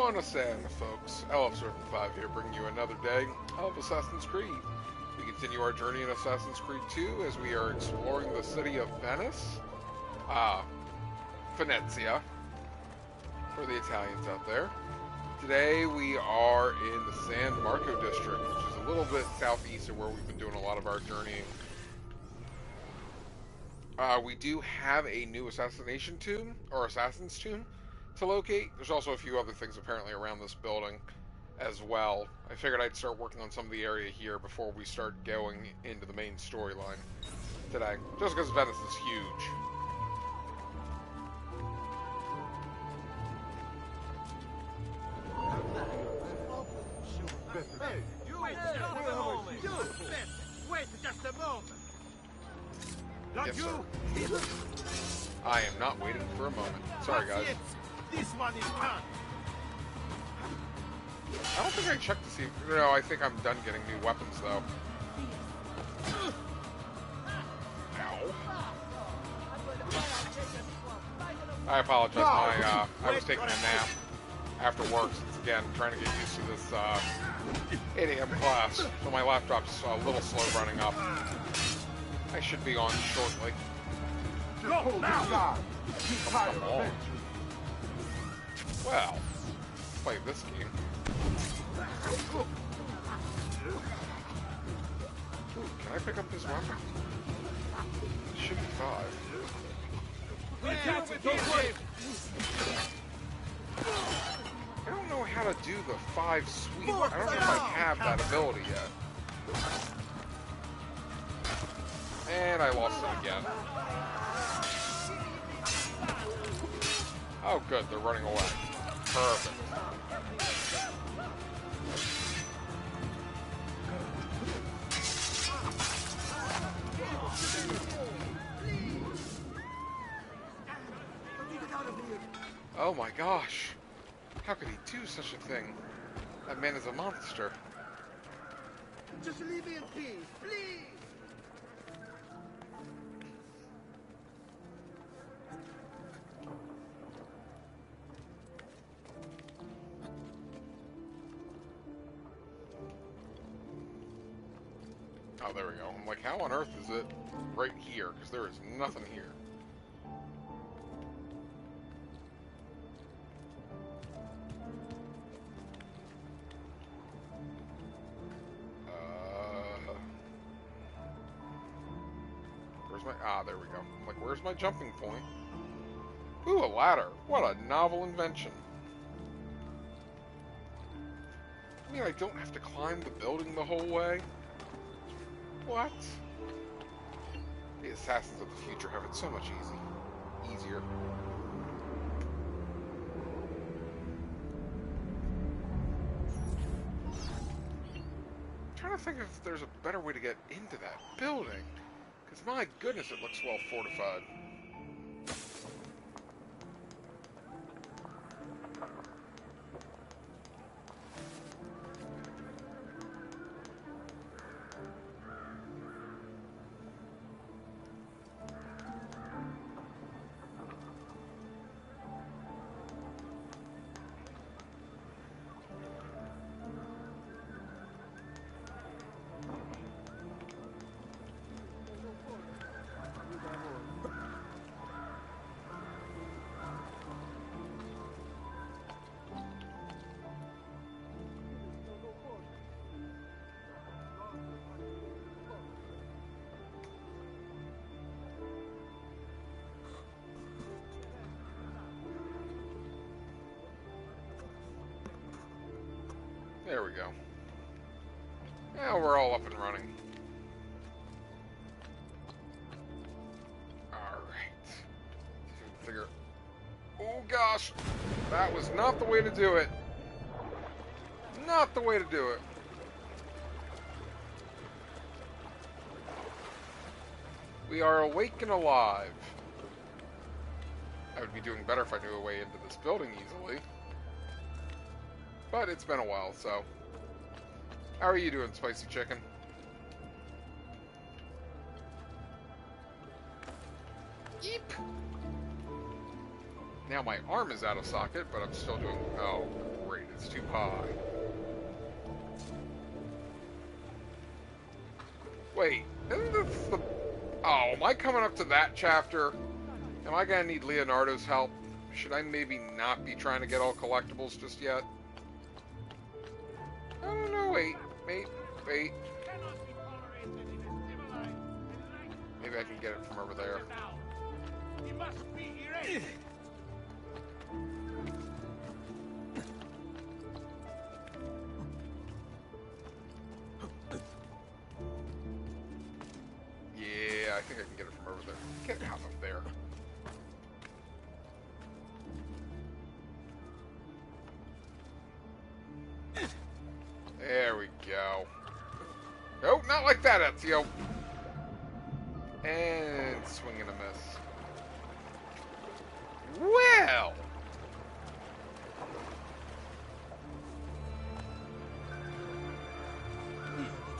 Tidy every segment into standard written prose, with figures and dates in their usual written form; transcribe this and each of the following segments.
Buona sera, folks. LF5 here, bringing you another day of Assassin's Creed. We continue our journey in Assassin's Creed 2 as we are exploring the city of Venice. Venezia, for the Italians out there. Today we are in the San Marco district, which is a little bit southeast of where we've been doing a lot of our journeying. We do have a new assassination tomb, or assassin's tomb, to locate. There's also a few other things apparently around this building as well. I figured I'd start working on some of the area here before we start going into the main storyline today, just because Venice is huge. Hey, you wait just a moment. You wait just a moment. Not Yes, you. I am not waiting for a moment. Sorry, guys. This one is done. I don't think I checked to see. No, I think I'm done getting new weapons, though. Ow. I apologize. I was taking a nap after work, since, again, trying to get used to this 8 a.m. class, so my laptop's a little slow running up. I should be on shortly. Go now. Come on. Well, play this game. Ooh, can I pick up this weapon? It should be 5. I don't know how to do the 5 sweep. I don't know if I have that ability yet. And I lost it again. Oh, good. They're running away. Perfect. Oh my gosh. How could he do such a thing? That man is a monster. Just leave me in peace, please. Oh, there we go. I'm like, how on earth is it right here? Because there is nothing here. Where's my... Ah, there we go. I'm like, where's my jumping point? Ooh, a ladder. What a novel invention. I mean, I don't have to climb the building the whole way. What? The assassins of the future have it so much easier. I'm trying to think if there's a better way to get into that building. Because my goodness, it looks well fortified. There we go. Now we're all up and running. Alright. Figure... Oh gosh! That was not the way to do it. Not the way to do it. We are awake and alive. I would be doing better if I knew a way into this building easily. But it's been a while, so... How are you doing, Spicy Chicken? Eep! Now my arm is out of socket, but I'm still doing... Oh, great. It's too high. Wait, isn't this the... Oh, am I coming up to that chapter? Am I gonna need Leonardo's help? Should I maybe not be trying to get all collectibles just yet? I don't know, wait. Maybe I can get it from over there. He must be erased. Yeah, I think I can get it from over there. Get out of there. There we go. Nope, not like that, Ezio. And swing and a miss. Well.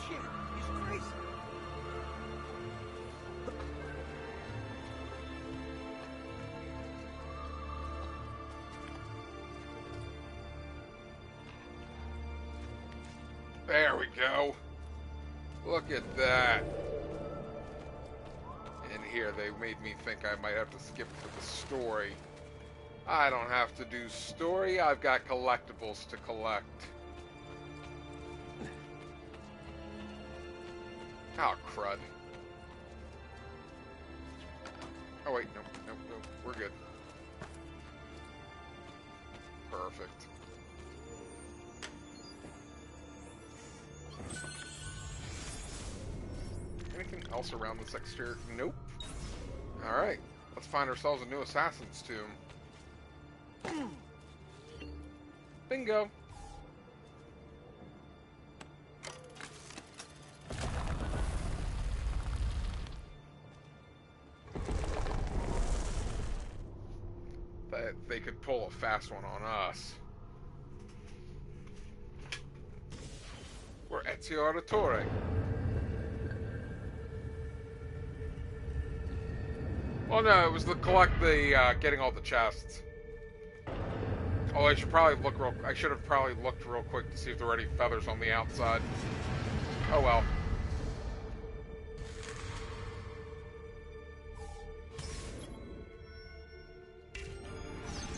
Shit, he's crazy. There we go. Look at that. And here they made me think I might have to skip to the story. I don't have to do story. I've got collectibles to collect. Oh, crud. Oh, wait. Nope. We're good. Perfect. Anything else around this exterior? Nope. Alright. Let's find ourselves a new assassin's tomb. Bingo. They could pull a fast one on us. We're Ezio Auditore. Well, no, it was getting all the chests. Oh, I should have probably looked real quick to see if there were any feathers on the outside. Oh well.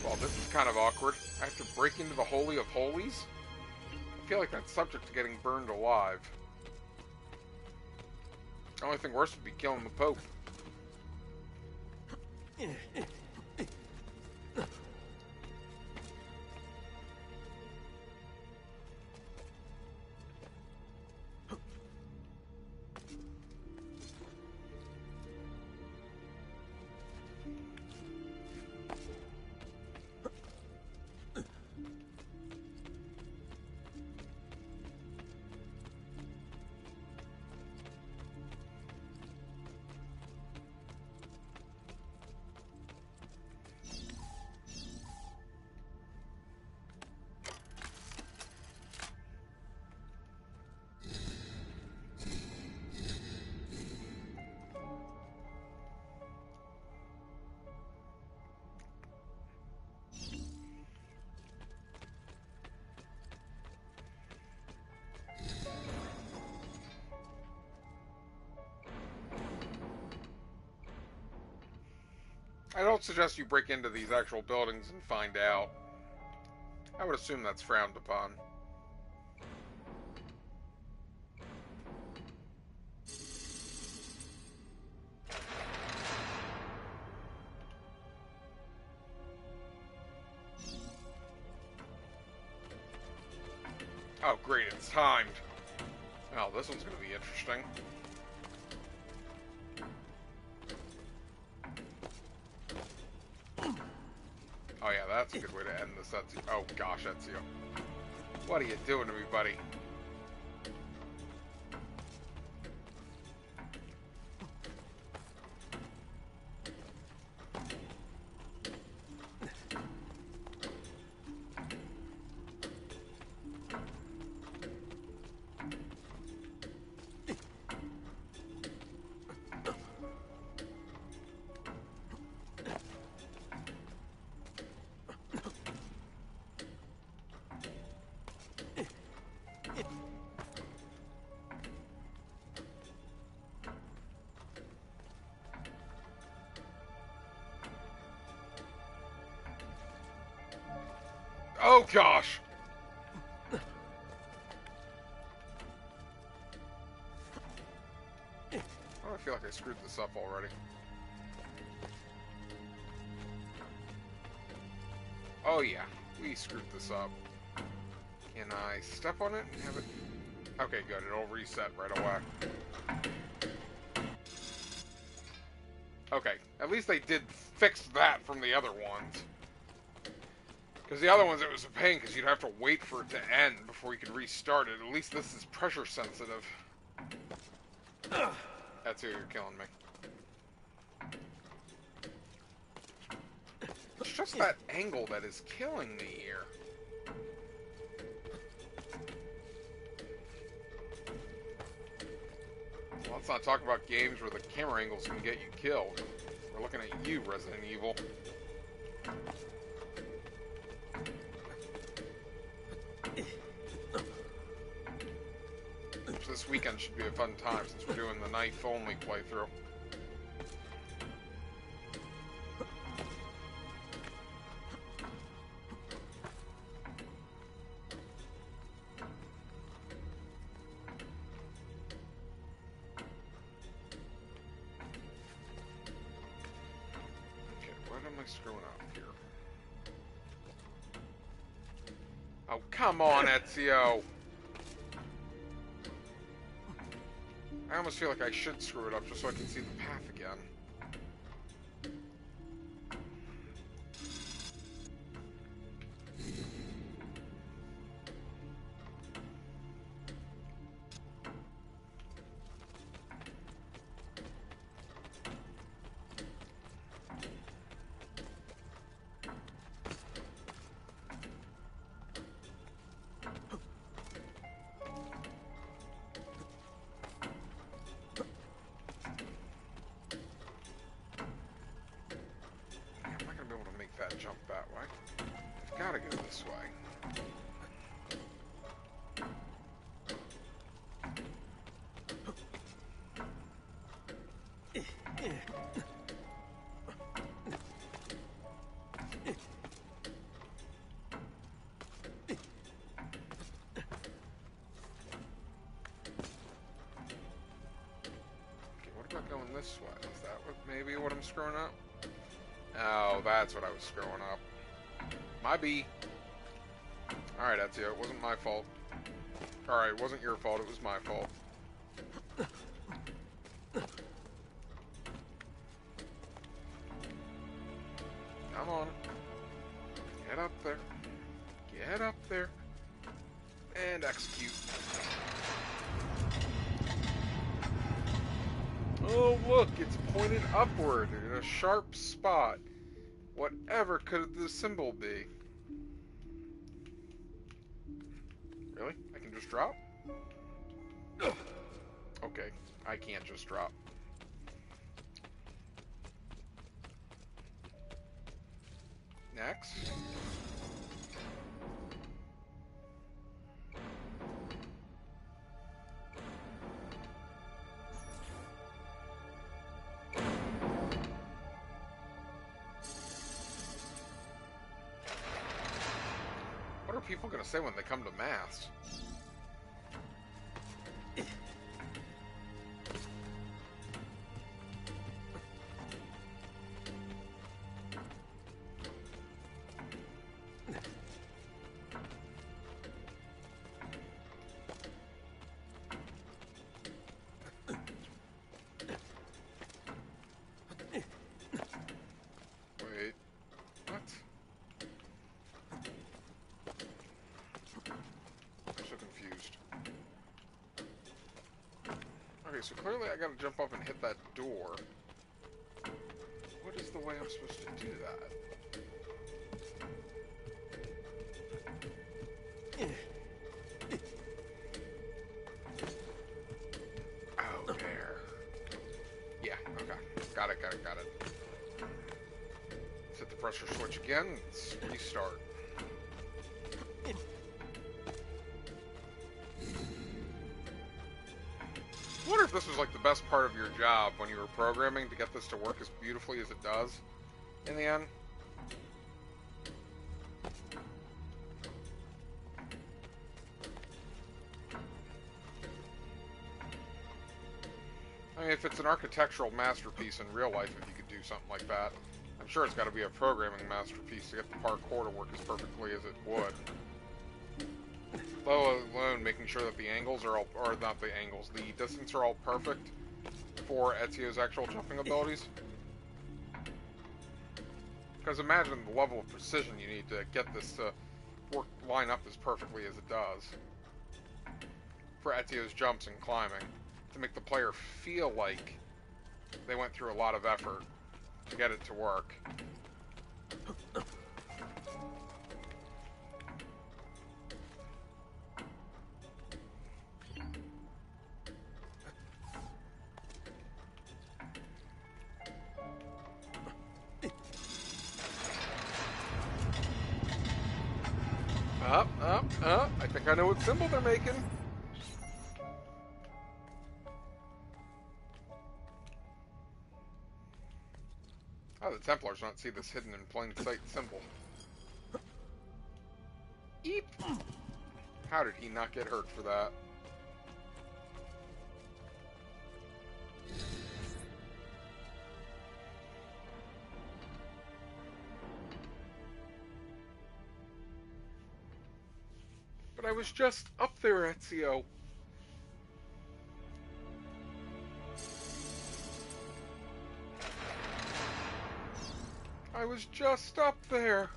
Well, this is kind of awkward. I have to break into the Holy of Holies? I feel like that's subject to getting burned alive. The only thing worse would be killing the Pope. I don't suggest you break into these actual buildings and find out. I would assume that's frowned upon. Oh, great, it's timed. Oh, this one's going to be interesting. Oh yeah, that's a good way to end this, Ezio. Oh gosh, Ezio. What are you doing to me, buddy? Oh, gosh! Oh, I feel like I screwed this up already. Oh, yeah. We screwed this up. Can I step on it and have it... Okay, good. It'll reset right away. Okay. At least they did fix that from the other ones. Because the other ones, it was a pain because you'd have to wait for it to end before you could restart it. At least this is pressure sensitive. That's who you're killing me. It's just that angle that is killing me here. Well, let's not talk about games where the camera angles can get you killed. We're looking at you, Resident Evil. Which this weekend should be a fun time since we're doing the knife-only playthrough. Screwing up here. Oh, come on, Ezio! I almost feel like I should screw it up just so I can see the path again. Jump that way. I've got to go this way. Okay, what about going this way? Is that maybe what I'm screwing up? Oh, that's what I was screwing up. My B. Alright, Ezio, it wasn't my fault. Alright, it wasn't your fault, it was my fault. Come on. Get up there. Get up there. And execute. Oh, look, it's pointed upward in a sharp spot. Whatever could the symbol be? Really? I can just drop? Okay, I can't just drop. Next. What are people going to say when they come to Mass? Wait, what? I'm so confused. Okay, so clearly I gotta jump up and hit that door. What is the way I'm supposed to do that? Oh, there. Yeah, okay. Got it. Let's hit the pressure switch again. Let's restart. I wonder if this was like the best part of your job when you were programming to get this to work as beautifully as it does in the end. I mean, if it's an architectural masterpiece in real life, if you could do something like that, I'm sure it's got to be a programming masterpiece to get the parkour to work as perfectly as it would. Let alone making sure that the angles are all, or not the angles, the distance are all perfect for Ezio's actual jumping abilities. Because imagine the level of precision you need to get this to line up as perfectly as it does for Ezio's jumps and climbing, to make the player feel like they went through a lot of effort to get it to work. Up. I think I know what symbol they're making. Oh, the Templars don't see this hidden in plain sight symbol. Eep! How did he not get hurt for that? But I was just up there, Ezio. I was just up there.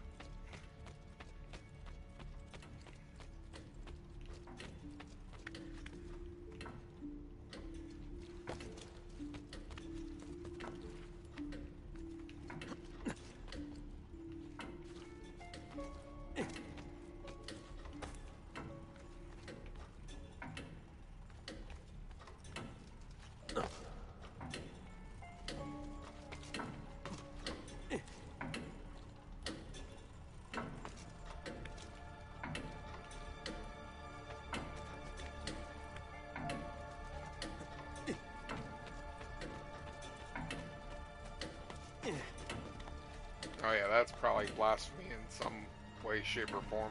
Oh yeah, that's probably blasphemy in some way, shape, or form.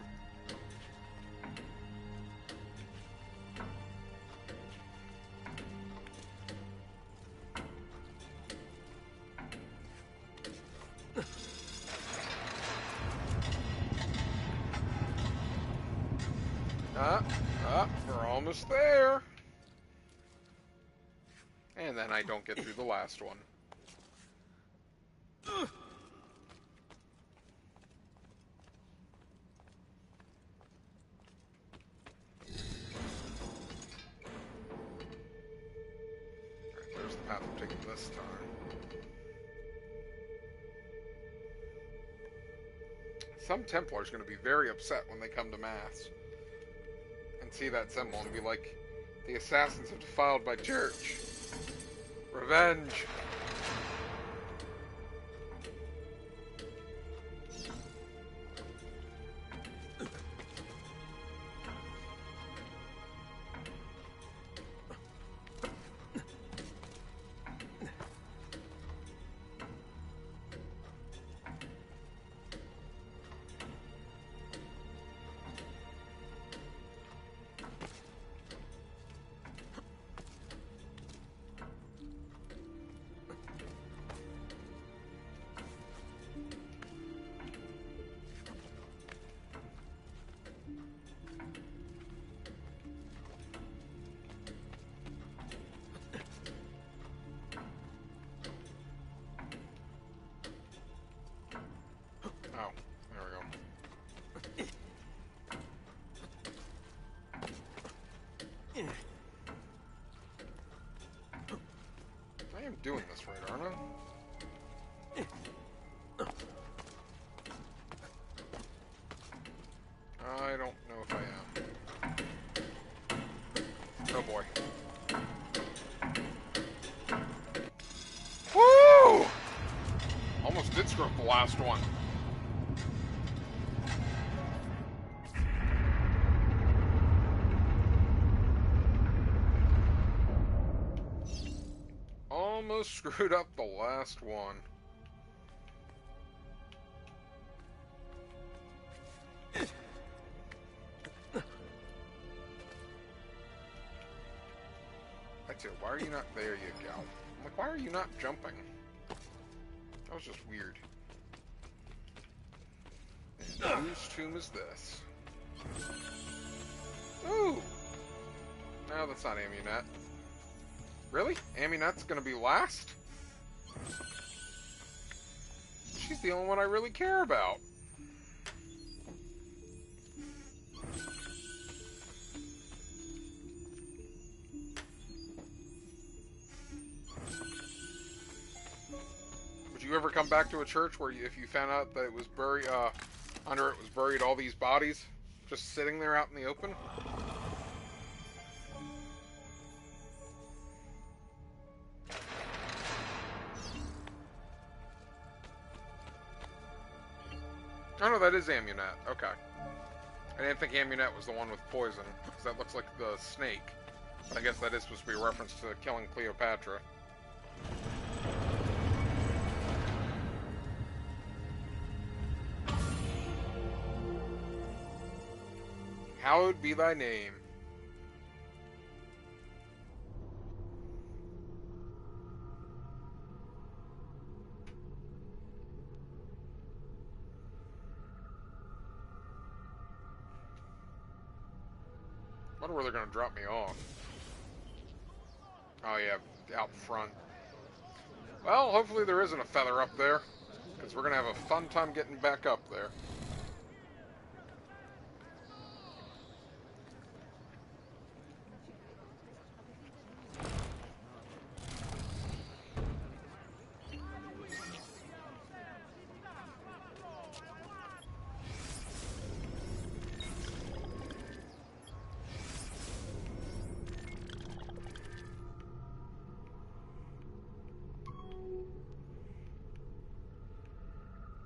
We're almost there. And then I don't get through the last one. There's the path I'm taking this time. Some Templar's going to be very upset when they come to Mass and see that symbol and be like, the assassins have defiled my church. Revenge. Oh, there we go. I am doing this right, aren't I? I don't know if I am. Oh boy. Woo! Almost did screw up the last one. Almost screwed up the last one. Ezio, why are you not... There you go. I'm like, why are you not jumping? That was just weird. And whose tomb is this? Ooh! No, that's not Amunet. Really? Amunet's gonna be last? She's the only one I really care about. Would you ever come back to a church where if you found out that it was buried, under it was buried all these bodies, just sitting there out in the open? Oh no, that is Amunet. Okay. I didn't think Amunet was the one with poison, because that looks like the snake. I guess that is supposed to be a reference to killing Cleopatra. Hallowed be thy name. I wonder where they're going to drop me off. Oh yeah, out front. Well, hopefully there isn't a feather up there, because we're going to have a fun time getting back up there.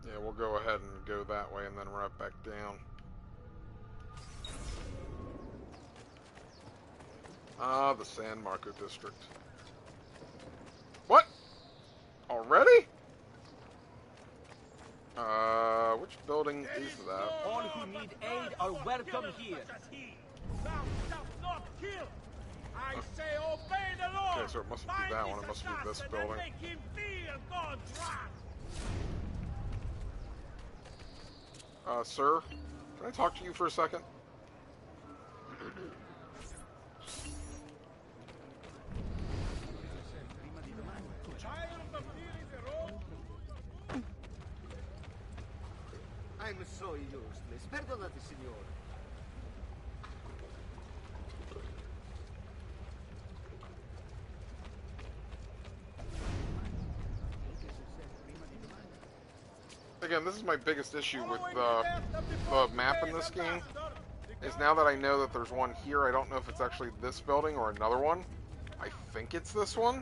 Yeah, we'll go ahead and go that way and then right back down. Ah, the San Marco district. What? Already? Which building is that? All who need aid are welcome here. Thou shalt not kill. I say obey the Lord. Okay, so it mustn't be that one. It must be this building. Make him feel God's wrath. Sir, can I talk to you for a second? I'm so useless. Perdonate, signore. Again, this is my biggest issue with the map in this game, is now that I know that there's one here, I don't know if it's actually this building or another one. I think it's this one,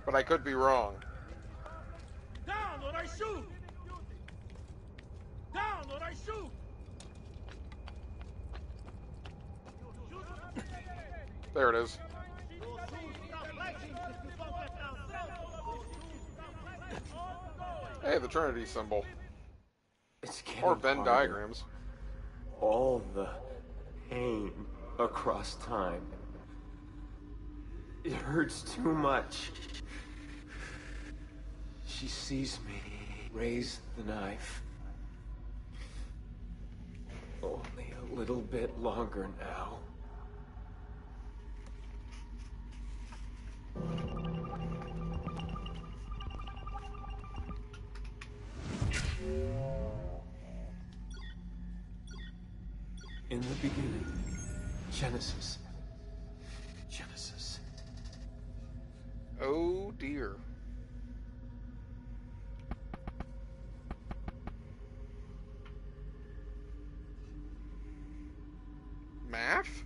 but I could be wrong. Down or I shoot! Down or I shoot! There it is. Hey, the Trinity symbol. It's getting Or Venn harder. diagrams. All the pain across time. It hurts too much. She sees me raise the knife. Only a little bit longer now. In the beginning, Genesis. Genesis. Oh dear. Math?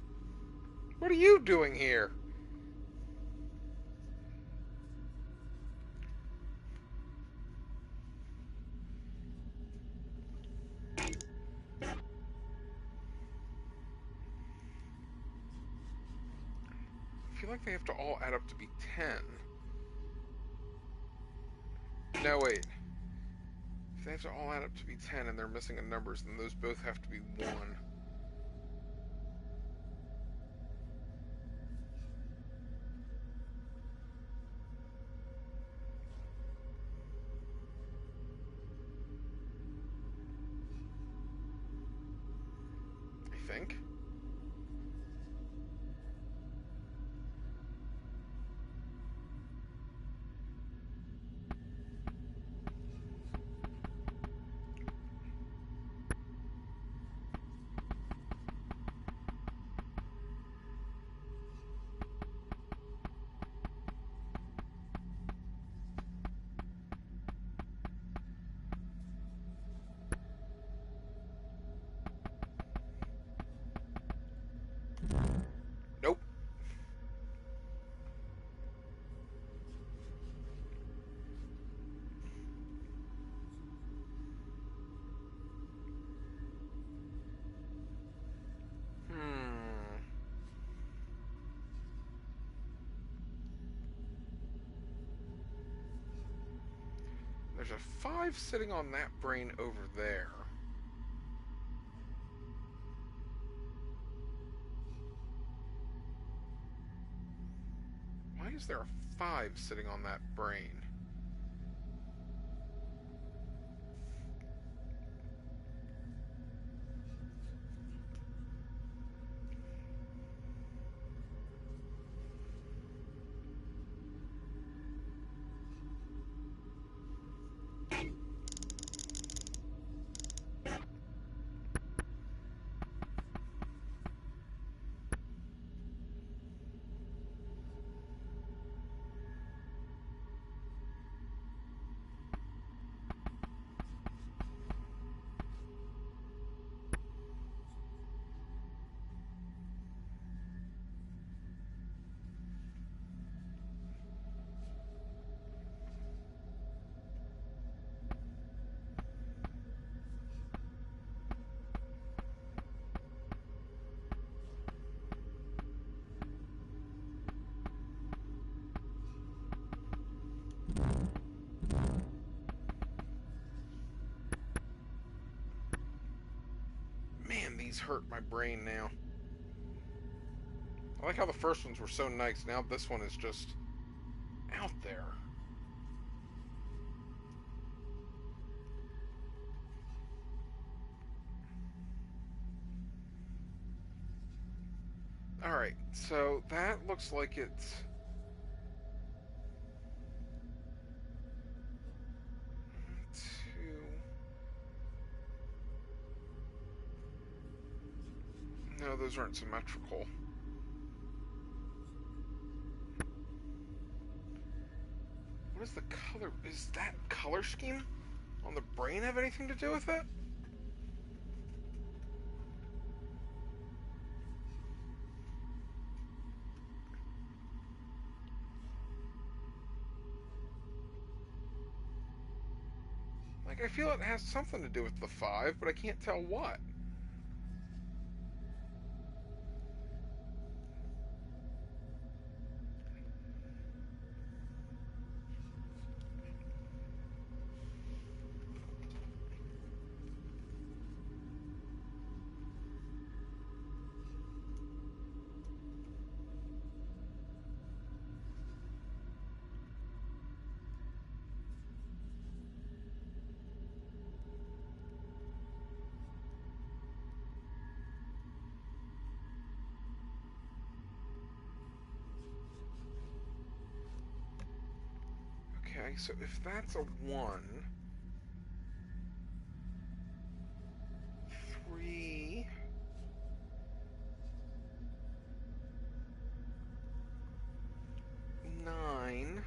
What are you doing here? I feel like they have to all add up to be 10. No, wait. If they have to all add up to be 10 and they're missing a numbers, then those both have to be 1. think. Nope. There's a 5 sitting on that brain over there. Why is there a 5 sitting on that brain? Man, these hurt my brain now. I like how the first ones were so nice. Now this one is just out there. Alright, so that looks like it's... No, those aren't symmetrical. What is the color? Is that color scheme on the brain have anything to do with it? Like, I feel it has something to do with the 5, but I can't tell what. Okay, so if that's a 1, 3, 9,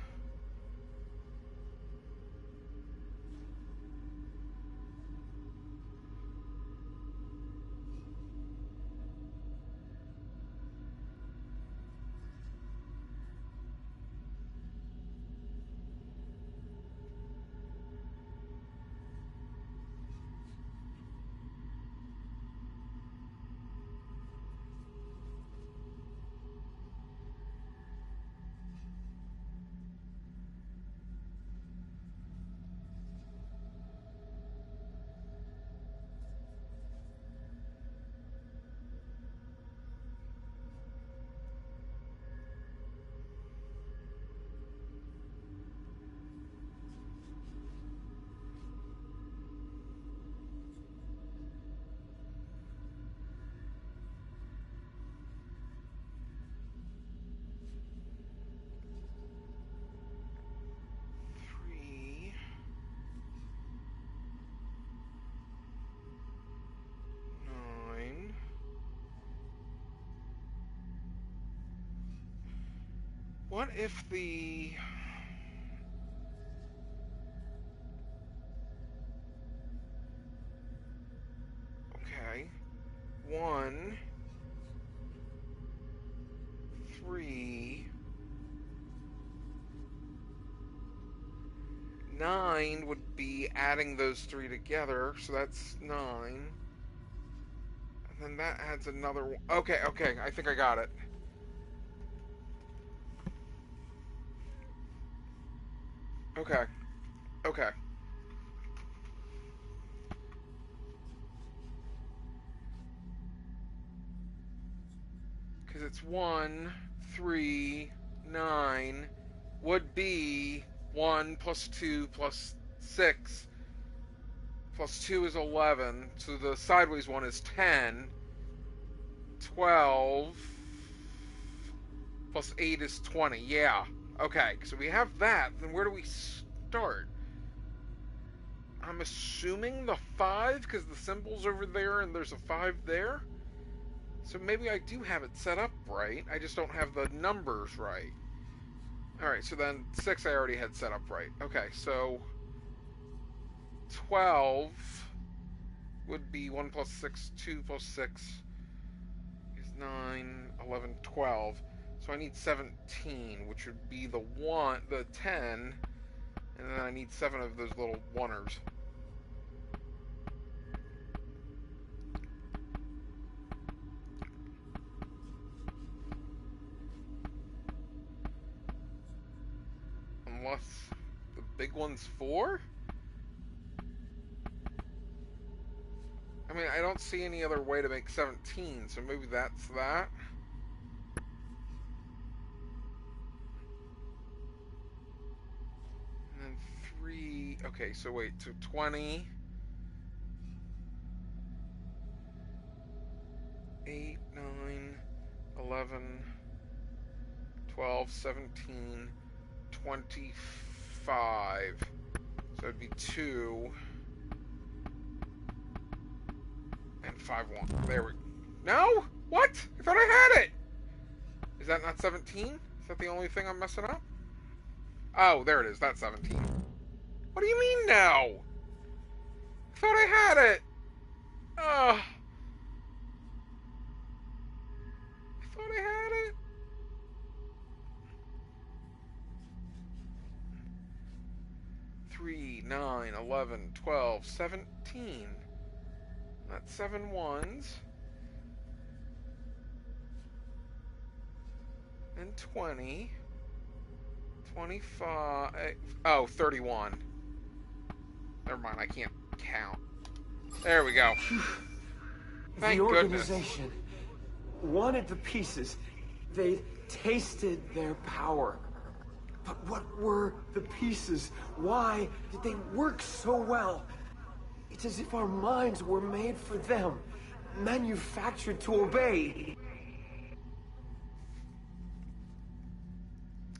What if the... Okay. 1, 3, 9 would be adding those 3 together, so that's 9. And then that adds another one. Okay, I think I got it. Okay. Because it's 1, 3, 9 would be 1 plus 2 plus 6 plus 2 is 11. So the sideways one is 10. 12 plus 8 is 20. Yeah. Okay, so we have that. Then where do we start? I'm assuming the 5, because the symbol's over there and there's a 5 there. So maybe I do have it set up right. I just don't have the numbers right. Alright, so then 6 I already had set up right. Okay, so 12 would be 1 plus 6, 2 plus 6 is 9, 11, 12. So I need 17, which would be the 10, and then I need 7 of those little oneers. Unless the big one's 4? I mean, I don't see any other way to make 17, so maybe that's that. And then 3... Okay, so wait, so 20... 8, 9, 11, 12, 17, 25. So it'd be 2 and 5, 1. There we go. No? What? I thought I had it! Is that not 17? Is that the only thing I'm messing up? Oh, there it is. That's 17. What do you mean no? I thought I had it. Ugh. I thought I had it. Three, 9, 11, 12, 17. That's 7 ones. And 20. 25. Oh, 31. Never mind, I can't count. There we go. Thank the goodness. organization wanted the pieces. They tasted their power. But what were the pieces? Why did they work so well? It's as if our minds were made for them, manufactured to obey.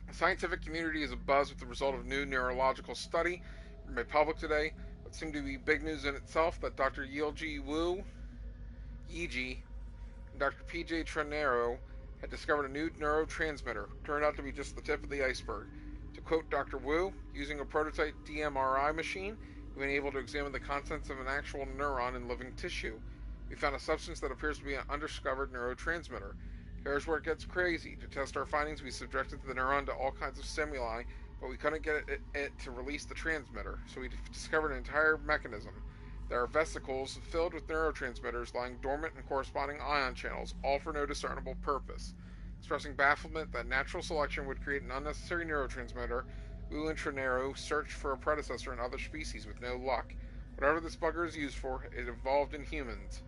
The scientific community is abuzz with the result of new neurological study made public today. What seemed to be big news in itself that Dr. Yilji Wu, Yiji, and Dr. P.J. Trenero had discovered a new neurotransmitter. Turned out to be just the tip of the iceberg. To quote Dr. Wu, using a prototype DMRI machine, we've been able to examine the contents of an actual neuron in living tissue. We found a substance that appears to be an undiscovered neurotransmitter. Here's where it gets crazy. To test our findings, we subjected the neuron to all kinds of stimuli, but we couldn't get it to release the transmitter, so we discovered an entire mechanism. There are vesicles filled with neurotransmitters lying dormant in corresponding ion channels, all for no discernible purpose. Expressing bafflement that natural selection would create an unnecessary neurotransmitter, Wu and Trenero searched for a predecessor in other species with no luck. Whatever this bugger is used for, it evolved in humans.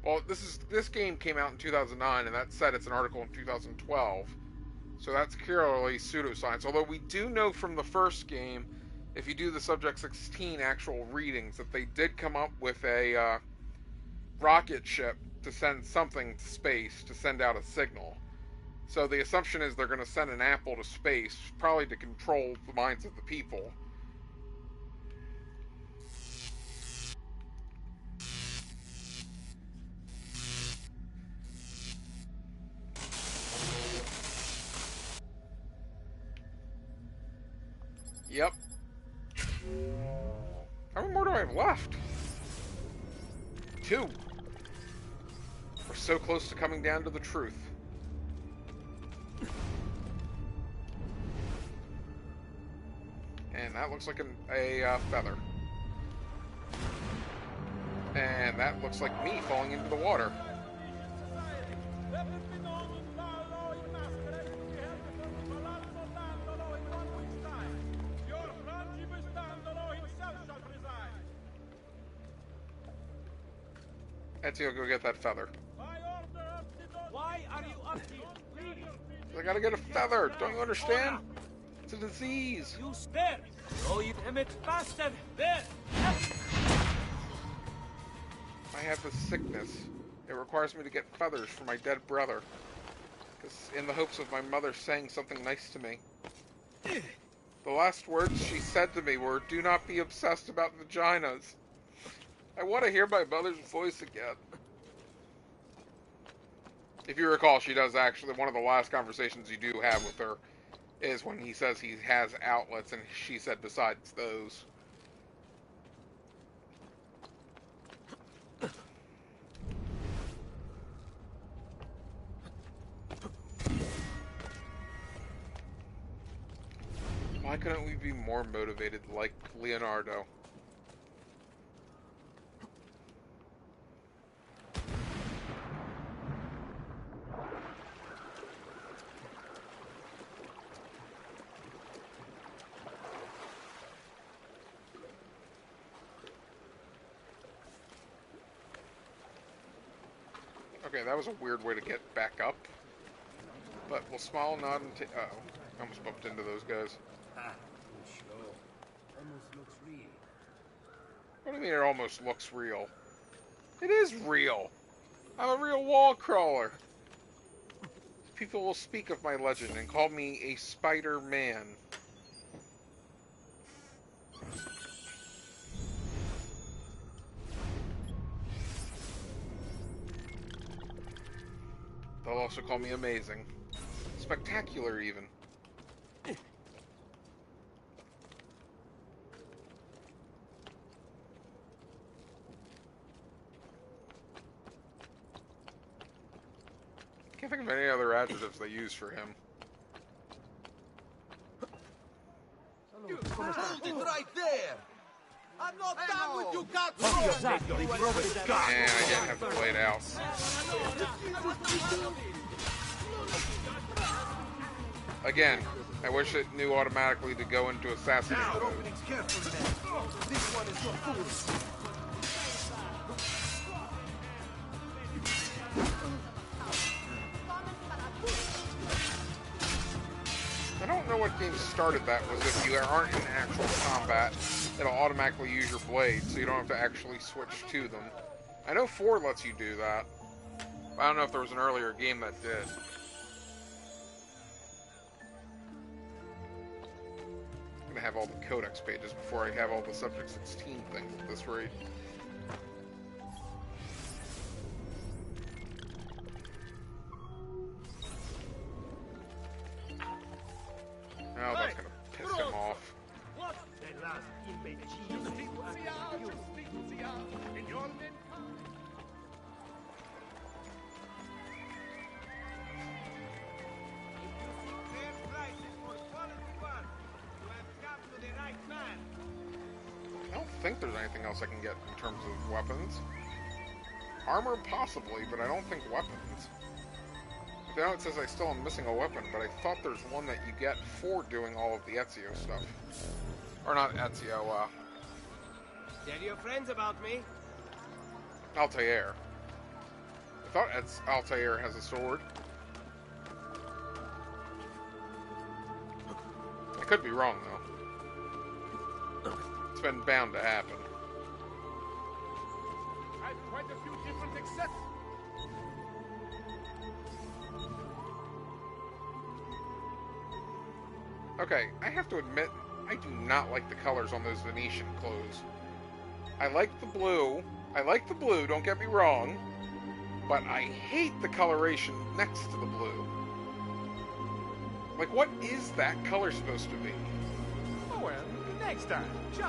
Well, this game came out in 2009, and that said it's an article in 2012. So that's clearly pseudoscience. Although we do know from the first game, if you do the Subject 16 actual readings, that they did come up with a rocket ship to send something to space to send out a signal. So the assumption is they're going to send an apple to space, probably to control the minds of the people. Yep. How many more do I have left? 2. We're so close to coming down to the truth. And that looks like a feather. And that looks like me falling into the water. Ezio, go get that feather. Why are you up here? I gotta get a feather. Don't you understand? It's a disease. You spare! Oh, you emit faster! There! I have this sickness. It requires me to get feathers for my dead brother. In the hopes of my mother saying something nice to me. The last words she said to me were, "Do not be obsessed about vaginas." I want to hear my mother's voice again. If you recall, she does actually, one of the last conversations you do have with her is when he says he has outlets, and she said besides those. Why couldn't we be more motivated like Leonardo? Okay, that was a weird way to get back up. But we'll smile, nod, and take... Uh-oh. I almost bumped into those guys. Almost looks real. What do you mean it almost looks real? It is real! I'm a real wall crawler! People will speak of my legend and call me a Spider-Man. They'll also call me amazing. Spectacular, even. Can't think of any other adjectives they use for him. You found it right there! I'm not done with you, God! And I didn't have to play it out. Again, I wish it knew automatically to go into assassinate mode. This one is for fools. I don't know what game started that was if you aren't in actual combat, it'll automatically use your blade, so you don't have to actually switch to them. I know 4 lets you do that. But I don't know if there was an earlier game that did. I'm gonna have all the codex pages before I have all the Subject 16 things at this rate. Oh, that's gonna piss him off. I don't think there's anything else I can get in terms of weapons. Armor, possibly, but I don't think weapons. Now it says I still am missing a weapon, but I thought there's one that you get for doing all of the Ezio stuff. Or not Ezio, Tell your friends about me. Altair. I thought Altair has a sword. I could be wrong, though. It's been bound to happen. I've quite a few different accessories. Okay, I have to admit, I do not like the colors on those Venetian clothes. I like the blue, don't get me wrong, but I hate the coloration next to the blue. Like, what is that color supposed to be? Oh well, Next time, sure.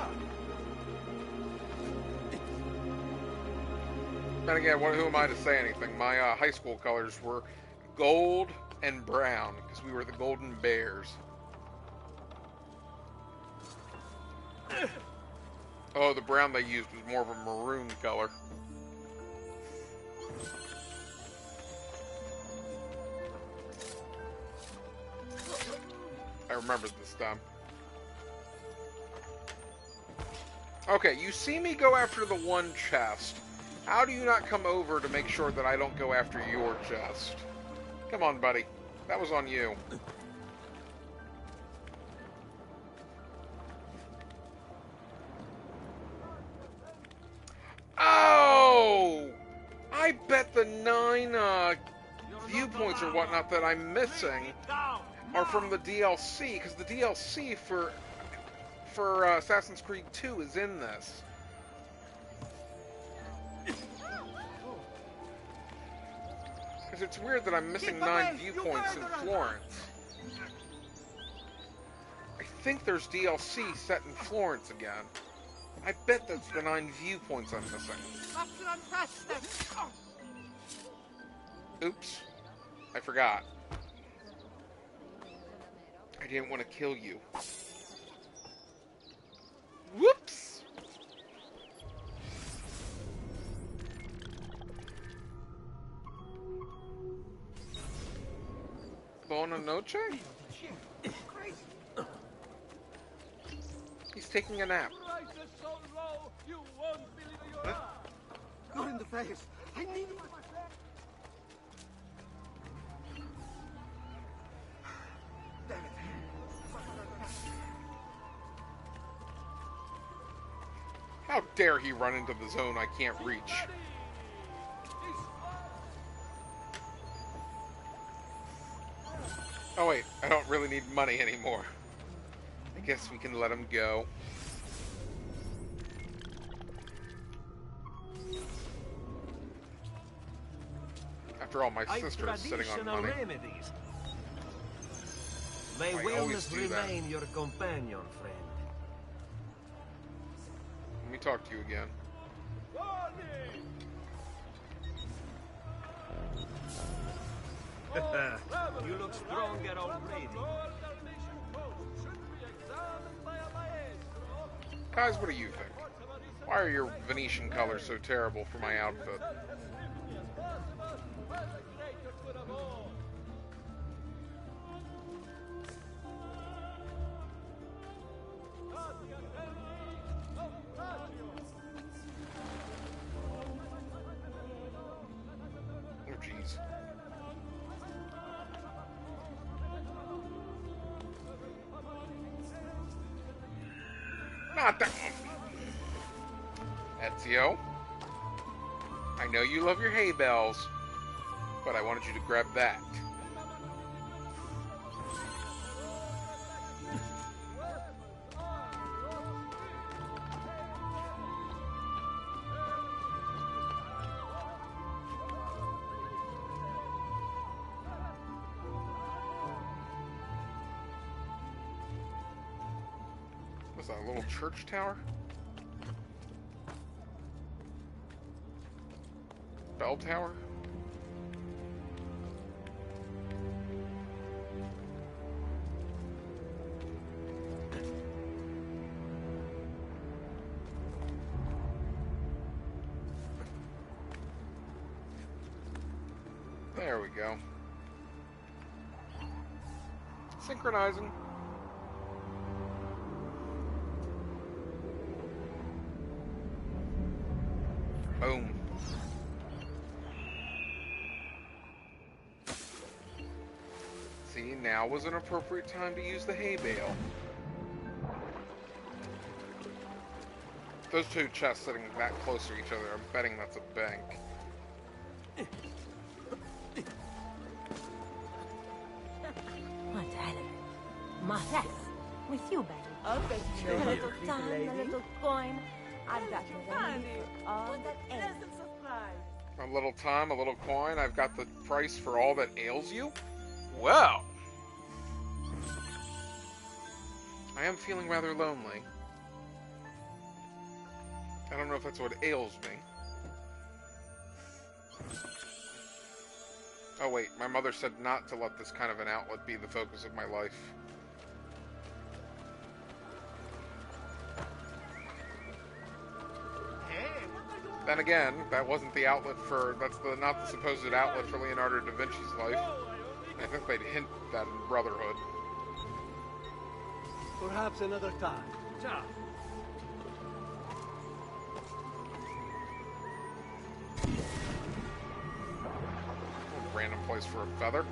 Then again, who am I to say anything? My high school colors were gold and brown, because we were the Golden Bears. Oh, the brown they used was more of a maroon color. I remembered this time. Okay, you see me go after the one chest. How do you not come over to make sure that I don't go after your chest? Come on, buddy. That was on you. Oh! I bet the 9 viewpoints or whatnot that I'm missing are from the DLC, because the DLC for Assassin's Creed 2 is in this. Because it's weird that I'm missing 9 viewpoints in Florence. I think there's DLC set in Florence again. I bet that's the 9 viewpoints I'm missing. Oops. I forgot. I didn't want to kill you. Whoops! Buona noche? He's taking a nap. You're in the face. I need you. Damn it. How dare he run into the zone I can't reach? Oh wait, I don't really need money anymore. I guess we can let him go. After all, my sister is sitting on money. Remedies. May I always wellness do that. remain your companion, friend. Let me talk to you again. You look stronger already. Guys, what do you think? Why are your Venetian colors so terrible for my outfit? Oh, jeez. Not that one. Ezio, I know you love your hay bales, but I wanted you to grab that. What's that, a little church tower? Bell tower? There we go. Synchronizing. Boom. See, now was an appropriate time to use the hay bale. Those two chests sitting that close to each other, I'm betting that's a bank. What hell? Yes, with you, baby. I'll bet you A know little pretty time, a lady. little coin. I've got the remedy for all that ails. Pleasant surprise. A little time, a little coin, I've got the price for all that ails you? Well! I am feeling rather lonely. I don't know if that's what ails me. Oh wait, my mother said not to let this kind of an outlet be the focus of my life. Then again, that wasn't the outlet for, not the supposed outlet for Leonardo da Vinci's life. I think they'd hint that in Brotherhood. Perhaps another time. Ciao. Random place for a feather.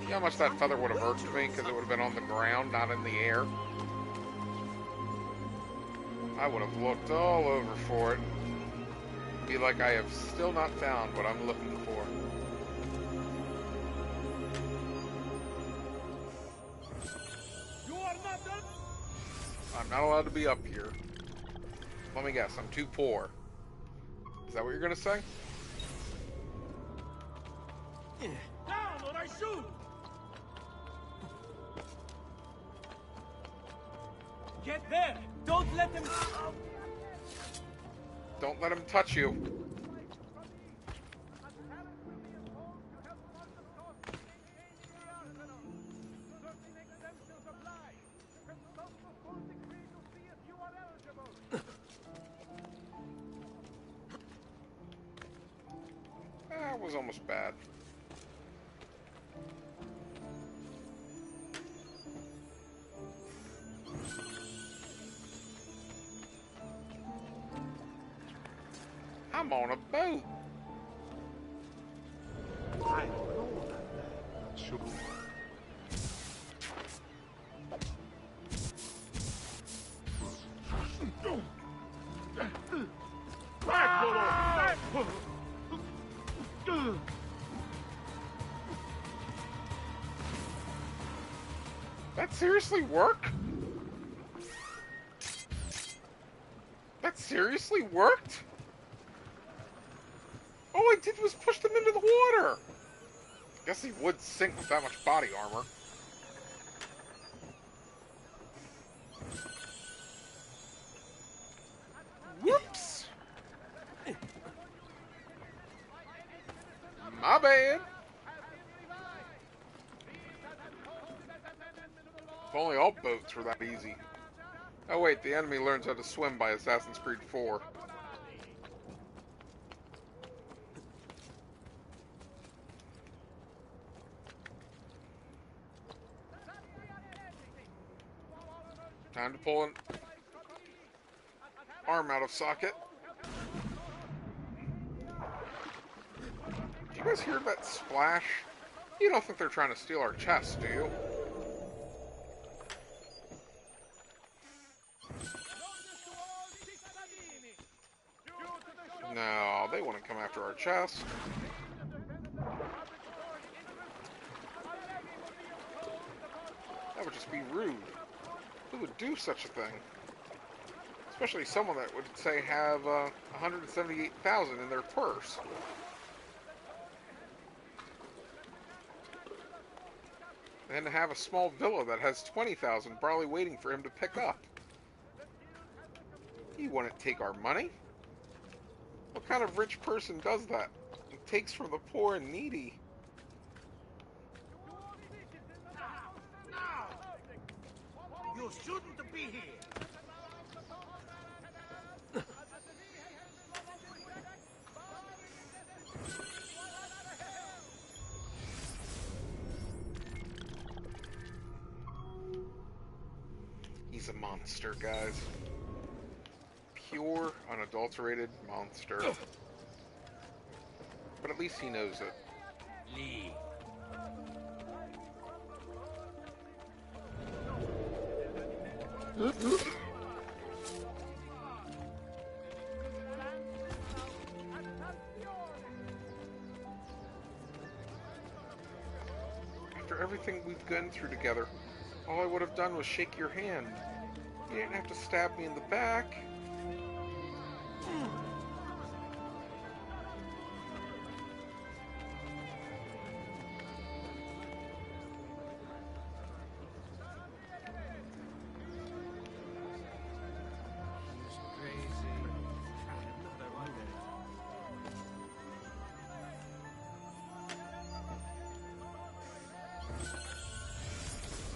You know how much that feather would have hurt me because it would have been on the ground, not in the air? I would have looked all over for it. Be like I have still not found what I'm looking for. You are not done. I'm not allowed to be up here. Let me guess, I'm too poor. Is that what you're gonna say? Down or I shoot. Get there. Don't let them. Don't let him touch you. That was almost bad. I'm on a boat. I don't know that. Sure. That seriously work? That seriously worked? All I did was push them into the water. Guess he would sink with that much body armor. Whoops! My bad. If only all boats were that easy. Oh wait, the enemy learns how to swim by Assassin's Creed 4. Time to pull an arm out of socket. Did you guys hear that splash? You don't think they're trying to steal our chest, do you? No, they wouldn't come after our chest. That would just be rude. Who would do such a thing? Especially someone that would, say, have 178,000 in their purse. And to have a small villa that has 20,000 probably waiting for him to pick up. He wouldn't take our money. What kind of rich person does that? It takes from the poor and needy. You shouldn't be here. He's a monster, guys. Pure, unadulterated monster. But at least he knows it. Leave. After everything we've gone through together, all I would have done was shake your hand. You didn't have to stab me in the back.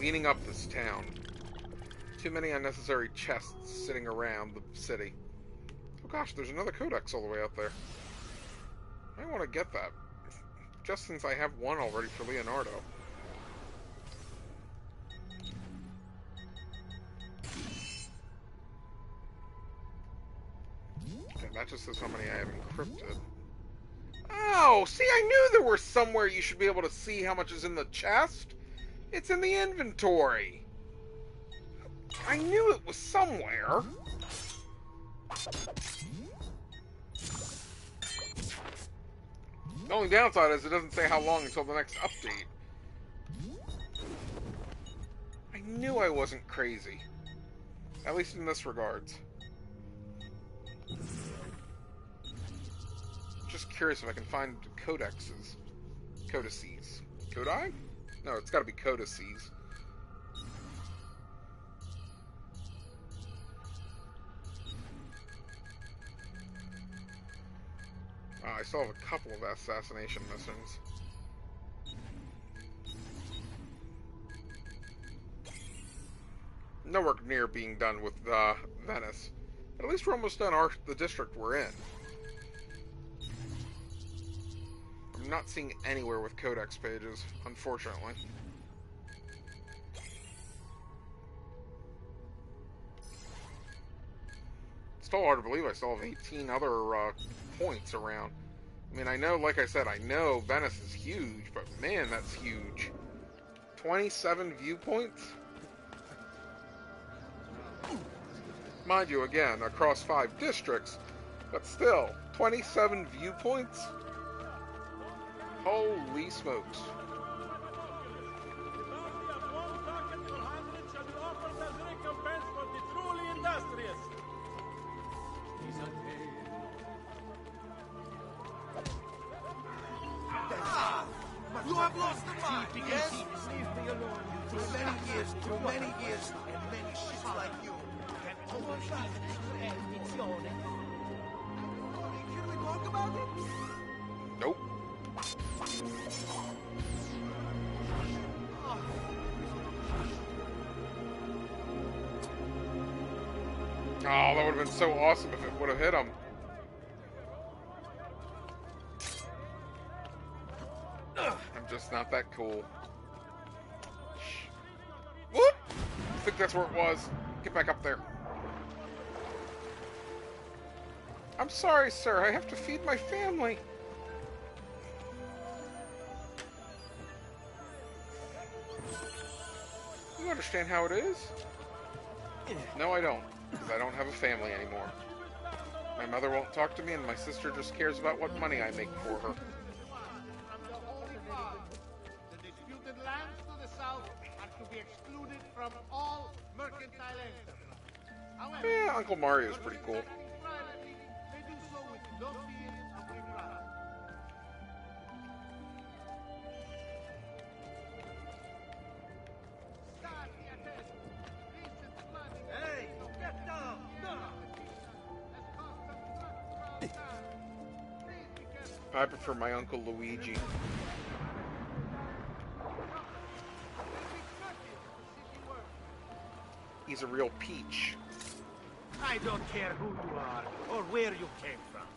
cleaning up this town. Too many unnecessary chests sitting around the city. Oh gosh, there's another codex all the way up there. I want to get that. Just since I have one already for Leonardo. Okay, that just says how many I have encrypted. Oh, see, I knew there was somewhere you should be able to see how much is in the chest. It's in the inventory. I knew it was somewhere. The only downside is it doesn't say how long until the next update. I knew I wasn't crazy. At least in this regards. Just curious if I can find codexes. Codices. Codi? No, it's gotta be codices. I still have a couple of assassination missions. Nowhere near being done with Venice. But at least we're almost done the district we're in. I'm not seeing anywhere with codex pages, unfortunately. It's still hard to believe I still have 18 other points around. I mean, I know, like I said, I know Venice is huge, but man, that's huge. 27 viewpoints? Mind you, again, across 5 districts, but still, 27 viewpoints? Holy smokes. You have lost the mind, yes? Leave me alone. Through many years, and many ships like you. Can we talk about it? Nope. Oh, that would have been so awesome if it would have hit him. I'm just not that cool. Whoop! I think that's where it was. Get back up there. I'm sorry, sir. I have to feed my family. You understand how it is? No, I don't. Because I don't have a family anymore. My mother won't talk to me, and my sister just cares about what money I make for her. The disputed lands to the south are to be excluded from all mercantile enterprise. However, Yeah, Uncle Mario's pretty cool. privately, they do so with no fear of reprisal. Hey, get down! I prefer my Uncle Luigi. He's a real peach. I don't care who you are or where you came from.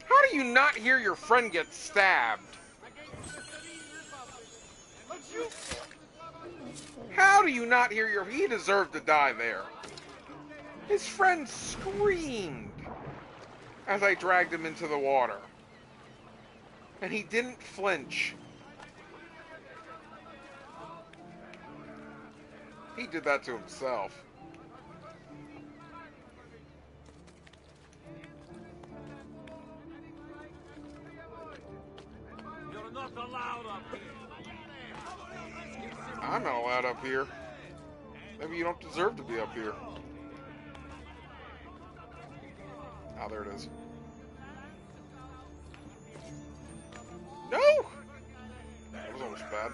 How do you not hear your friend get stabbed? How do you not hear your... He deserved to die there. His friend screamed as I dragged him into the water. And he didn't flinch. He did that to himself. You're not allowed up here. I'm not allowed up here. Maybe you don't deserve to be up here. Ah, there it is. No! That was almost bad.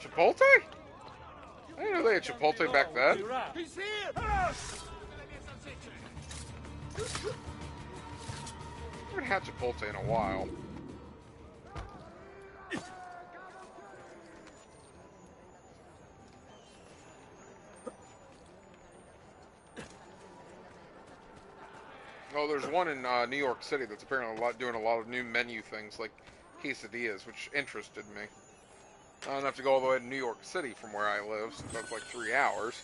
Chipotle? I didn't know they had Chipotle back then. He's here! I haven't had Chipotle in a while. Oh, there's one in New York City that's apparently doing a lot of new menu things like quesadillas, which interested me. I don't have to go all the way to New York City from where I live, so that's like 3 hours.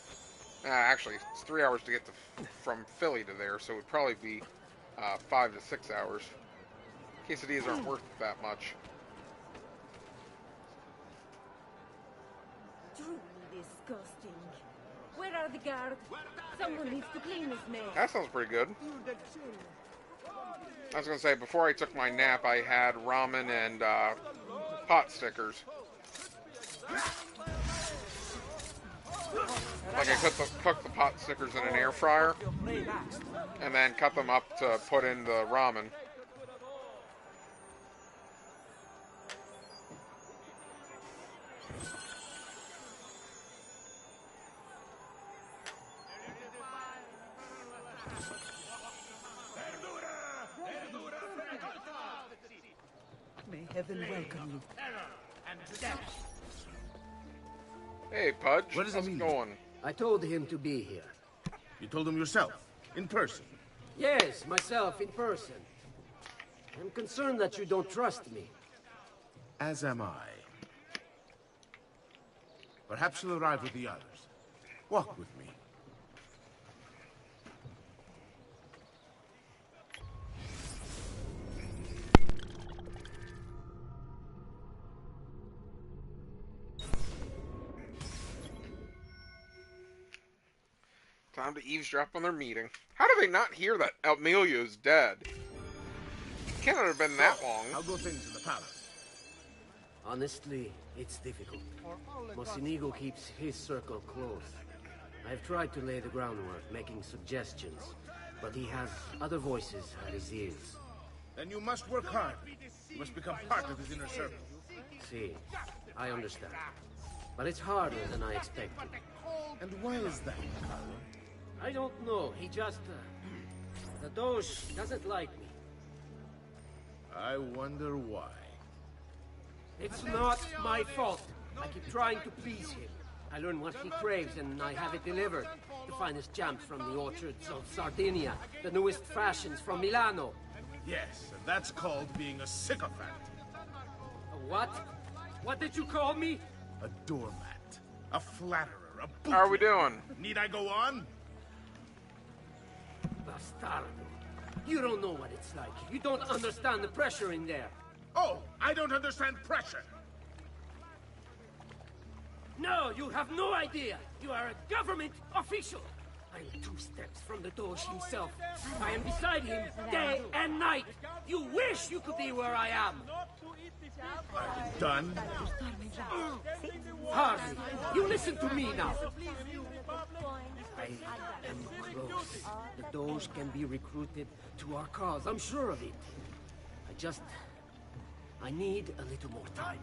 Actually, it's 3 hours to get from Philly to there, so it would probably be 5 to 6 hours. Quesadillas aren't worth that much. Truly disgusting. Where are the guards? Someone needs to clean this mess. That sounds pretty good. I was going to say, before I took my nap, I had ramen and pot stickers. Like I cooked the pot stickers in an air fryer, and then cut them up to put in the ramen. May heaven welcome you. Hey, Pudge. What does it How's it mean? going? I told him to be here. You told him yourself, in person. Yes, myself, in person. I'm concerned that you don't trust me. As am I. Perhaps you'll arrive with the others. Walk with me. Time to eavesdrop on their meeting. How do they not hear that Emilio's dead? Cannot have been that long. How go things in the palace? Honestly, it's difficult. Mocenigo keeps his circle close. I've tried to lay the groundwork, making suggestions, but he has other voices at his ears. Then you must work hard. You must become part of his inner circle. See, I understand. But it's harder than I expected. And why is that, Carlo? I don't know, he just... the Doge doesn't like me. I wonder why. It's not my fault. I keep trying to please him. I learn what he craves and I have it delivered. The finest jams from the orchards of Sardinia. The newest fashions from Milano. Yes, and that's called being a sycophant. A what? What did you call me? A doormat. A flatterer. A bootleg. How are we doing? Need I go on? Bastardo. You don't know what it's like. You don't understand the pressure in there. Oh, I don't understand pressure. No, you have no idea. You are a government official. I'm 2 steps from the Doge himself. I am beside him day and night. You wish you could be where I am. Are you done? Hardly. You listen to me now. I am close. The Doge can be recruited to our cause. I'm sure of it. I need a little more time.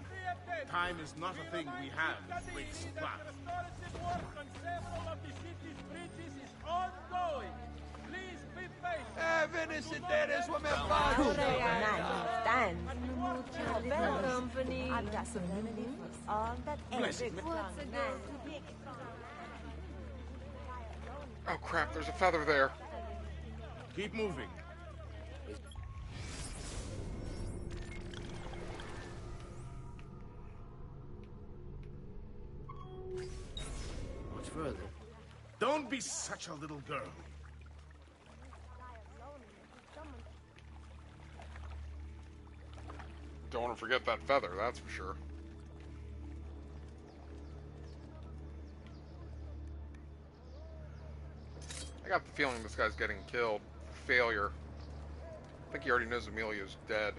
Time is not a thing we have in great supply. Venice interes women fine. Company. I've got some new news. All that Oh crap, there's a feather there. Keep moving. Much further. Don't be such a little girl. Don't want to forget that feather, that's for sure. I got the feeling this guy's getting killed. Failure. I think he already knows Emilio's dead.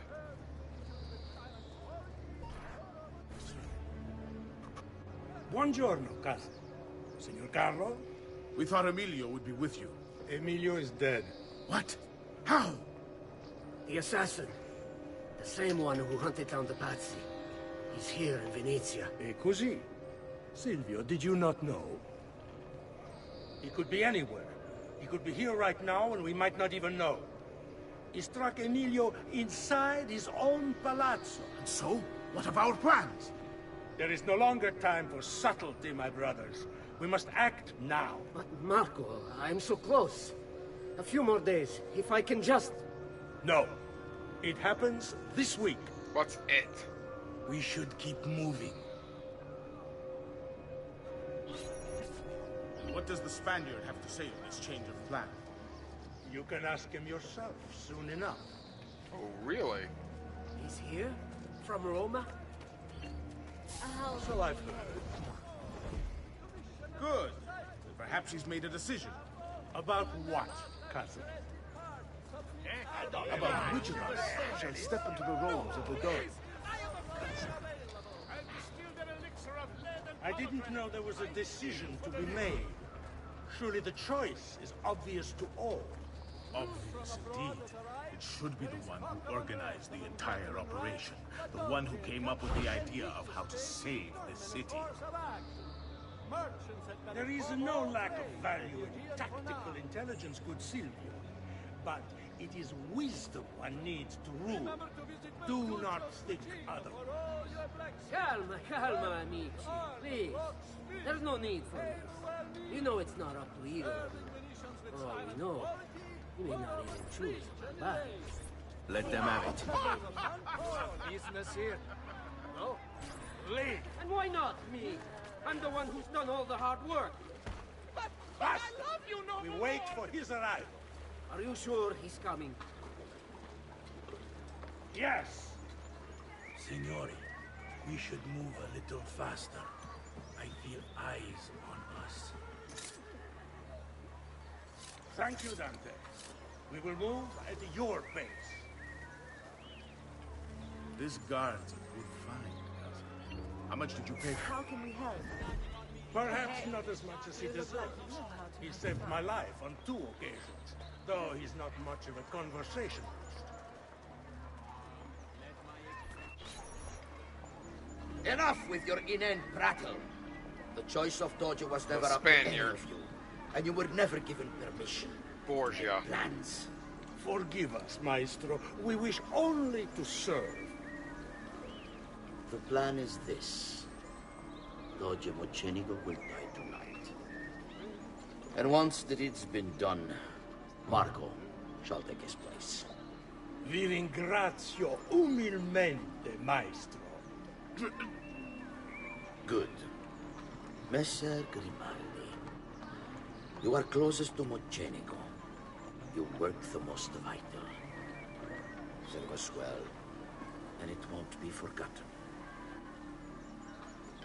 Buongiorno, cousin. Signor Carlo? We thought Emilio would be with you. Emilio is dead. What? How? The assassin. The same one who hunted down the Pazzi. He's here in Venezia. E così? Silvio, did you not know? He could be anywhere. He could be here right now, and we might not even know. He struck Emilio inside his own palazzo. And so, what of our plans? There is no longer time for subtlety, my brothers. We must act now. But Marco, I'm so close. A few more days, if I can just... No. It happens this week. What's it? We should keep moving. What does the Spaniard have to say on this change of plan? You can ask him yourself soon enough. Oh, really? He's here? From Roma? So I've heard. Good. Perhaps he's made a decision. About what, cousin? About which of us shall step into the roles of the gods. I didn't know there was a decision to be made. Surely the choice is obvious to all. Obvious indeed. It should be the one who organized the entire operation. The one who came up with the idea of how to save the city. There is no lack of value in tactical intelligence, good Silvio. But it is wisdom one needs to rule. Do not think otherwise. Calma, calma, amici. Please. There's no need for this. You know it's not up to either of you. For all we know, you may not even choose to come back. Let them have it. Business here. No? Leave. And why not me? I'm the one who's done all the hard work. Basta! We wait for his arrival. Are you sure he's coming? Yes. Signori, we should move a little faster. I feel eyes on us. Thank you, Dante. We will move at your pace. This guard's a good find, cousin. How much did you pay for? How can we help? Perhaps not as much as he deserves. He saved my life on 2 occasions, though he's not much of a conversationalist. Enough with your inane prattle. The choice of Dojo was never up to any of you, and you were never given permission. Borgia. Plans. Forgive us, Maestro. We wish only to serve. The plan is this. Dojo Mocenigo will die tonight. And once that it's been done, Marco shall take his place. Vi ringrazio umilmente, Maestro. Good. Messer Grimaldi, you are closest to Mocenigo. You work the most vital. Serve us well, and it won't be forgotten.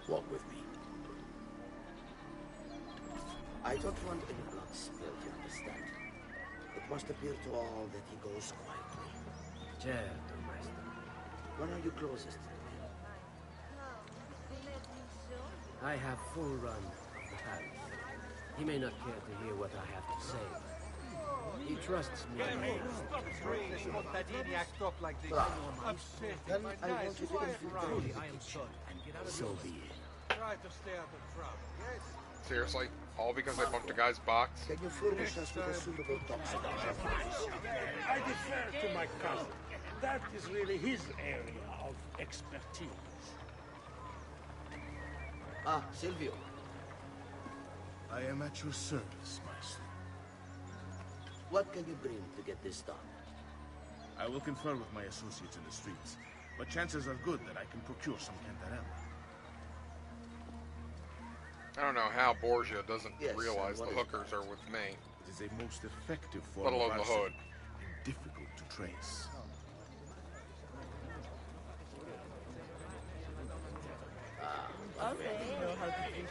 Walk with me. I don't want any blood spilled, you understand? It must appear to all that he goes quietly. Certo, maestro. When are you closest? I have full run of the palace. He may not care to hear what I have to say. He trusts me. Stop training. Contadini act up like this. I'm sick. Then I want you to infiltrate. I am sorry. So be it. Try to stay out of trouble. Yes. Seriously? All because I bumped a guy's box? Can you furnish us with a suitable toxin? I defer to my cousin. That is really his area of expertise. Ah, Silvio. I am at your service, Maestro. What can you bring to get this done? I will confer with my associates in the streets, but chances are good that I can procure some cantarella. I don't know how Borgia doesn't Yes, realize the what is hookers that? are with me. It is a most effective form Let alone of the arson hood. and difficult to trace. Okay.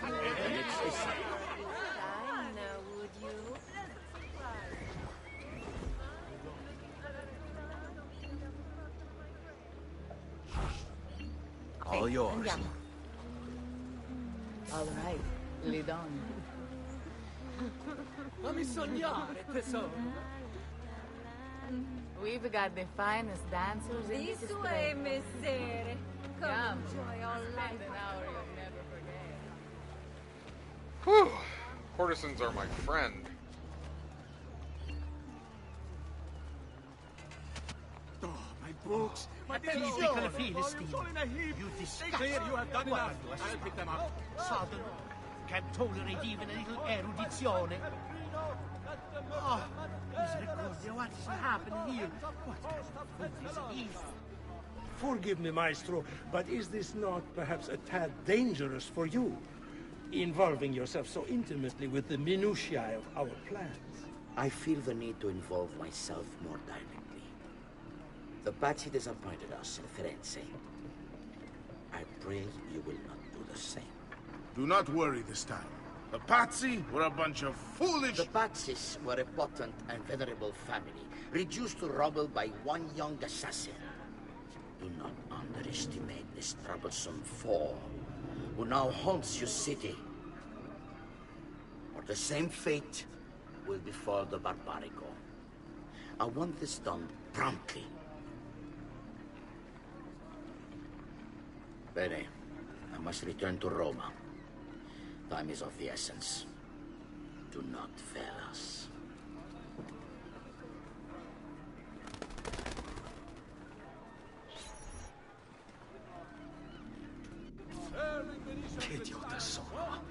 And it's I know, would you? All yours. Andiamo. All right, lead on. Fammi sognare, tesoro. We've got the finest dancers in This this way, place. messere. Come Come, enjoy our spend life. an hour you'll never forget. Courtesans are my friend. Oh, my books. My Piccolo Philistine. You Stay clear, you have done enough. I'll pick them up. Sodom can't tolerate even a little erudizione. Oh, Misericordia, what is happening here? What kind of food is this? Forgive me, Maestro, but is this not perhaps a tad dangerous for you? Involving yourself so intimately with the minutiae of our plans. I feel the need to involve myself more directly. The Pazzi disappointed us in Firenze. I pray you will not do the same. Do not worry this time. The Pazzi were a bunch of foolish... The Pazzis were a potent and venerable family, reduced to rubble by one young assassin. Do not underestimate this troublesome foe, who now haunts your city. Or the same fate will befall the Barbarico. I want this done promptly. Bene, I must return to Roma. Time is of the essence. Do not fail us. Idiota sono.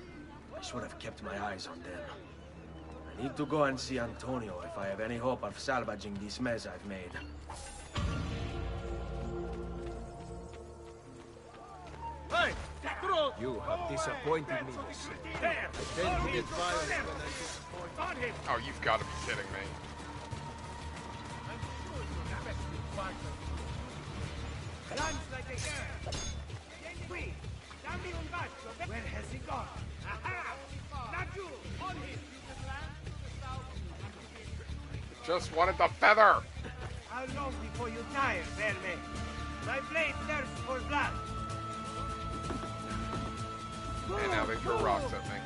I should have kept my eyes on them. I need to go and see Antonio if I have any hope of salvaging this mess I've made. Hey! You have disappointed me. There! I tend to get violent when I disappoint. On him! Oh, you've got to be kidding me. Runs like a girl. Qui! Dammi un bacio! Where has he gone? Aha! Laggiù! On him! Just wanted the feather. How long before you tire, Verme? My blade thirsts for blood. And now they throw rocks at me.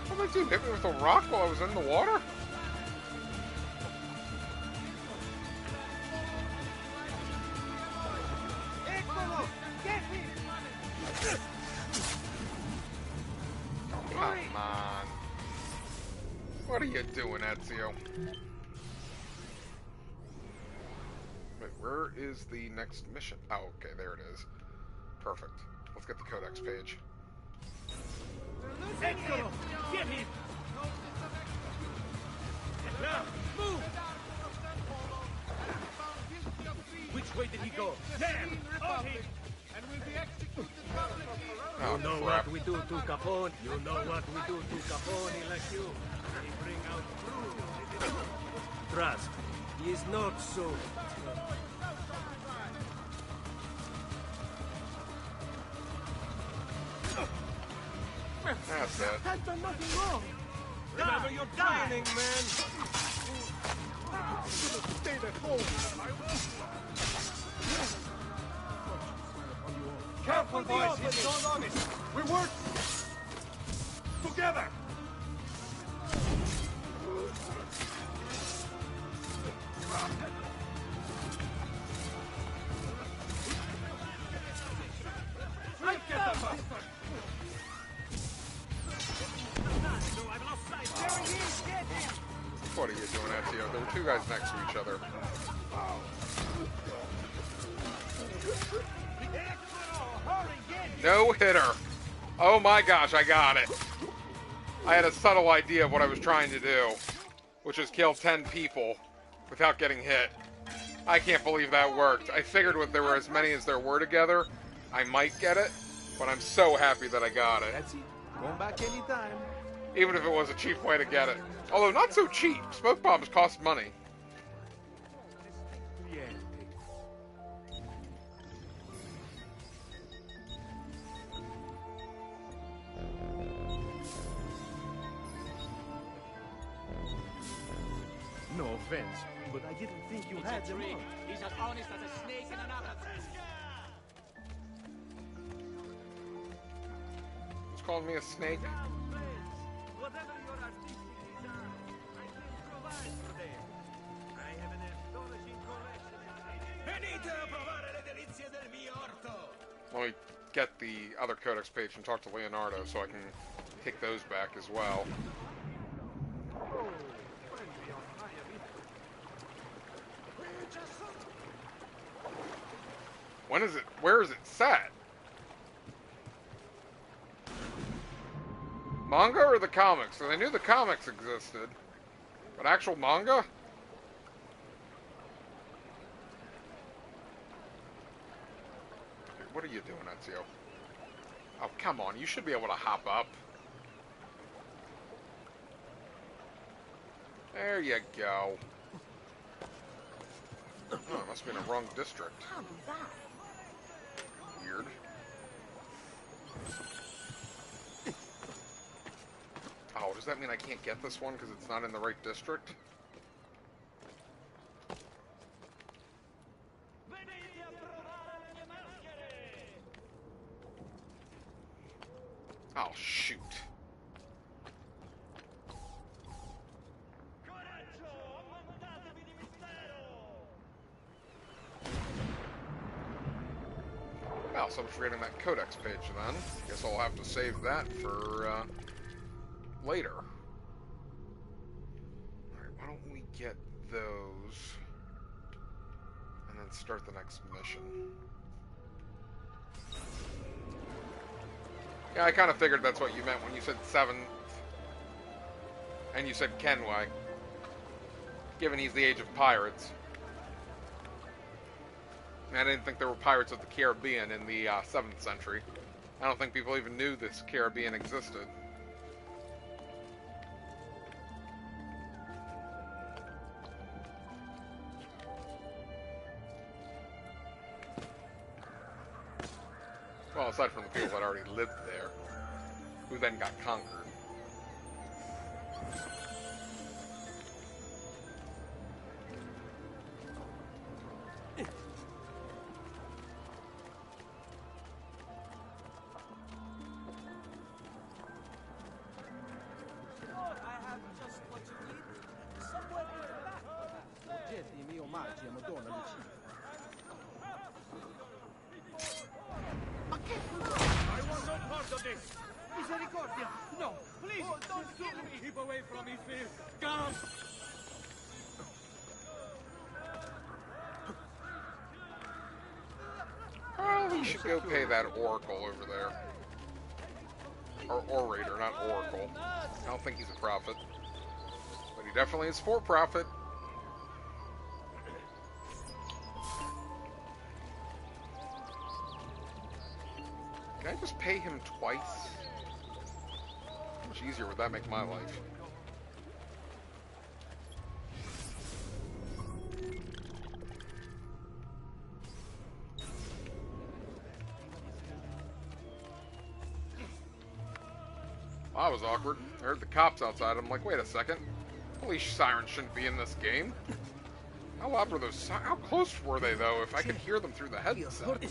What did they do? Hit me with a rock while I was in the water? Come on. What are you doing, Ezio? Wait, where is the next mission? Oh, okay, there it is. Perfect. Let's get the codex page. Eccolo! Get him! Now, move! Which way did he go? There! On him! And we'll be executed publicly. Oh, You know crap. what we do to Capone. You know what we do to Capone like you. We bring out truth. Trust. He is not so. That's it. I've done nothing wrong. Remember your dining, man. Stay at home. Careful, boys. It's not honest. We work together. What are you doing, Ezio? There were two guys next to each other. No hitter. Oh my gosh, I got it. I had a subtle idea of what I was trying to do, which is kill 10 people without getting hit. I can't believe that worked. I figured if there were as many as there were together, I might get it, but I'm so happy that I got it. That's it. Going back anytime. Even if it was a cheap way to get it. Although not so cheap. Smoke bombs cost money. No offense, but I didn't think you had them on. He's as honest as a snake in an appletree. Who's calling me a snake? Whatever your artistic desire, I can provide for them. I have an astonishing collection. Let me get the other codex page and talk to Leonardo so I can take those back as well. When is it? Where is it set? Manga or the comics? So they knew the comics existed, but actual manga? Okay, what are you doing, Ezio? Oh, come on. You should be able to hop up. There you go. Oh, it must be in the wrong district. Weird. Oh, does that mean I can't get this one because it's not in the right district? Oh, shoot. Well, so I'm forgetting that codex page then. Guess I'll have to save that for later. Alright, why don't we get those and then start the next mission. Yeah, I kind of figured that's what you meant when you said 7th and you said Kenway, given he's the age of pirates. I didn't think there were pirates of the Caribbean in the 7th century. I don't think people even knew this Caribbean existed. Well, aside from the people that already lived there, who then got conquered. Misericordia! No! Please! Oh, don't kill me! Keep away from me, Phil! God! Oh, we should go pay that oracle over there. Or orator, not oracle. I don't think he's a prophet. But he definitely is for profit. Can I just pay him twice? How much easier would that make my life? Well, that was awkward. I heard the cops outside. I'm like, wait a second. Police sirens shouldn't be in this game. How loud were those? How close were they, though, if I could hear them through the headset?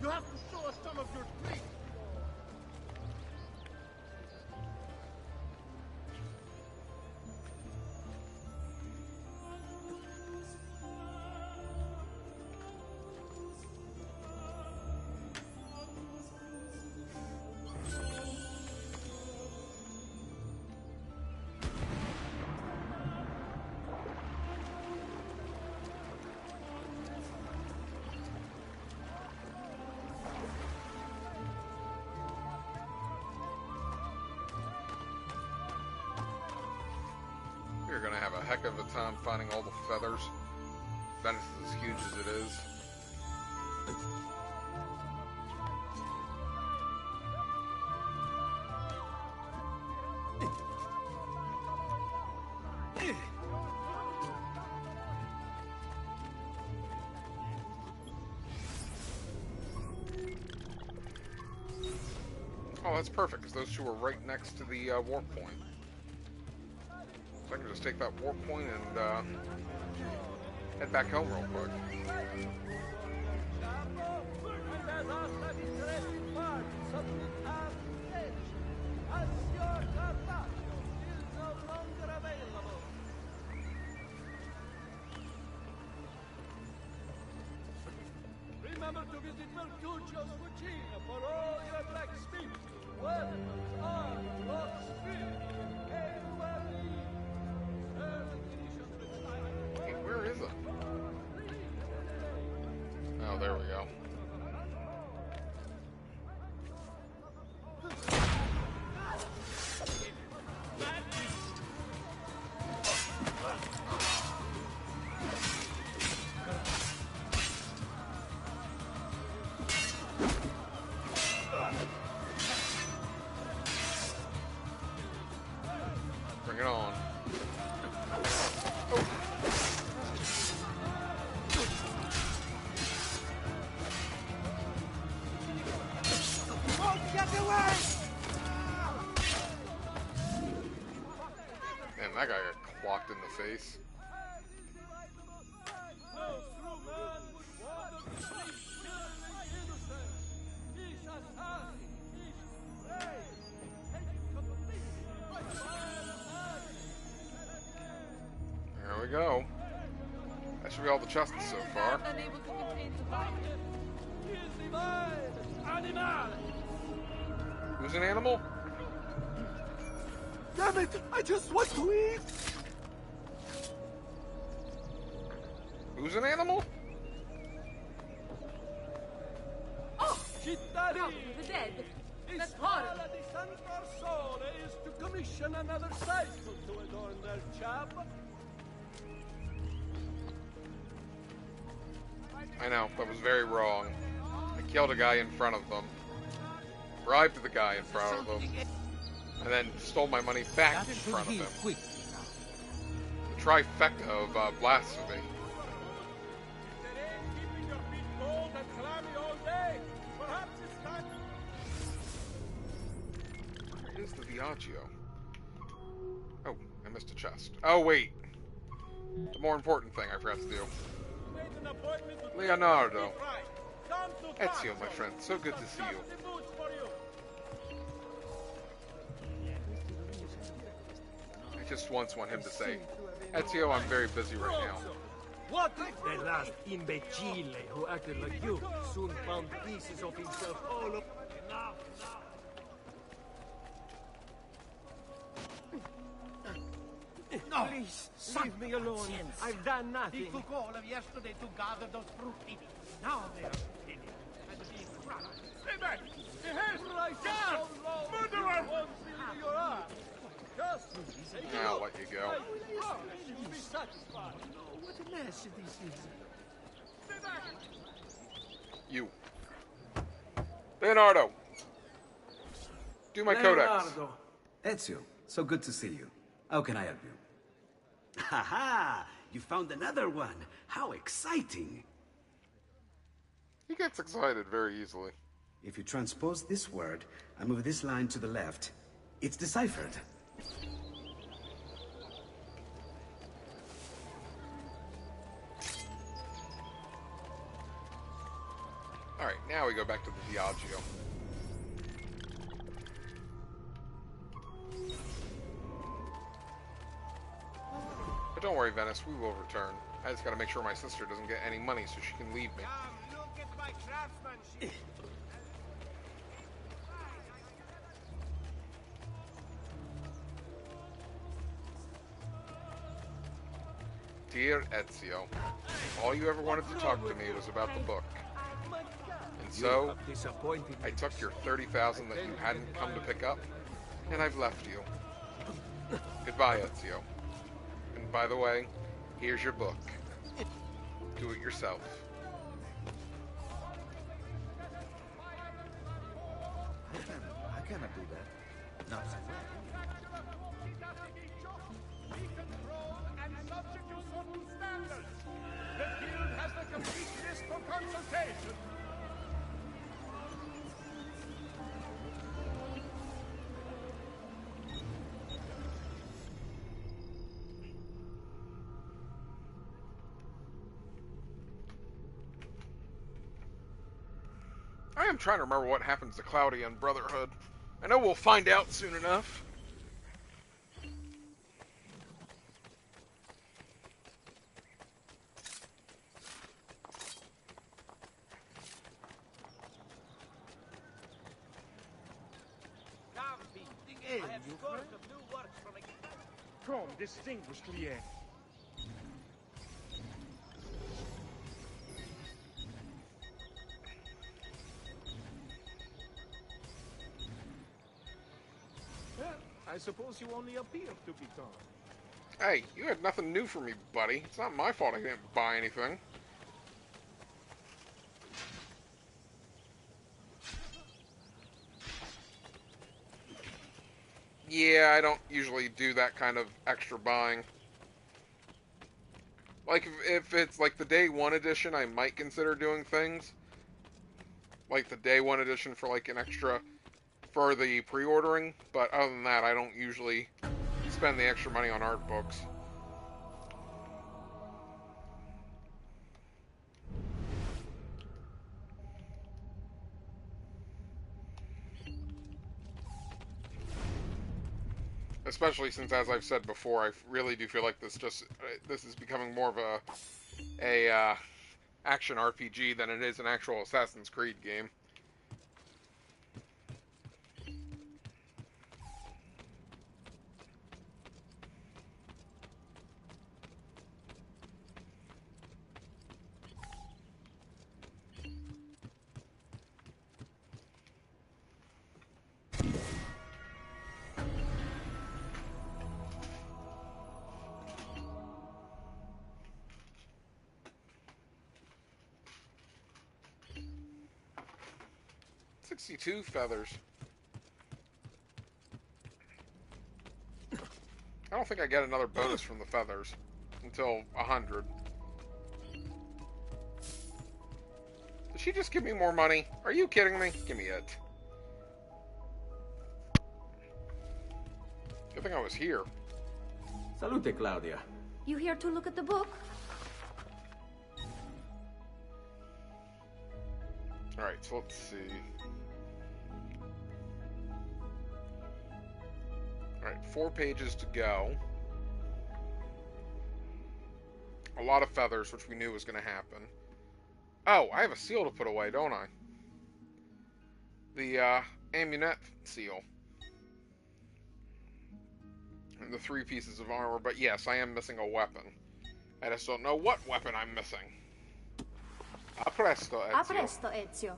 You have to show us some of your tricks. You're gonna have a heck of a time finding all the feathers. Venice is as huge as it is. Oh, that's perfect, because those two are right next to the warp point. So I can just take that warp point and head back home real quick. remember to visit Mercutio's cucina for all your blacksmith. Weapons, arms, locksmith, Hey, where is it? Oh, there we go. Bring it on. Man, that guy got clocked in the face. There we go. That should be all the chests so far. Who's an animal? Damn it! I just want to eat! Who's an animal? Oh! Probably the dead. That's horrible. di Sant'Orsone is to commission another cycle to adorn their chapel. I know, that was very wrong. I killed a guy in front of them. Bribed the guy in front of them. And then stole my money back in front of him. The trifecta of blasphemy. Where is the Viaggio? Oh, I missed a chest. Oh, wait. The more important thing I forgot to do. Leonardo. Ezio, my friend. So good to see you. I just once want him to say, Ezio, I'm very busy right now. What if the last imbecile who acted like you soon found pieces of himself all over? No, please, leave me alone. I've done nothing. He took all of yesterday to gather those fruity. Now they are finished and being crushed. Stay back! Yes! Murderer! Your arm. Just I'll let you go. You'll be satisfied. No, what a mess this is. Stay back! You. Leonardo! Do my codex. Ezio, so good to see you. How can I help you? Ha ha! You found another one. How exciting! He gets excited very easily. If you transpose this word and move this line to the left, it's deciphered. Alright, now we go back to the Viaggio. But don't worry, Venice, we will return. I just gotta make sure my sister doesn't get any money so she can leave me. Look at my craftsmanship. Dear Ezio, all you ever wanted to talk to me was about the book. And so, I took your 30,000 that you hadn't come to pick up, and I've left you. Goodbye, Ezio. And by the way, here's your book. Do it yourself. I cannot do that. Not so well. We control and subject to certain standards. The guild has the complete list for consultation. I am trying to remember what happens to Cloudy and Brotherhood. I know we'll find out soon enough. ail you, friend? Come, distinguished Lier. Well, I suppose you only appear to be calm. Hey, you had nothing new for me, buddy. It's not my fault I didn't buy anything. Yeah, I don't usually do that kind of extra buying. Like, if it's like the day one edition, I might consider doing things. Like the day one edition for like an extra for the pre-ordering. But other than that, I don't usually spend the extra money on art books. Especially since, as I've said before, I really do feel like this is becoming more of a action RPG than it is an actual Assassin's Creed game. AC2 feathers. I don't think I get another bonus from the feathers until 100. Did she just give me more money? Are you kidding me? Give me it. Good thing I was here. Salute, Claudia. You here to look at the book? Alright, so let's see. Alright, 4 pages to go. A lot of feathers, which we knew was going to happen. Oh, I have a seal to put away, don't I? The amulet seal. And the 3 pieces of armor, but yes, I am missing a weapon. I just don't know what weapon I'm missing. A presto, Ezio. A presto, Ezio.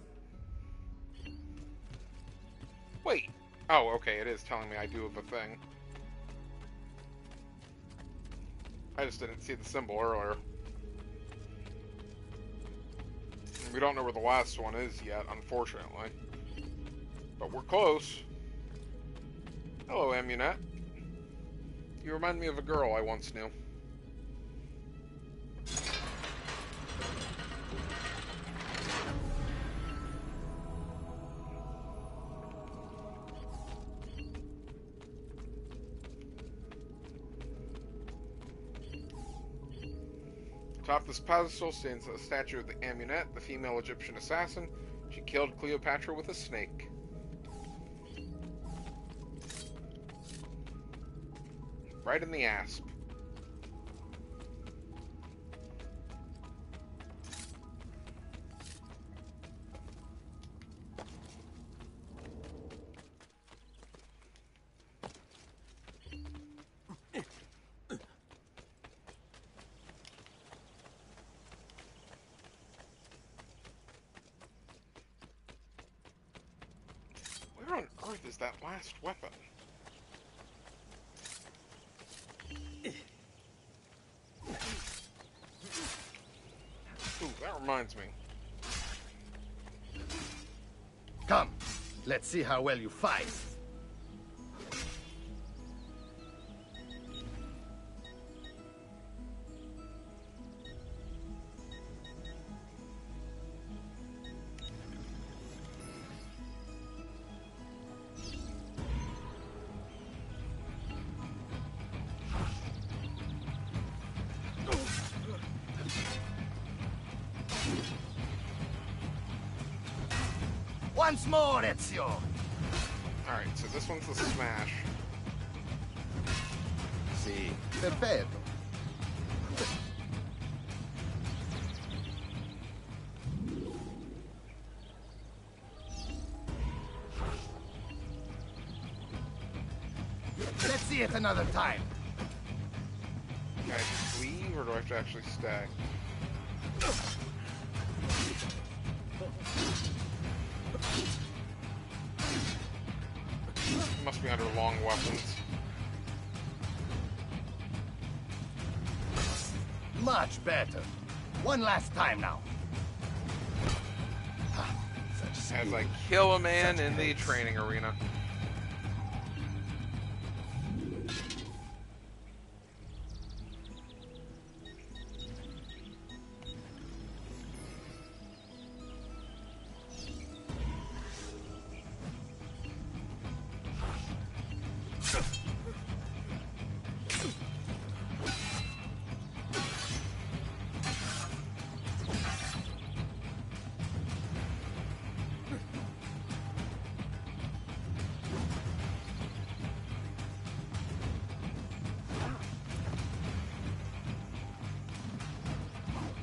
Wait. Oh, okay, it is telling me I do have a thing. I just didn't see the symbol earlier. We don't know where the last one is yet, unfortunately. But we're close. Hello, Amunet. You remind me of a girl I once knew. Atop this pedestal stands a statue of the Amunet, the female Egyptian assassin. She killed Cleopatra with a snake. Right in the asp. Where on earth is that last weapon? Ooh, that reminds me. Come, let's see how well you fight. Once more, Ezio! Alright, so this one's the smash. Sì, perfetto. see it another time. Can I just leave, or do I have to actually stay? It must be under long weapons. Much better. One last time now. As I kill a man in the training arena.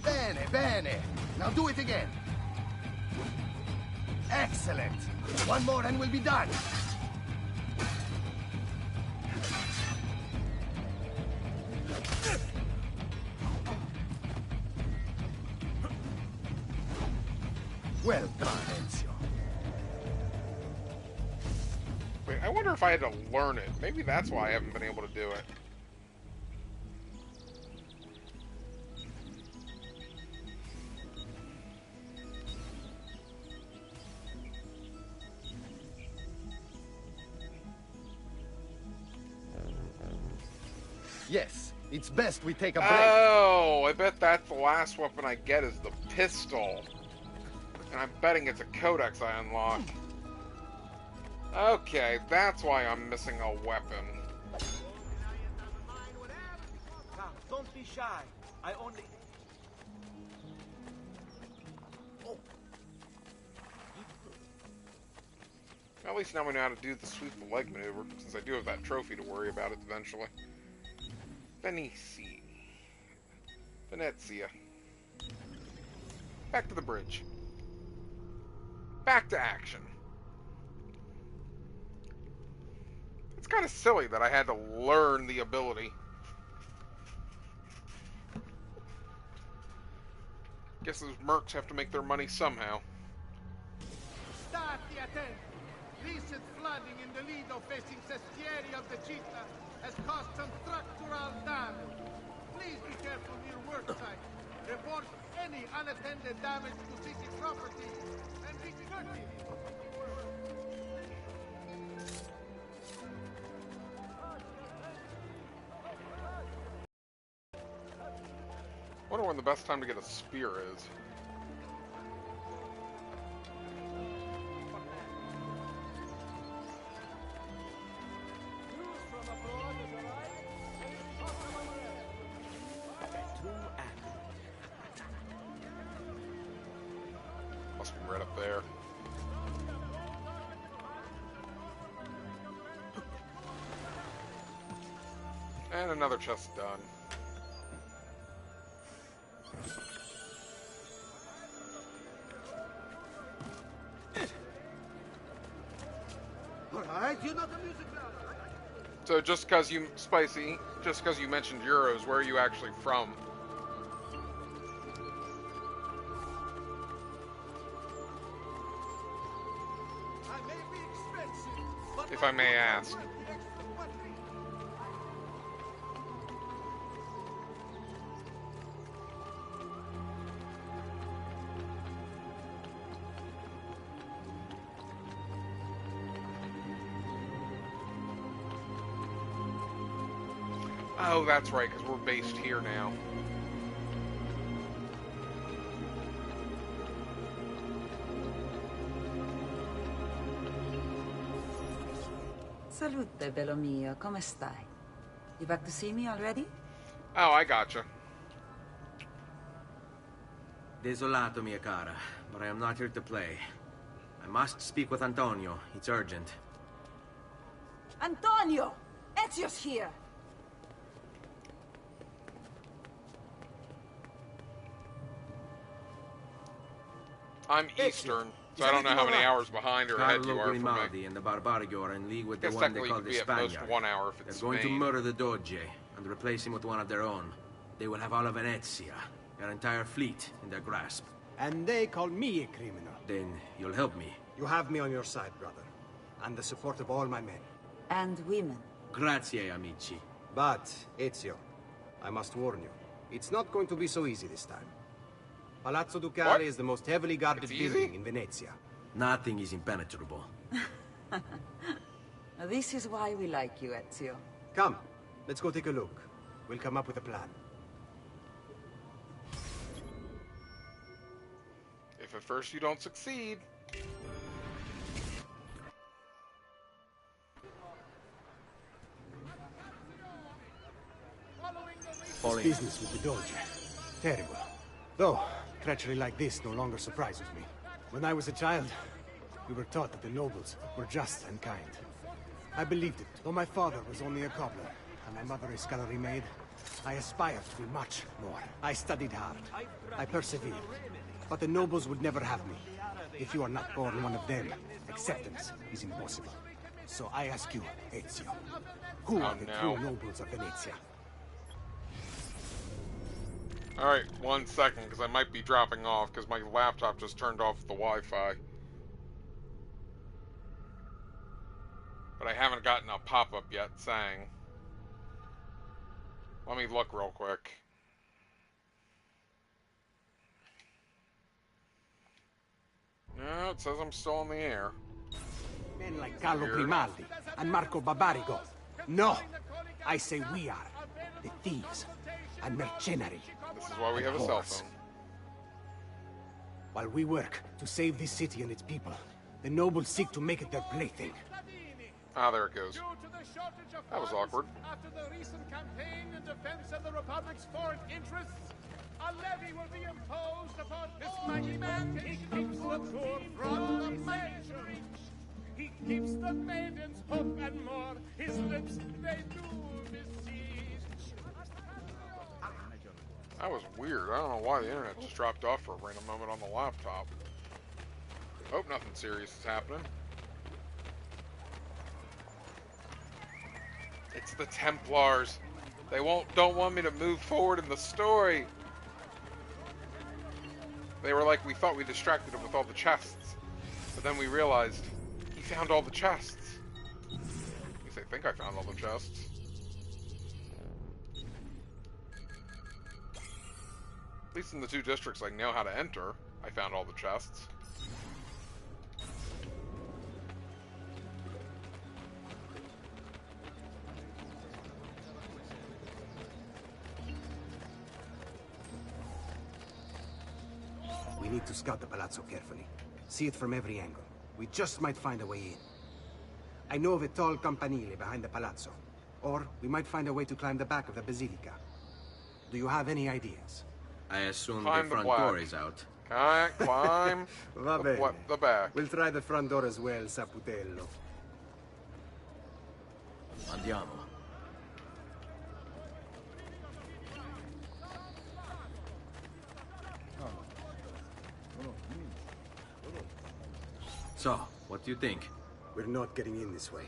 Bene, bene. Now do it again. Excellent. One more and we'll be done. Well done, Ezio. Wait, I wonder if I had to learn it. Maybe that's why I haven't been able to do it. Yes, it's best we take a break. Oh, I bet that's the last weapon I get is the pistol. And I'm betting it's a codex I unlock. Okay, that's why I'm missing a weapon. Come, don't be shy. I only... At least now we know how to do the sweep the leg maneuver, since I do have that trophy to worry about it eventually. Venezia. Back to the bridge. Back to action. It's kind of silly that I had to learn the ability. Guess those mercs have to make their money somehow. Stati attenti. Recent flooding in the Lido facing Sestieri of the Città has caused some structural damage. Please be careful near work site. Report any unattended damage to city property and be courteous. Wonder when the best time to get a spear is. Must be right up there. And another chest done. Alright, you know the music now. So just because you, Spicy, just because you mentioned Euros, where are you actually from? If I may ask. Oh, that's right, because we're based here now. Salute, bello mio. Come stai? You back to see me already? Oh, I gotcha. Desolato, mia cara, but I am not here to play. I must speak with Antonio. It's urgent. Antonio! Ezio's here! I'm Eastern. So I don't know how many hours behind or ahead you Carlo are from me. Grimaldi and the Barbarigo are in league with the Guess one they technically call you could the be at most Spaniard. 1 hour if it's They're going to Spain. murder the Doge and replace him with one of their own. They will have all of Venezia, their entire fleet, in their grasp. And they call me a criminal. Then you'll help me. You have me on your side, brother. And the support of all my men. And women. Grazie, amici. But, Ezio, I must warn you. It's not going to be so easy this time. Palazzo Ducale is the most heavily guarded building in Venezia. Nothing is impenetrable. This is why we like you, Ezio. Come, let's go take a look. We'll come up with a plan. If at first you don't succeed. This business with the Doge. Terrible. Though, treachery like this no longer surprises me. When I was a child, we were taught that the nobles were just and kind. I believed it, though my father was only a cobbler, and my mother a scullery maid. I aspired to be much more. I studied hard. I persevered. But the nobles would never have me. If you are not born one of them, acceptance is impossible. So I ask you, Ezio, who are the true nobles of Venezia? Alright, 1 second, because I might be dropping off, because my laptop just turned off the Wi-Fi. But I haven't gotten a pop-up yet saying. Let me look real quick. No, it says I'm still in the air. Men like Carlo Grimaldi and Marco Barbarigo. No! I say we are. The thieves and mercenary. This is why we have a cell phone. While we work to save this city and its people, the nobles seek to make it their plaything. Ah, there it goes. That was awkward. After the recent campaign in defense of the Republic's foreign interests, a levy will be imposed upon this mighty man. He keeps the poor from the measure. He keeps the maidens hope and more. His lips, they do beseech. That was weird. I don't know why the internet just dropped off for a random moment on the laptop. Hope nothing serious is happening. It's the Templars. They don't want me to move forward in the story. They were like, we thought we distracted him with all the chests. But then we realized he found all the chests. At least I think I found all the chests. At least in the 2 districts I know how to enter, I found all the chests. We need to scout the palazzo carefully. See it from every angle. We just might find a way in. I know of a tall campanile behind the palazzo. Or we might find a way to climb the back of the basilica. Do you have any ideas? I assume Climb the front the door is out. Climb Va bene. the back. We'll try the front door as well, Saputello. Andiamo. So, what do you think? We're not getting in this way.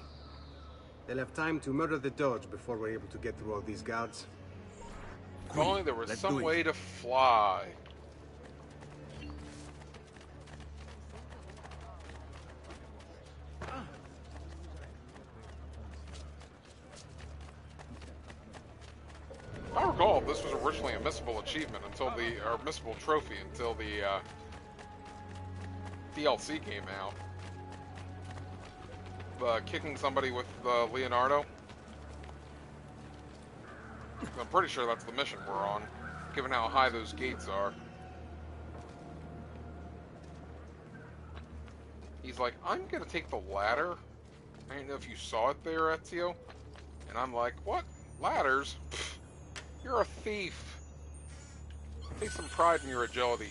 They'll have time to murder the Doge before we're able to get through all these guards. If only there was some way to fly. If I recall, this was originally a missable achievement until or missable trophy until the DLC came out. Kicking somebody with Leonardo. I'm pretty sure that's the mission we're on, given how high those gates are. He's like, I'm gonna take the ladder. I don't know if you saw it there, Ezio. And I'm like, what? Ladders? Pfft, you're a thief. Take some pride in your agility.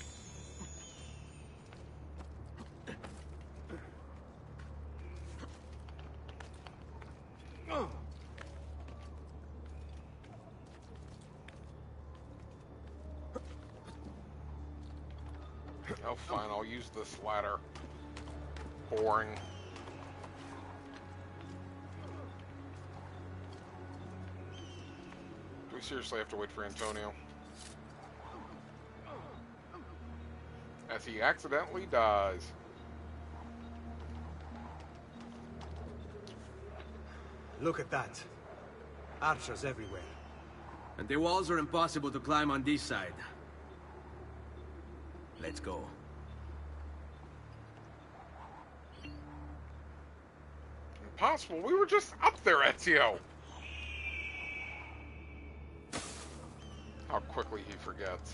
Oh, fine, I'll use this ladder. Boring. Do we seriously have to wait for Antonio? As he accidentally dies. Look at that. Archers everywhere. And the walls are impossible to climb on this side. Let's go. Impossible? We were just up there, Ezio! How quickly he forgets.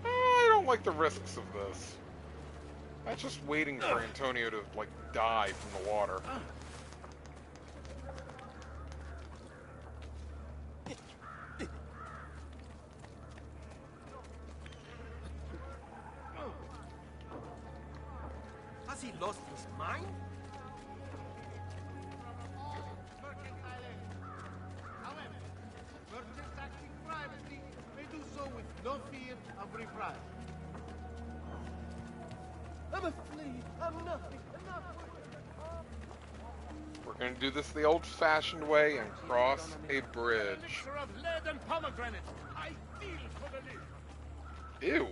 I don't like the risks of this. That's just waiting for Antonio to, like, die from the water. Has he lost his mind? However, merchants acting privately may do so with no fear of reprisal. I'm a flea. I'm nothing. Enough. We're going to do this the old-fashioned way and cross a bridge. Elixir of lead and pomegranate. I feel for the lead. Ew.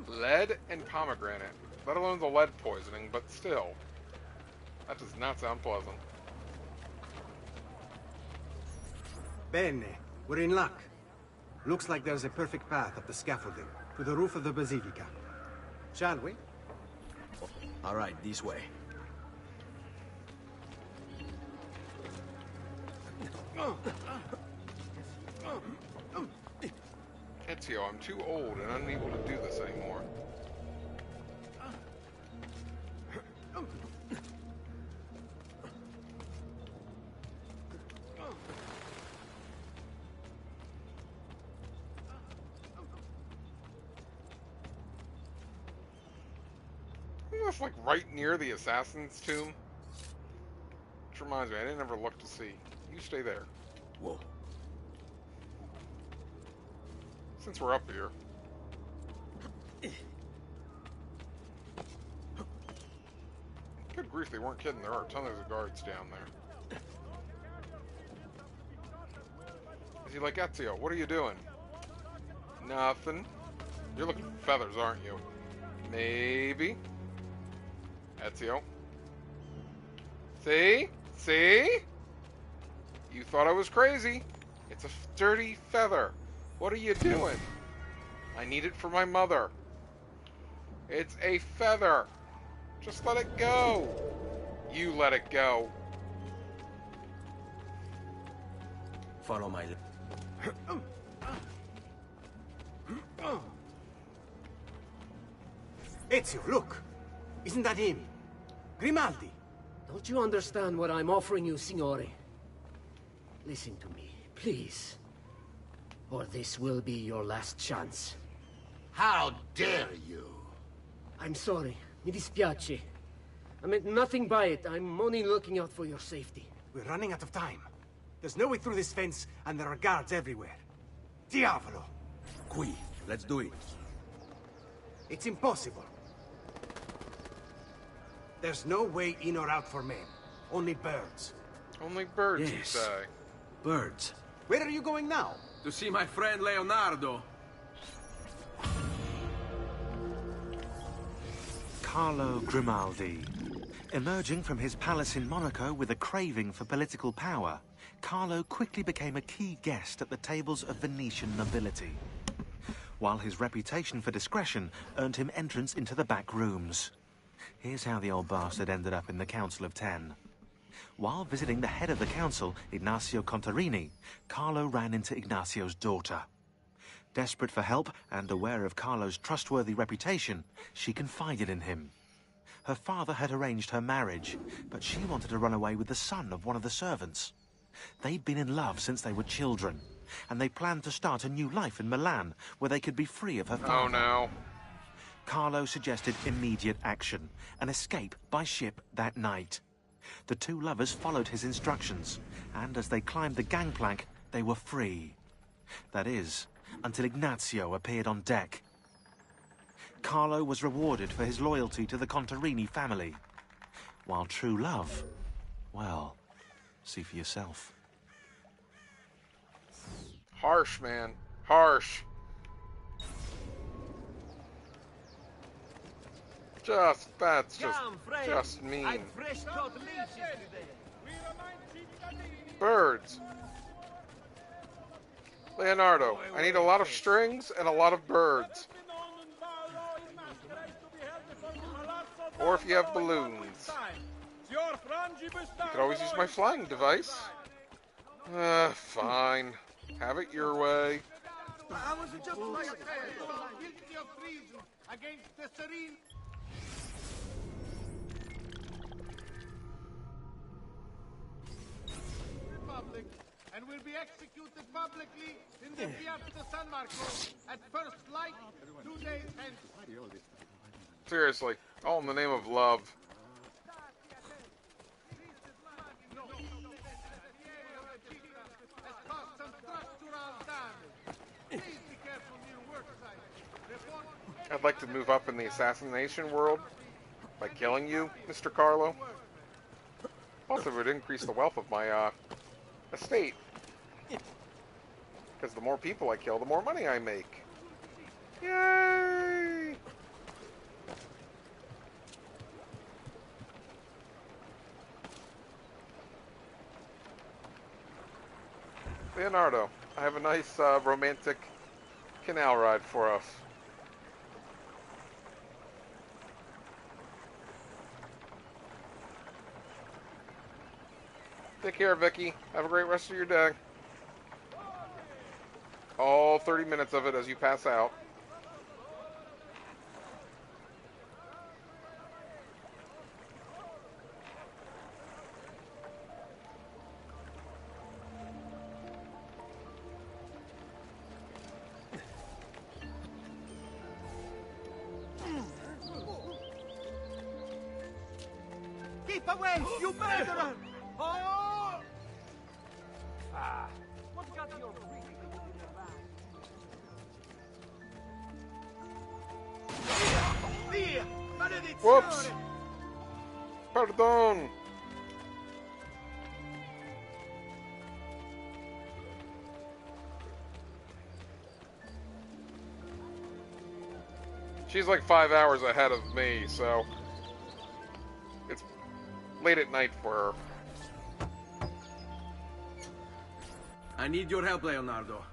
Lead and pomegranate. Let alone the lead poisoning, but still. That does not sound pleasant. Bene. We're in luck. Looks like there's a perfect path up the scaffolding to the roof of the Basilica. Shall we? All right, this way. Ezio, I'm too old and unable to do this anymore. Isn't this like right near the assassin's tomb? Which reminds me, I didn't ever look to see. You stay there. Whoa. Since we're up here. Good grief, they weren't kidding. There are tons of guards down there. Is he like, Ezio, what are you doing? Nothing. You're looking for feathers, aren't you? Maybe. Ezio. See? See? You thought I was crazy. It's a dirty feather. What are you doing? I need it for my mother. It's a feather. Just let it go. You let it go. Follow my... Ezio, look! Isn't that him? Grimaldi! Don't you understand what I'm offering you, Signore? Listen to me, please. Or this will be your last chance. How dare you? I'm sorry. Mi dispiace. I meant nothing by it. I'm only looking out for your safety. We're running out of time. There's no way through this fence, and there are guards everywhere. Diavolo! Qui, let's do it. It's impossible. There's no way in or out for men. Only birds. Only birds, you say. Birds. Where are you going now? To see my friend Leonardo. Carlo Grimaldi. Emerging from his palace in Monaco with a craving for political power, Carlo quickly became a key guest at the tables of Venetian nobility, while his reputation for discretion earned him entrance into the back rooms. Here's how the old bastard ended up in the Council of Ten. While visiting the head of the council, Ignacio Contarini, Carlo ran into Ignacio's daughter. Desperate for help and aware of Carlo's trustworthy reputation, she confided in him. Her father had arranged her marriage, but she wanted to run away with the son of one of the servants. They'd been in love since they were children, and they planned to start a new life in Milan, where they could be free of her father. Oh, no. Carlo suggested immediate action, an escape by ship that night. The two lovers followed his instructions, and as they climbed the gangplank, they were free. That is, until Ignazio appeared on deck. Carlo was rewarded for his loyalty to the Contarini family, while true love, well, see for yourself. Harsh, man. Harsh. That's just mean. Birds. Leonardo, I need a lot of strings and a lot of birds. Or if you have balloons. You could always use my flying device. Fine. Have it your way. I was just like guilty of treason against the serene Republic, and will be executed publicly in the Piazza San Marco at first light 2 days hence. Seriously, all in the name of love. I'd like to move up in the assassination world by killing you, Mr. Carlo. Also, it would increase the wealth of my estate. Because the more people I kill, the more money I make. Yay! Leonardo, I have a nice romantic canal ride for us. Take care, Vicky. Have a great rest of your day. All 30 minutes of it as you pass out. Keep away, you murderer! Oh! What's got your breathing in your back? Whoops! Pardon! She's like 5 hours ahead of me, so it's late at night for her. I need your help, Leonardo.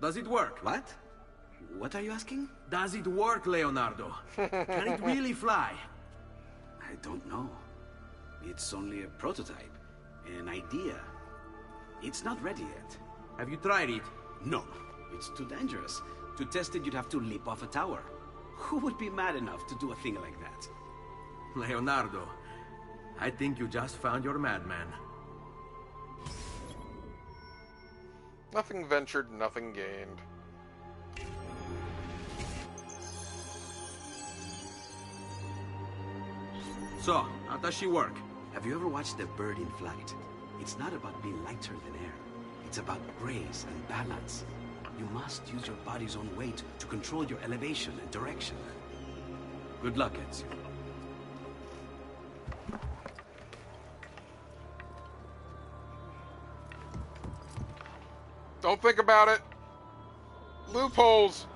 Does it work? What? What are you asking? Does it work, Leonardo? Can it really fly? I don't know. It's only a prototype, an idea. It's not ready yet. Have you tried it? No, it's too dangerous. To test it, you'd have to leap off a tower. Who would be mad enough to do a thing like that? Leonardo, I think you just found your madman. Nothing ventured, nothing gained. So, how does she work? Have you ever watched a bird in flight? It's not about being lighter than air. It's about grace and balance. You must use your body's own weight to control your elevation and direction. Good luck, Ezio. Don't think about it. Loopholes.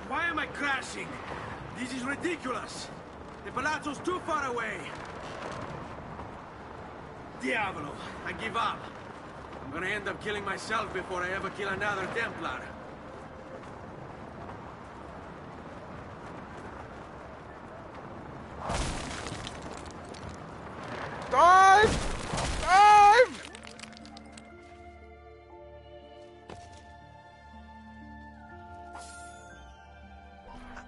Why am I crashing? This is ridiculous. The palazzo's too far away. Diavolo, I give up. I'm gonna end up killing myself before I ever kill another Templar. Dive! Dive!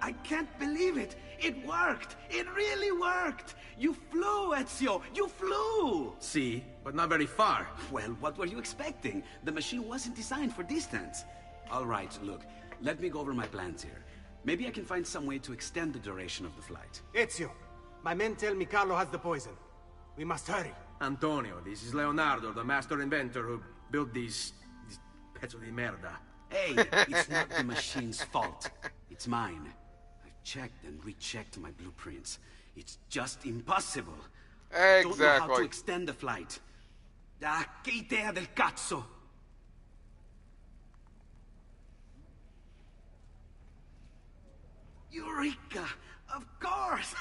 I can't believe it! It worked! worked! It really worked! You flew, Ezio! You flew! See, but not very far. Well, what were you expecting? The machine wasn't designed for distance. All right, look, let me go over my plans here. Maybe I can find some way to extend the duration of the flight. Ezio, my men tell me Carlo has the poison. We must hurry. Antonio, this is Leonardo, the master inventor who built these pezzo di merda. Hey, it's not the machine's fault. It's mine. I've checked and rechecked my blueprints. It's just impossible. I don't know how to extend the flight. Ah, che idea del cazzo! Eureka! Of course!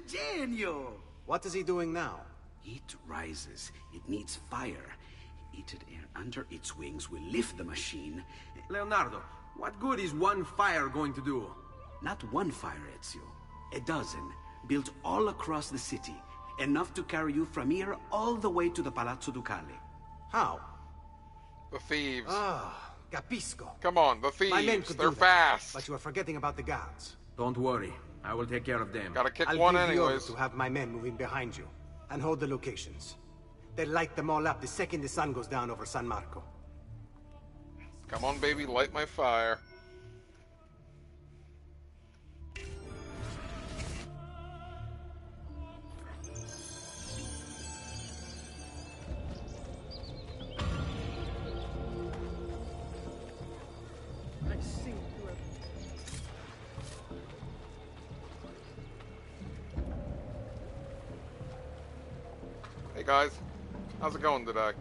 Genio! What is he doing now? It rises. It needs fire. Heated air under its wings will lift the machine. Leonardo, what good is one fire going to do? Not one fire, Ezio. A dozen, built all across the city. Enough to carry you from here all the way to the Palazzo Ducale. How? The thieves. Ah, capisco. Come on, the thieves. My men could They're do that, fast. but you are forgetting about the guards. Don't worry. I will take care of them. Gotta kick I'll one give the order anyways. to have my men moving behind you and hold the locations. They'll light them all up the second the sun goes down over San Marco. Come on, baby, light my fire. I seem to have... Hey guys, how's it going today?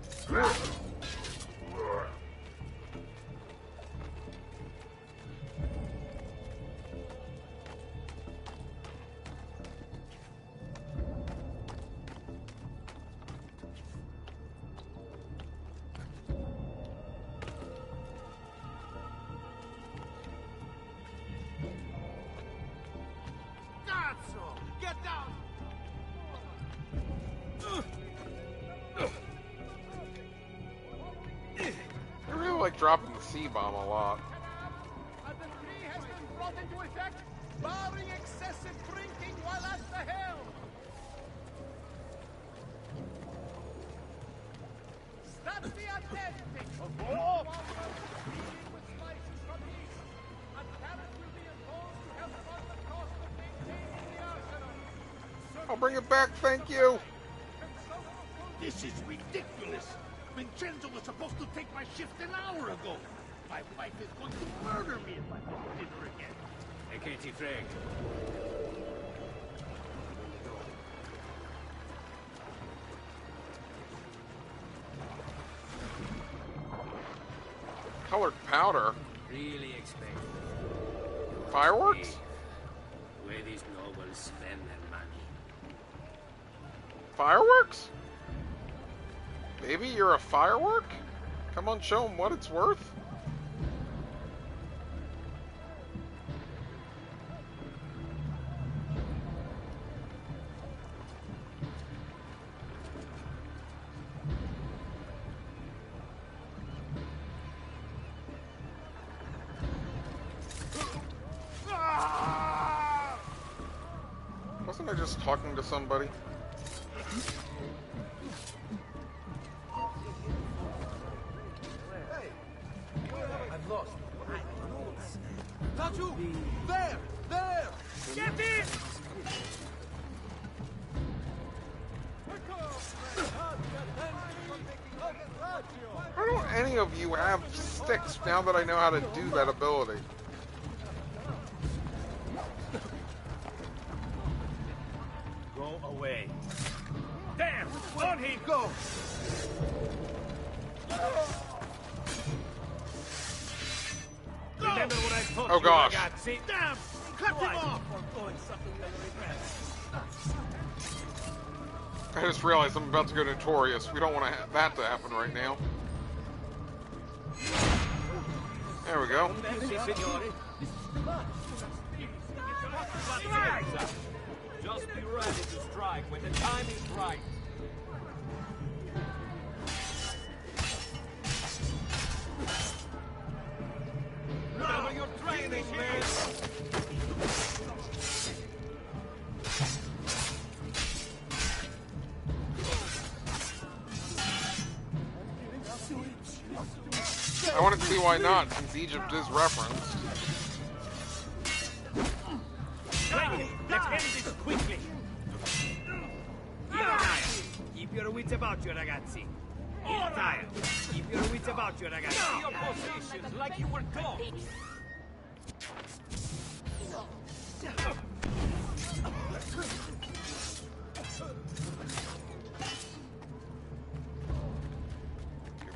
Cazzo! Get down! I really like dropping the C-bomb a lot. A decree has been brought into effect, barring excessive drinking while at the helm. Stop the attending! Oh. With spices from east. A tariff will be imposed to help fund the cost of maintaining the arsenal. I'll bring it back, thank you. This is ridiculous. Vincenzo was supposed to take my shift an hour ago. My wife is going to murder me if I don't dinner again. E che ti frega? Colored powder. Really expect Fireworks? where these nobles spend their money. Fireworks? Baby, you're a firework? Come on, show them what it's worth. Wasn't I just talking to somebody? I've lost. Taju! There! There! Get in! Why don't any of you have sticks now that I know how to do that ability? Go away. Damn! On he goes! Remember what I told Oh, you, gosh. ragazzi? Damn! Cut him off! For doing something you'll regret. I just realized I'm about to go notorious. We don't want that to happen right now. There we go. Just be ready to strike when the time is right. Remember your training, man! I wanted to see why not, since Egypt is referenced. Let's end this quickly. Keep your wits about you, ragazzi. He's tired. Keep your wits about you, ragazzi. Your positions like you were taught.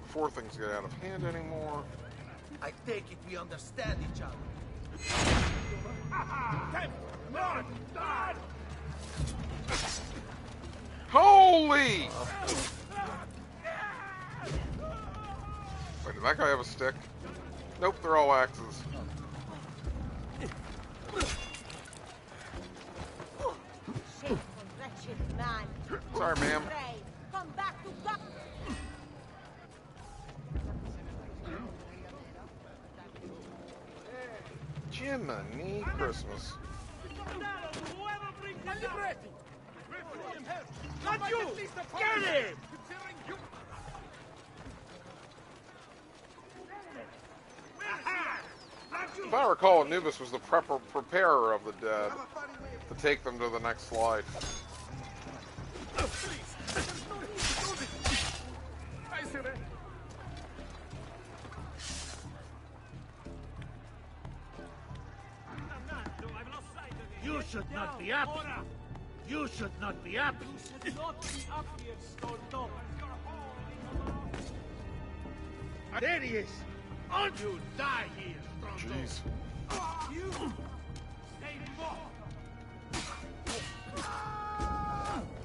Before things get out of hand anymore. I take it we understand each other. Holy! Wait, did that guy have a stick? Nope, they're all axes. Sorry, ma'am. Come back to God. Jiminy Christmas. Not you! Get him! If I recall, Anubis was the preparer of the dead to take them to the next slide. You should not be up. You should not be up. You should not be up here, Stone Dog. There he is. On you die here, Strongbow. Jeez. You! Stay more!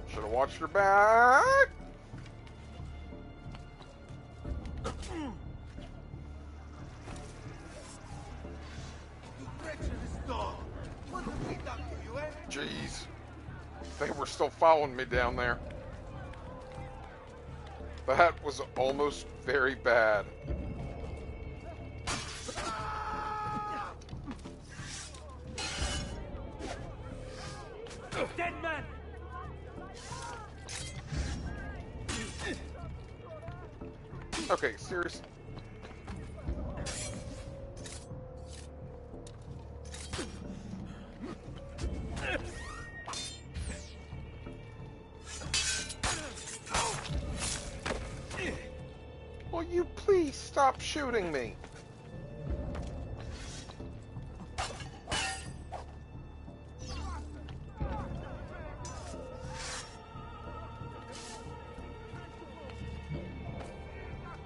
Should have watched your back. You treacherous dog. What have we done to you, eh? Jeez. They were still following me down there. That was almost very bad. Dead man! Okay, seriously. Will you please stop shooting me?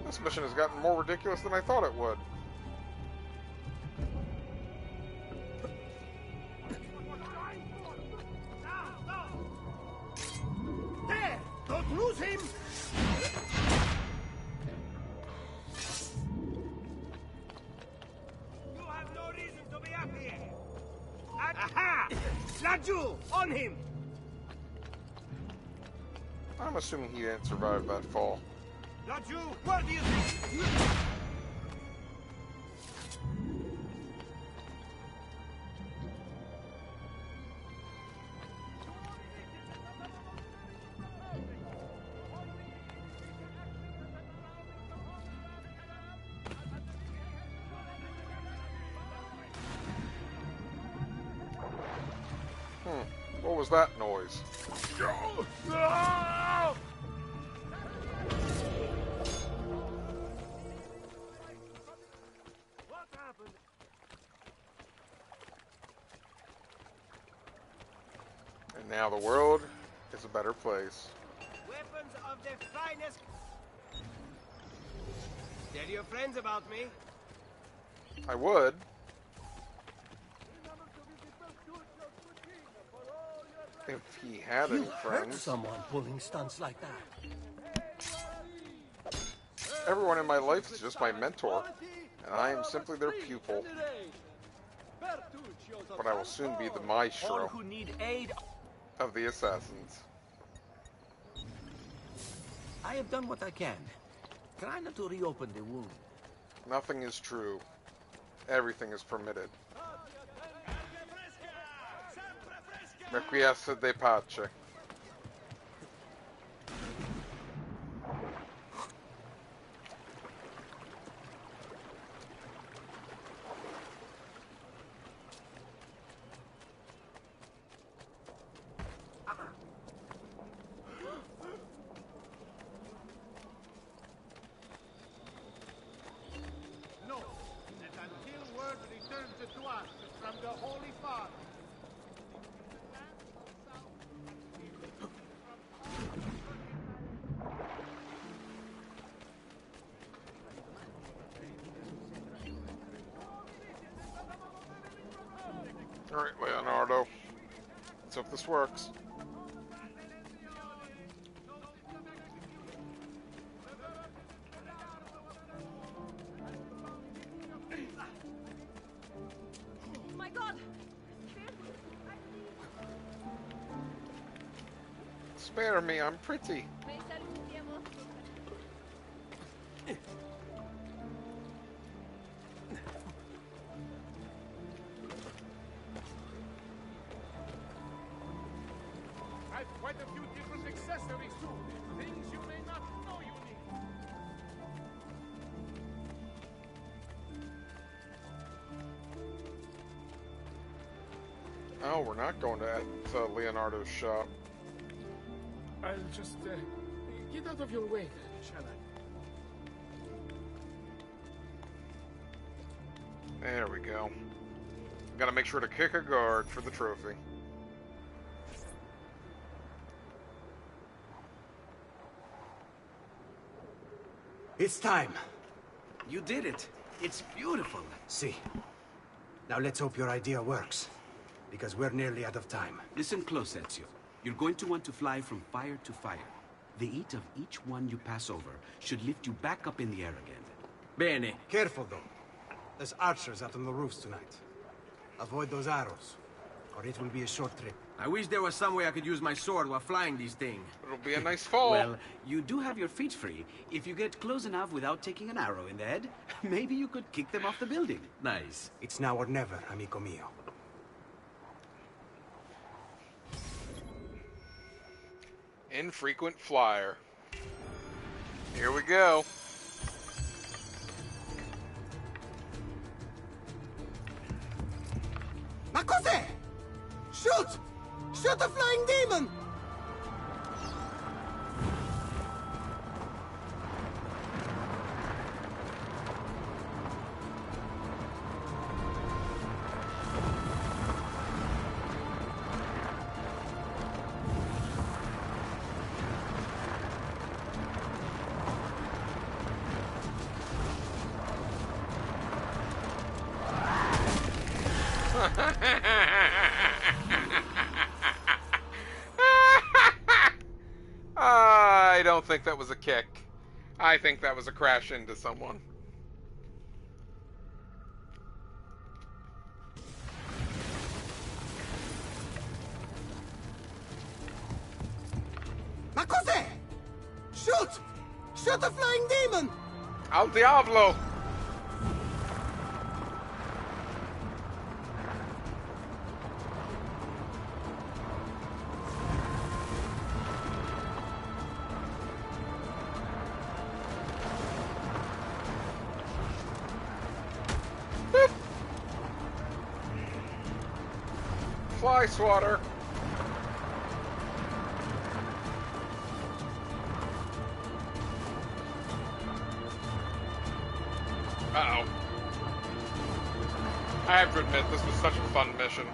This mission has gotten more ridiculous than I thought it would. There! Don't lose him! You have no reason to be up here! Aha! Laju! On him! I'm assuming he didn't survive that fall. Laju, where do you think? What was that noise? And now the world is a better place. Weapons of the finest. Tell your friends about me. I would. If he had any You hurt friends. someone pulling stunts like that. Everyone in my life is just my mentor, and I am simply their pupil. But I will soon be the maestro All who need aid. of the assassins. I have done what I can. Try not to reopen the wound. Nothing is true. Everything is permitted. Requiesce de pace. to us from the Holy Father. Alright, Leonardo. Let's hope this works. My God! Spare me, I'm pretty. I've quite a few different accessories too. Things you may not know you need. Oh, we're not going to Leonardo's shop. I'll just get out of your way, shall I? There we go. Gotta make sure to kick a guard for the trophy. It's time. You did it. It's beautiful. See. Now let's hope your idea works. Because we're nearly out of time. Listen close, Ezio. You're going to want to fly from fire to fire. The heat of each one you pass over should lift you back up in the air again. Bene. Careful, though. There's archers out on the roofs tonight. Avoid those arrows, or it will be a short trip. I wish there was some way I could use my sword while flying these things. It'll be a nice fall. Well, you do have your feet free. If you get close enough without taking an arrow in the head, maybe you could kick them off the building. Nice. It's now or never, amico mio. Infrequent flyer. Here we go. Ma cos'è? Shoot! Shoot the flying demon! I don't think that was a kick. I think that was a crash into someone. Ma cos'è? Shoot! Shoot the flying demon! Al diavolo! Fly swatter. Uh-oh. I have to admit, this was such a fun mission.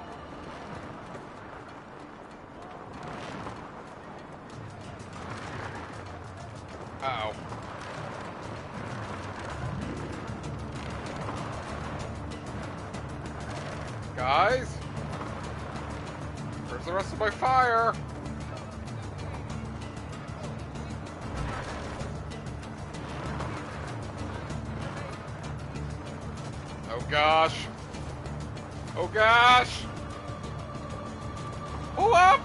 Uh-oh. Guys? Where's the rest of my fire? Oh gosh. Oh gosh! Pull up!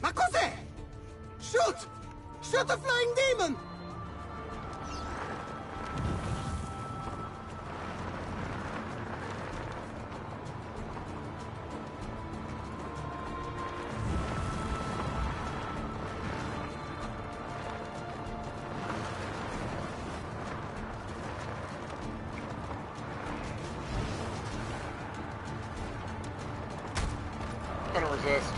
Ma cos'è? Shoot! Shoot the flying demon! gonna resist.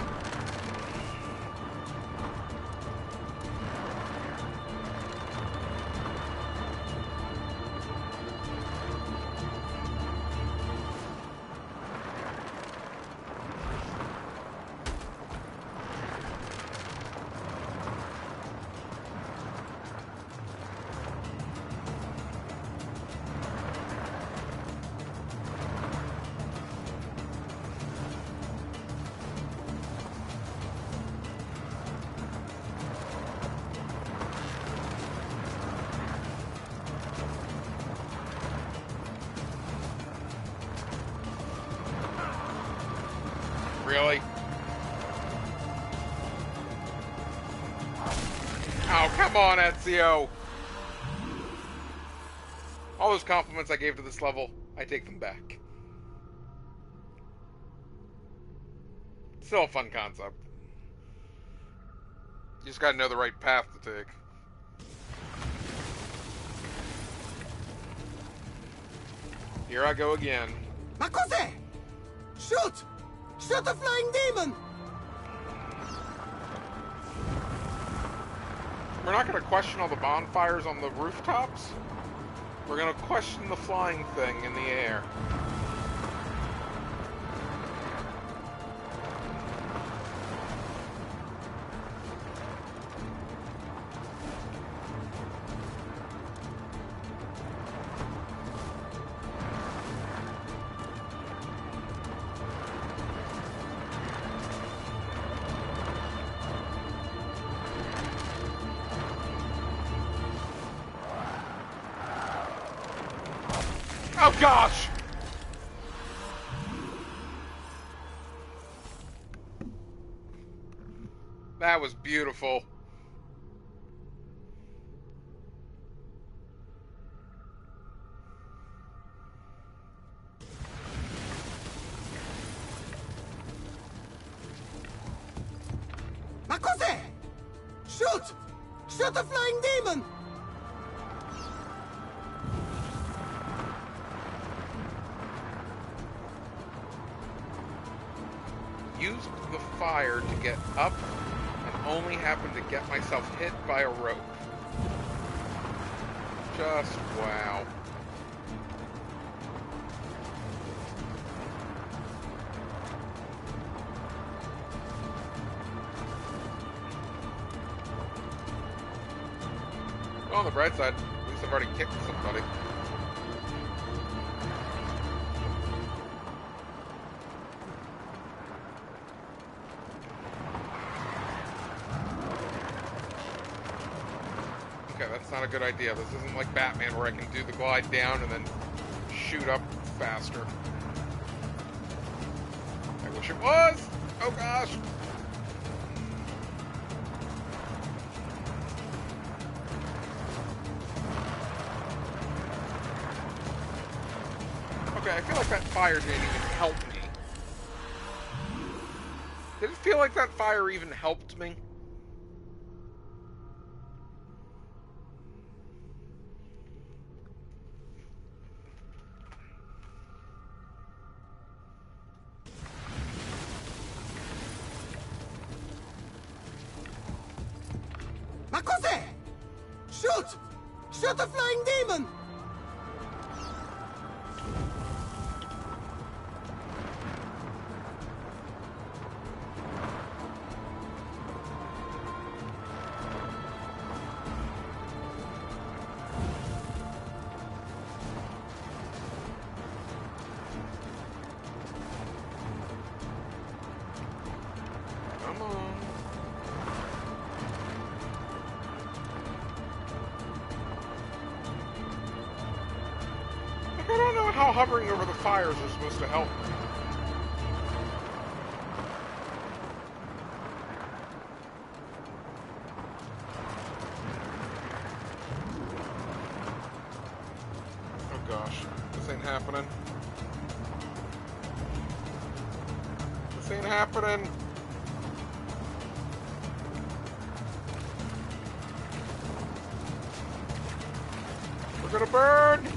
Really? Oh, come on, Ezio! All those compliments I gave to this level, I take them back. Still a fun concept. You just gotta know the right path to take. Here I go again. Ma cos'è? Shoot! Shoot the flying demon! We're not gonna question all the bonfires on the rooftops. We're gonna question the flying thing in the air. Oh gosh! That was beautiful. Ma cos'è? Shoot! Shoot the flying demon! Used the fire to get up and only happened to get myself hit by a rope. Just wow. Well, on the bright side, at least I've already kicked somebody. Okay, that's not a good idea. This isn't like Batman where I can do the glide down and then shoot up faster. I wish it was! Oh gosh! Okay, I feel like that fire didn't even help me. Did it feel like that fire even helped me? Ma cos'è? Shoot! Shoot the flying demon! Come on. Like, I don't know how hovering over the fires is supposed to help me. Oh gosh, this ain't happening. This ain't happening. We're gonna burn!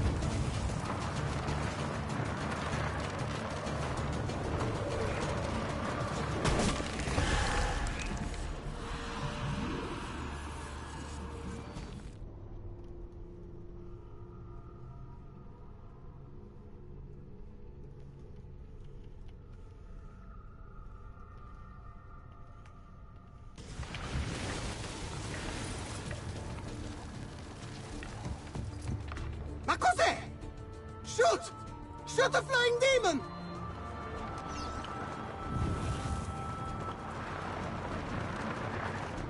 Ma cos'è? Shoot! Shoot a flying demon!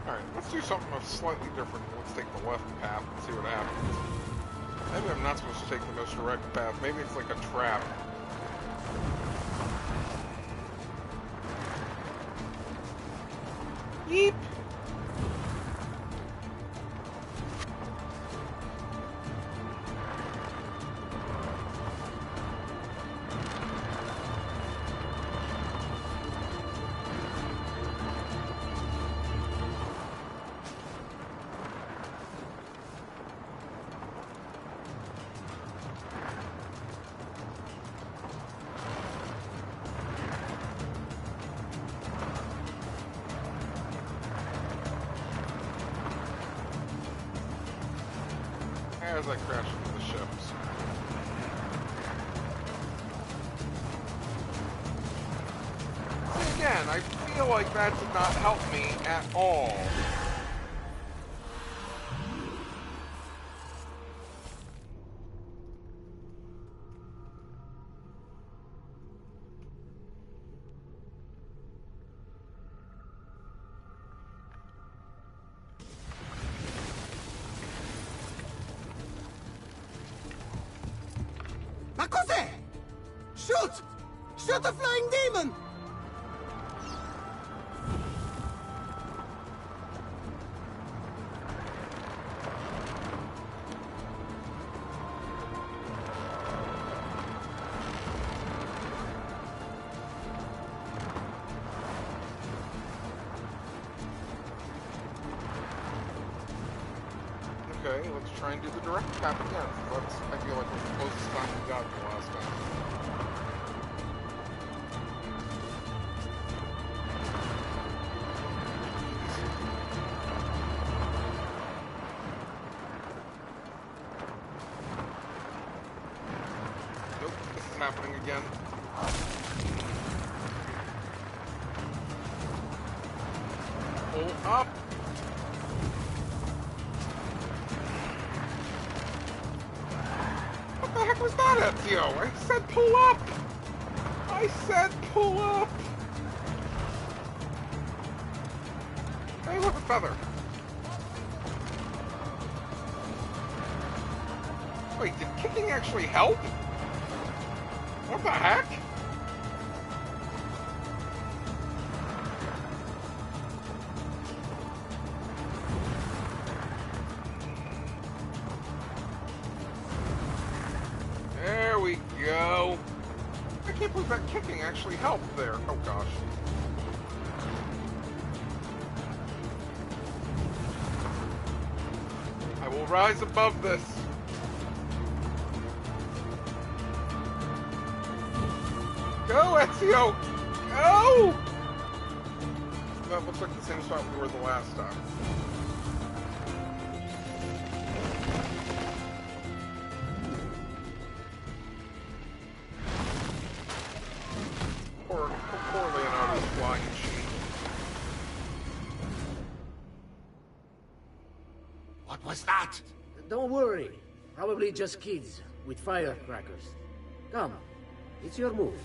Alright, let's do something slightly different. Let's take the left path and see what happens. Maybe I'm not supposed to take the most direct path. Maybe it's like a trap. Yeep! As I crash into the ships. See, again, I feel like that did not help me at all. Ma cos'è? Shoot! Shoot a flying demon! Okay, let's try and do the direct tap again. That's, I feel like, was the closest time we got the last time. Nope, this is happening again. Pull up. What the heck was that, Ezio? I said pull up! I said pull up! Hey, look, a feather. Wait, did kicking actually help? What the heck? There we go. I can't believe that kicking actually helped there. Oh gosh. I will rise above this. Go, Ezio! Go! That looks like the same spot we were the last time. Poor Leonardo's flying machine. What was that? Don't worry. Probably just kids with firecrackers. Come, it's your move.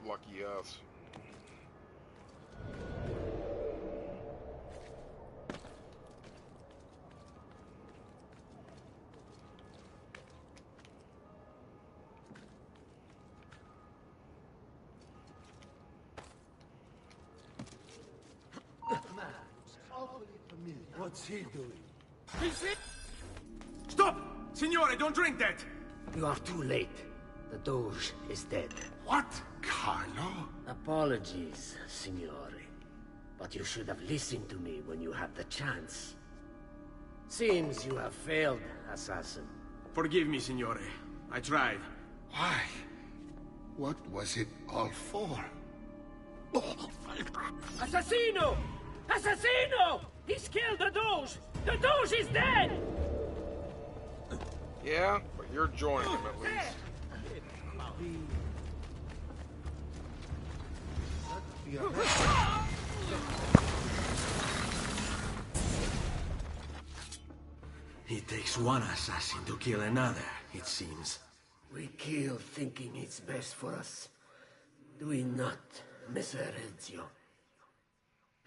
Lucky us. What's he doing? Stop! Signore, don't drink that! You are too late. The Doge is dead. What? Carlo? Apologies, Signore. But you should have listened to me when you had the chance. Seems you have failed, assassin. Forgive me, Signore. I tried. Why? What was it all for? Assassino! Assassino! He's killed the Doge! The Doge is dead! Yeah, but you're joining him at least. It takes one assassin to kill another, it seems. We kill thinking it's best for us. Do we not, Messer Ezio?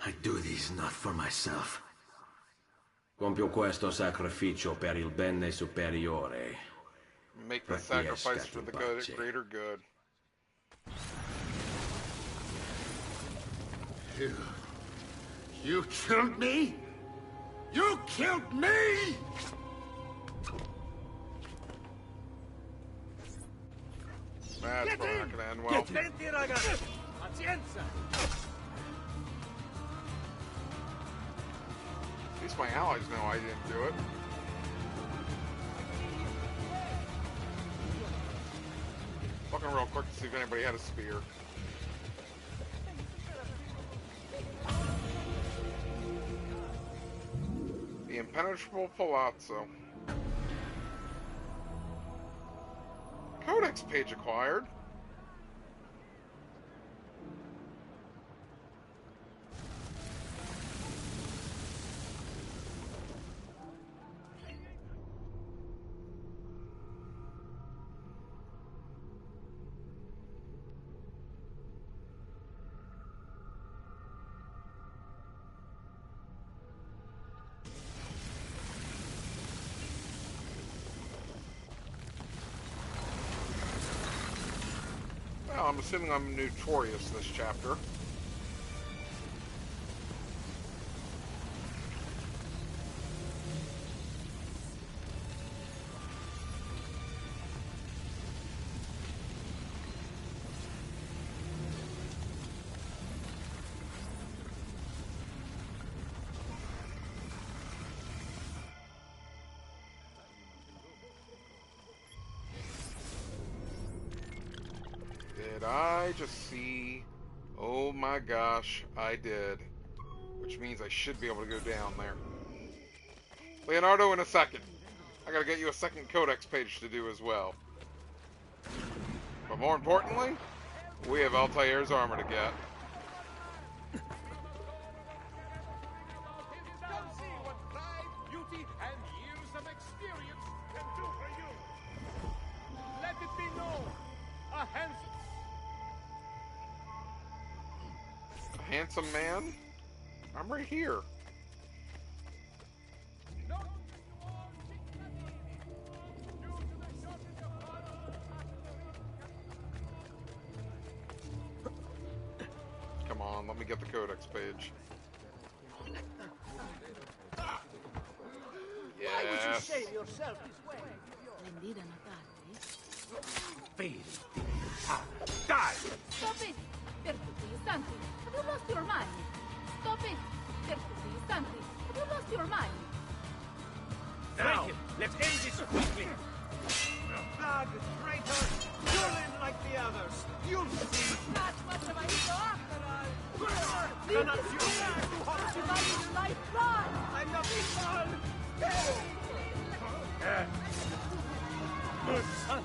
I do this not for myself. Compio questo sacrificio per il bene superiore. Make the sacrifice for the good, greater good. You killed me? You killed me? That's probably not gonna end well. Senti, ragazzi! Pazienza! At least my allies know I didn't do it. Looking real quick to see if anybody had a spear. The impenetrable palazzo. Codex page acquired. Well, I'm assuming I'm notorious this chapter. Did I just see? Oh my gosh, I did. Which means I should be able to go down there. Leonardo, in a second. I gotta get you a second codex page to do as well. But more importantly, we have Altair's armor to get. Don't see what pride, beauty, and years of experience can do for you. Let it be known, a handsome man? I'm right here. Come on, let me get the codex page. Yes. Why would you save yourself this way? Fade. Die! Stop it! Per tutti gli istanti! Have you lost your mind? Stop it! Per tutti gli istanti! Have you lost your mind? Now, let's end this quickly! Bad traitor! You'll end like the others! You'll see! Not much of a hero after all! Cannot you? Dividing your life run! I'm not people! Son!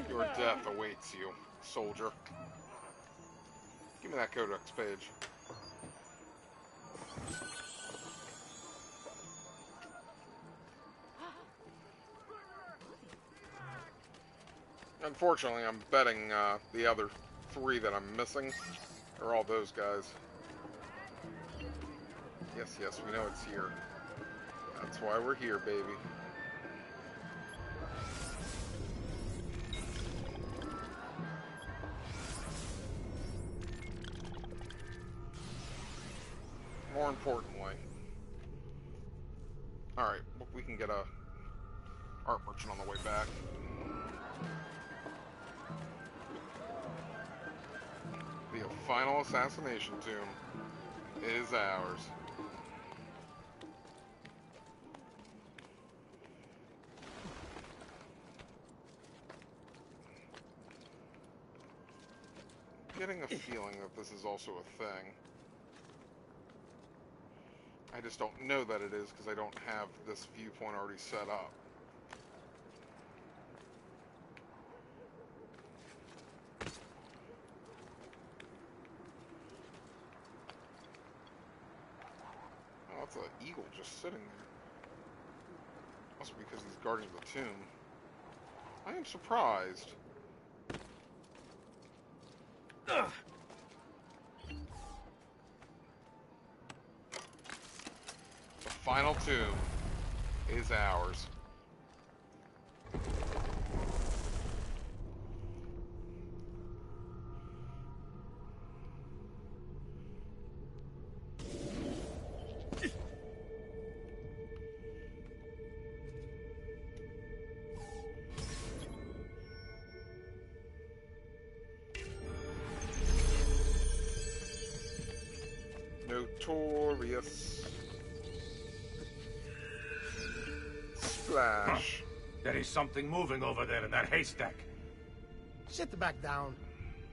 Your death awaits you, soldier. Give me that codex page. Unfortunately, I'm betting the other three that I'm missing are all those guys. Yes, yes, we know it's here. That's why we're here, baby. More importantly, alright, we can get a art merchant on the way back. The final assassination tomb is ours. Getting a feeling that this is also a thing. I just don't know that it is because I don't have this viewpoint already set up. Oh, that's an eagle just sitting there. must be because he's guarding the tomb. I am surprised. Ugh. The final tomb is ours. Notorious. Splash. There is something moving over there in that haystack. Sit back down.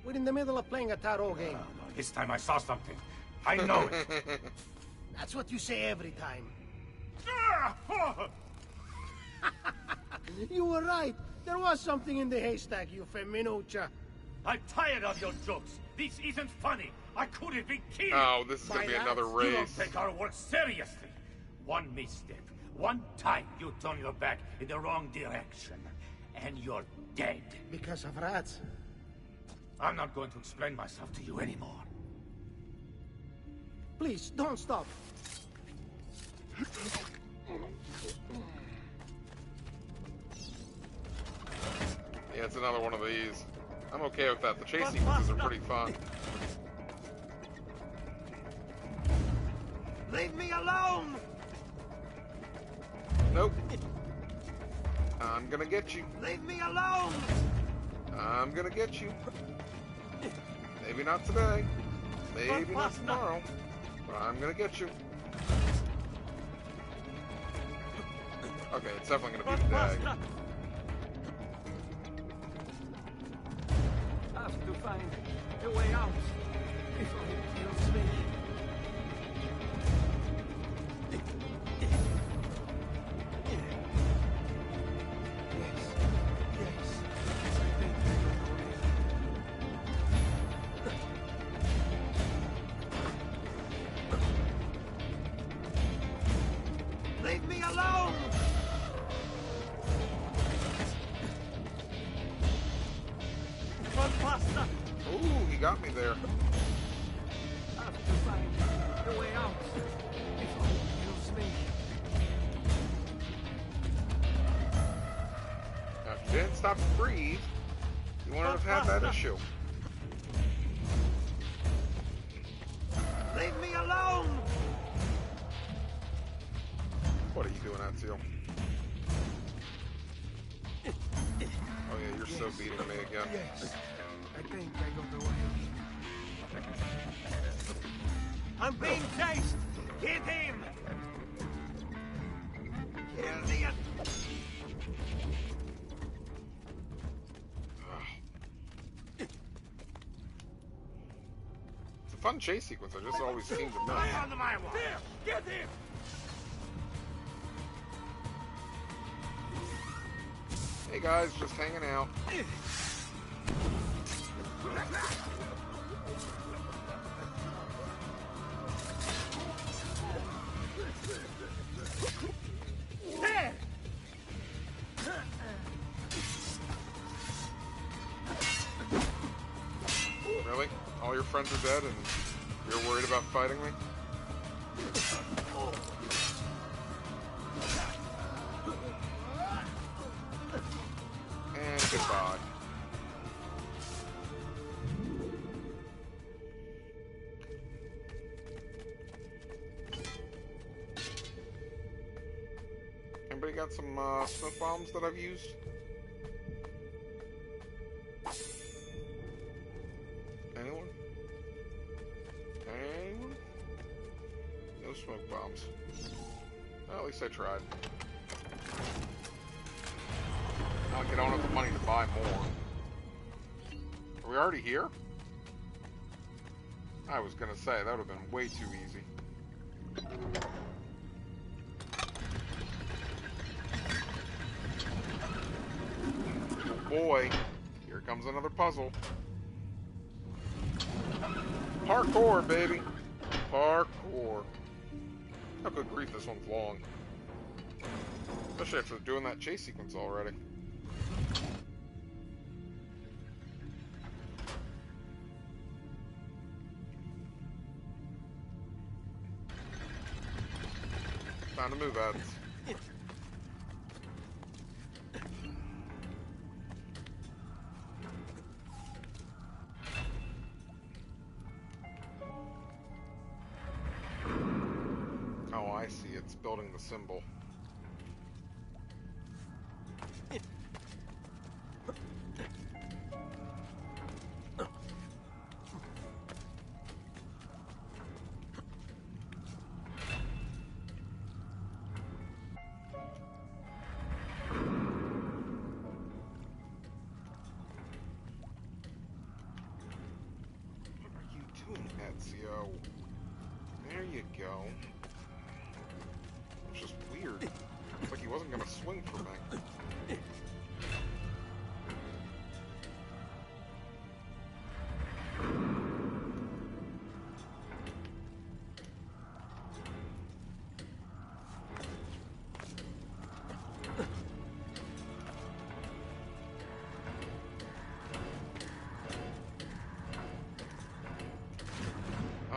We're in the middle of playing a tarot game. This time I saw something. I know it. That's what you say every time. You were right. There was something in the haystack, you feminuccia. I'm tired of your jokes. This isn't funny. I couldn't be killed. Oh, this is gonna be another race. You don't take our work seriously. One misstep, one time you turn your back in the wrong direction, and you're dead. Because of rats. I'm not going to explain myself to you anymore. Please, don't stop. Yeah, it's another one of these. I'm okay with that. The chase sequences are pretty fun. Leave me alone! Nope. I'm gonna get you. Leave me alone! I'm gonna get you. Maybe not today. Maybe not tomorrow. But I'm gonna get you. Okay, it's definitely gonna be today. I have to find a way out before it kills me. Leave me alone! Ooh, he got me there. I have to find a way out before it kills me. Now, if you didn't stop to breathe, you wouldn't have had that issue. Leave me alone! What are you doing, Ezio? Oh yeah, you're so beating me again. Yes. I think I got away. I'm being chased! Hit him! Kill the... It's a fun chase sequence. I just always seem to miss. On the my wall! Get him! Hey guys, just hanging out. There! Really? All your friends are dead and you're worried about fighting me? And goodbye. Anybody got some smoke bombs that I've used? Anyone? Anyone? No smoke bombs. Well, at least I tried. Not like I don't have the money to buy more. Are we already here? I was gonna say, that would have been way too easy. Oh boy, here comes another puzzle. Parkour, baby. Parkour. Oh, good grief, this one's long. Especially after doing that chase sequence already. Time to move, ads. Oh, I see. It's building the symbol. Ezio. There you go. It's just weird. It's like he wasn't gonna swing for me.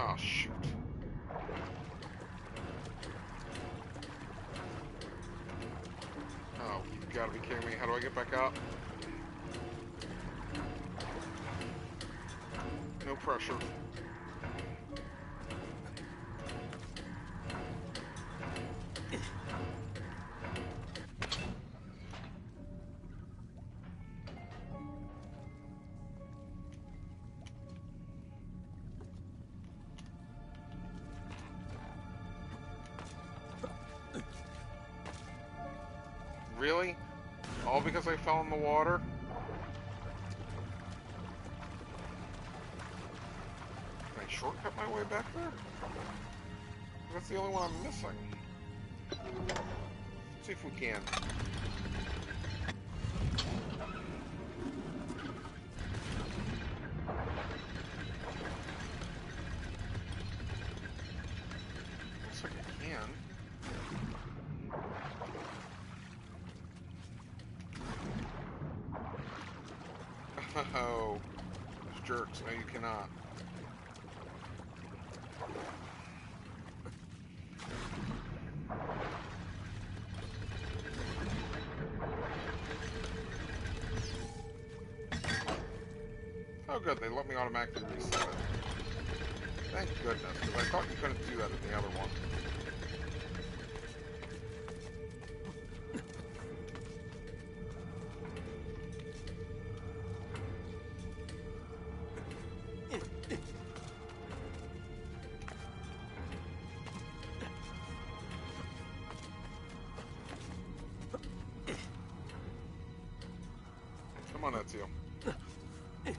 Oh, shoot. Oh, you've got to be kidding me. How do I get back up? No pressure. Really? All because I fell in the water? Can I shortcut my way back there? That's the only one I'm missing. Let's see if we can. Looks like I can. Oh, those jerks. No, you cannot. Oh, good. They let me automatically reset it. Thank goodness, because I thought you couldn't do that in the other one. Come on, Ezio. It's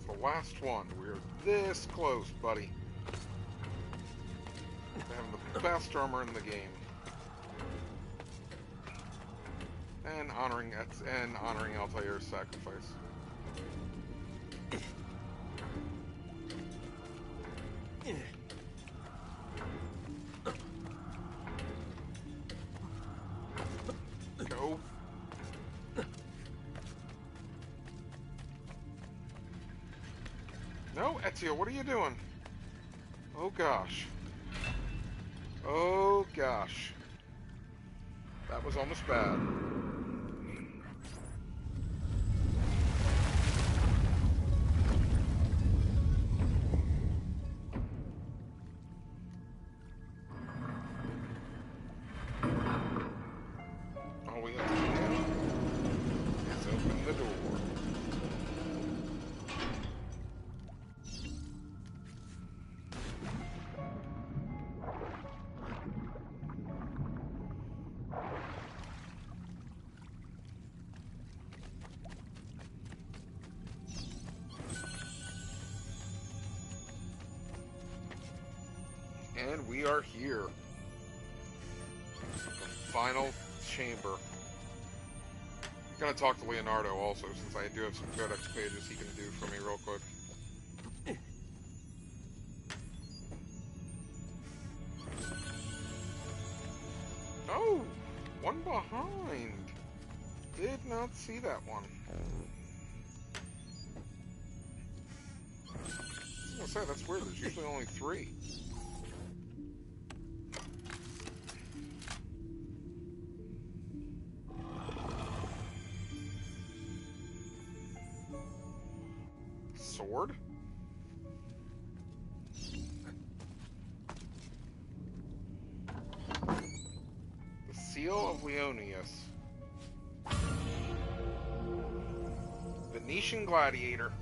the last one. We're this close, buddy. To having the best armor in the game. And honoring Altair's sacrifice. Go. No, Ezio, what are you doing? Oh gosh. Oh gosh. That was almost bad. All we have to do is open the door. And we are here. The final chamber. I'm gonna talk to Leonardo also, since I do have some codex pages he can do for me real quick. Oh! one behind. Did not see that one. I was gonna say, that's weird. There's usually only 3. Sword? The Seal of Leonius. Venetian Gladiator.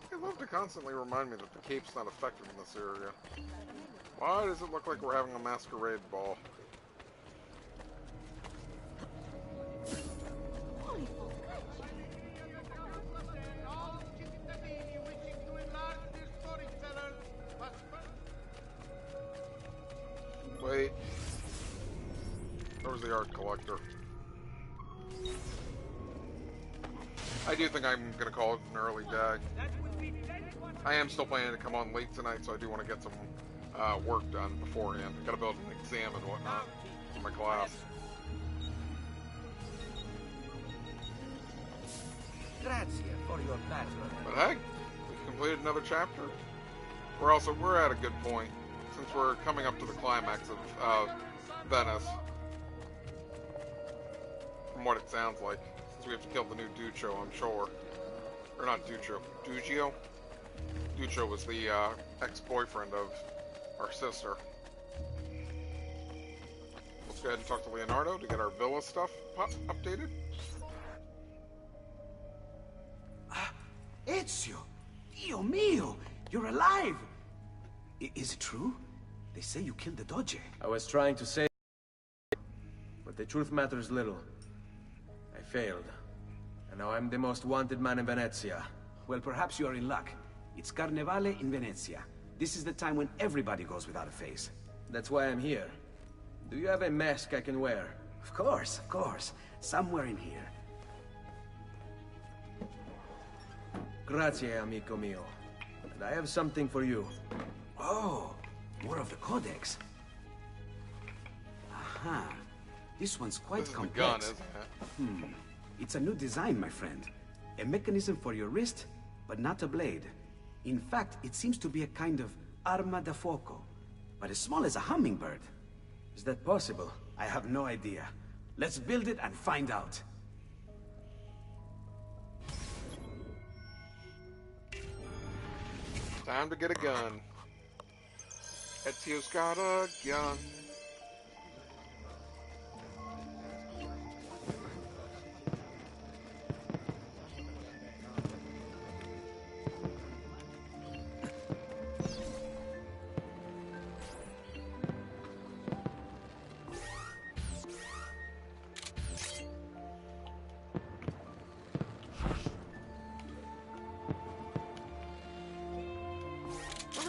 They love to constantly remind me that the cape's not effective in this area. Why does it look like we're having a masquerade ball? Wait. Where was the art collector? I do think I'm going to call it an early dag. I am still planning to come on late tonight, so I do want to get some work done beforehand. I got to build an exam and whatnot for my class. Grazie for your battle. But hey, we've completed another chapter. We're at a good point since we're coming up to the climax of Venice. From what it sounds like, since we have to kill the new Duccio, I'm sure. Or not Duccio, Dugio? Duccio was the ex-boyfriend of our sister. Let's go ahead and talk to Leonardo to get our villa stuff updated. Ezio! Dio mio! You're alive! Is it true? They say you killed the Doge. I was trying to say, but the truth matters little. I failed. And now I'm the most wanted man in Venezia. Well, perhaps you are in luck. It's Carnevale in Venezia. This is the time when everybody goes without a face. That's why I'm here. Do you have a mask I can wear? Of course, of course. Somewhere in here. Grazie, amico mio. And I have something for you. Oh, more of the Codex. Aha. This one's quite complex. Gun, isn't it? It's a new design, my friend. A mechanism for your wrist, but not a blade. In fact, it seems to be a kind of arma da fuoco, but as small as a hummingbird. Is that possible? I have no idea. Let's build it and find out. Time to get a gun. Ezio's got a gun.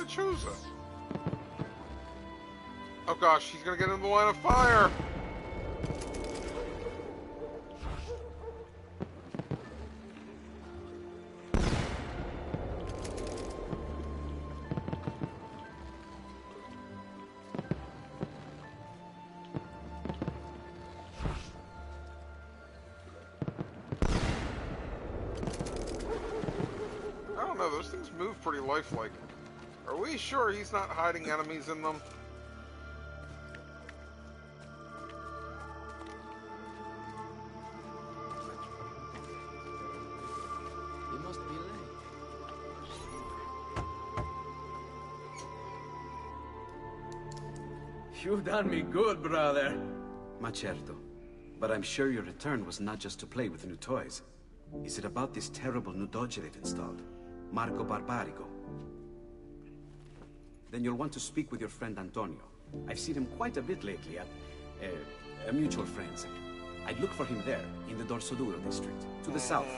Choose it. Oh gosh, he's gonna get in the line of fire. I don't know, those things move pretty lifelike. Are we sure he's not hiding enemies in them? You must be late. You've done me good, brother. Ma certo. But I'm sure your return was not just to play with new toys. Is it about this terrible new doge they've installed? Marco Barbarigo? Then you'll want to speak with your friend Antonio. I've seen him quite a bit lately at... mutual friends. I'd look for him there, in the Dorsoduro district, to the south.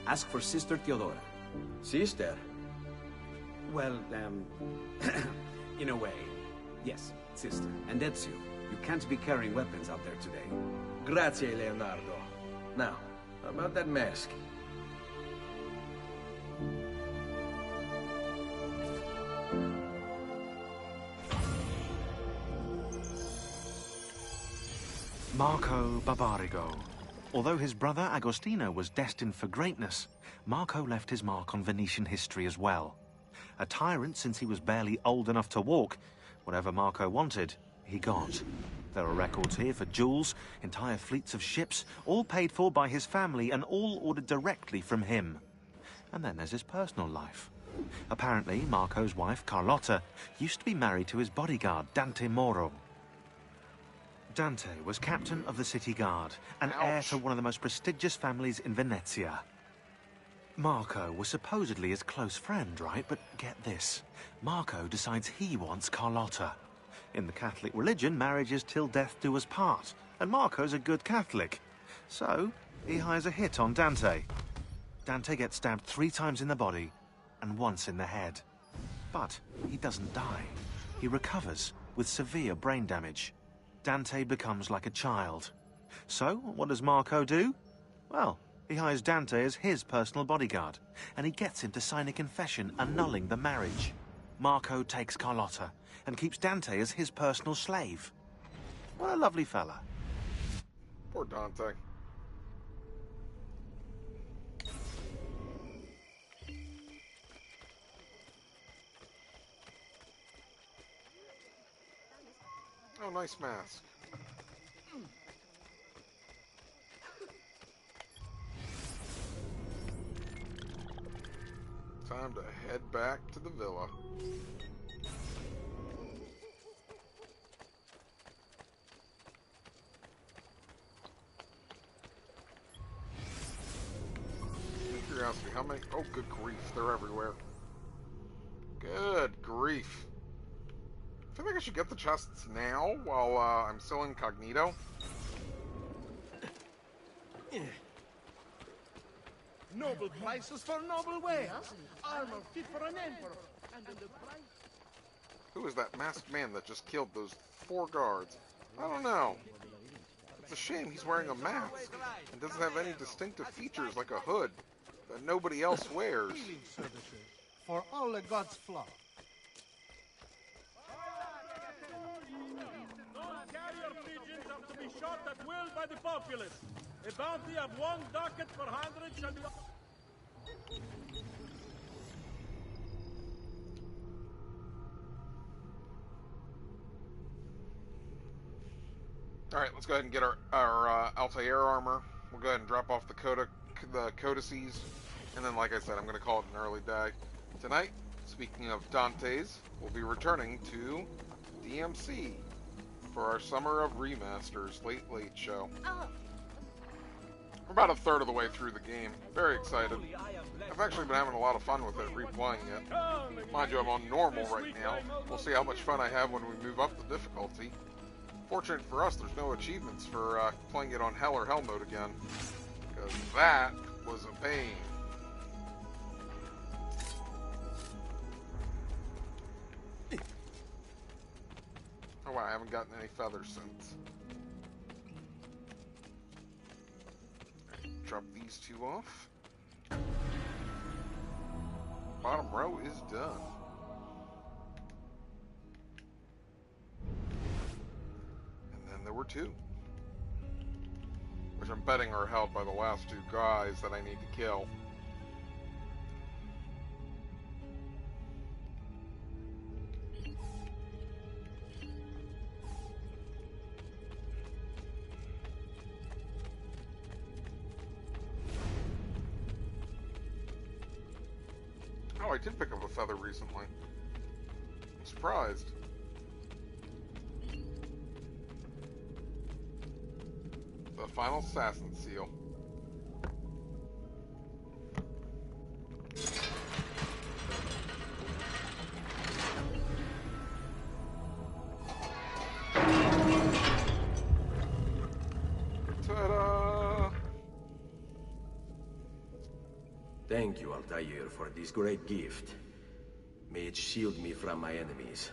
Ask for Sister Theodora. Sister? Well, in a way. Yes, sister. And Ezio, you can't be carrying weapons out there today. Grazie, Leonardo. Now, about that mask. Marco Barbarigo. Although his brother Agostino was destined for greatness, Marco left his mark on Venetian history as well. A tyrant since he was barely old enough to walk, whatever Marco wanted, he got. There are records here for jewels, entire fleets of ships, all paid for by his family and all ordered directly from him. And then there's his personal life. Apparently, Marco's wife, Carlotta, used to be married to his bodyguard, Dante Moro. Dante was captain of the city guard and heir to one of the most prestigious families in Venezia. Marco was supposedly his close friend, right? But get this, Marco decides he wants Carlotta. In the Catholic religion, marriage is till death do us part, and Marco's a good Catholic. So, he hires a hit on Dante. Dante gets stabbed 3 times in the body and once in the head. But he doesn't die. He recovers with severe brain damage. Dante becomes like a child. So, what does Marco do? Well, he hires Dante as his personal bodyguard, and he gets him to sign a confession annulling the marriage. Marco takes Carlotta and keeps Dante as his personal slave. What a lovely fella. Poor Dante. Oh, nice mask. Time to head back to the villa. Curiosity, how many? Oh, good grief, they're everywhere. Good grief. I feel like I should get the chests now while I'm still incognito. Noble prices for noble wares. Armor fit for an emperor. And the price... Who is that masked man that just killed those 4 guards? I don't know. It's a shame he's wearing a mask and doesn't have any distinctive features like a hood that nobody else wears. Healing services for all the gods' flock. Non-carrier pigeons are to be shot at will by the populace. A bounty of 1 ducat per 100 shall be... Alright, let's go ahead and get our Altair armor. We'll go ahead and drop off the codices. And then, like I said, I'm going to call it an early day. Tonight, speaking of Dante's, we'll be returning to DMC for our Summer of Remasters Late show. We're about a third of the way through the game. Very excited. I've actually been having a lot of fun with it, replaying it. Mind you, I'm on normal right now. We'll see how much fun I have when we move up the difficulty. Fortunate for us, there's no achievements for playing it on Hell or Hell mode again. Because that was a pain. Oh wow, I haven't gotten any feathers since. Drop these 2 off. Bottom row is done. And then there were 2. Which I'm betting are held by the last 2 guys that I need to kill. Oh, I did pick up a feather recently. I'm surprised. The final assassin seal. Ta-da! Thank you, Altair, for this great gift. May it shield me from my enemies.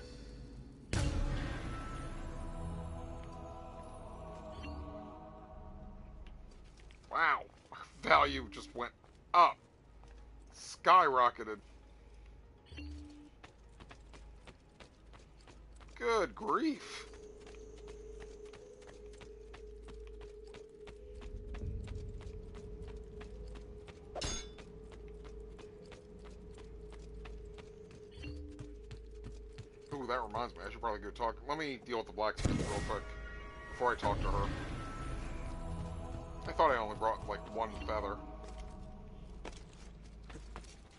Wow, our value just went up. Skyrocketed. Good grief. Ooh, that reminds me. I should probably go talk. Let me deal with the blacksmith real quick before I talk to her. I thought I only brought, like, one feather.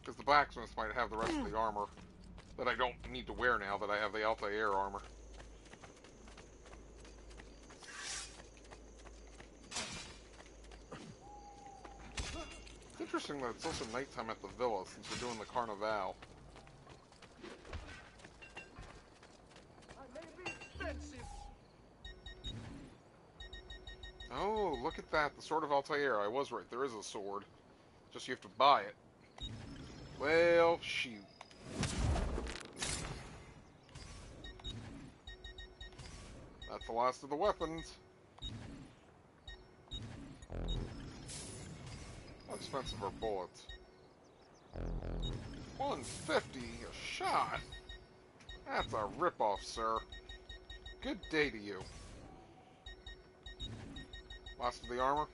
Because the blacksmith might have the rest of the armor that I don't need to wear now that I have the Altair armor. It's interesting that it's also nighttime at the villa since we're doing the Carnival. Oh, look at that. The Sword of Altair. I was right. There is a sword. Just you have to buy it. Well, shoot. That's the last of the weapons. How expensive are bullets? $150 a shot? That's a ripoff, sir. Good day to you. Last of the armor?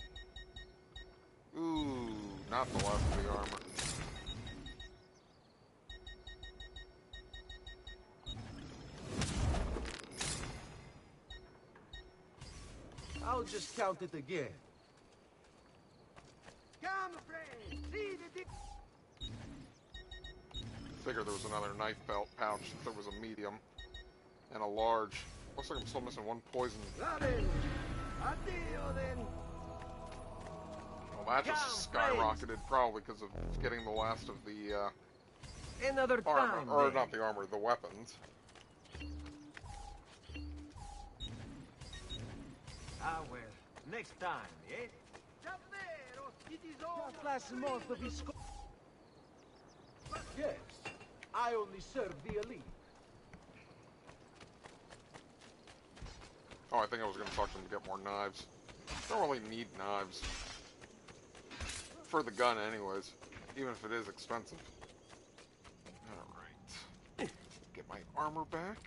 Ooh, not the last of the armor. I'll just count it again. Figured there was another knife belt pouch since there was a medium and a large. Looks like I'm still missing one poison. Well, that just skyrocketed probably because of getting the last of the Another armor, time, or then. not the armor, the weapons. Ah, well. Next time, eh? Yes, I only serve the elite. Oh, I think I was going to talk to them to get more knives. Don't really need knives. For the gun anyways. Even if it is expensive. Alright. Get my armor back.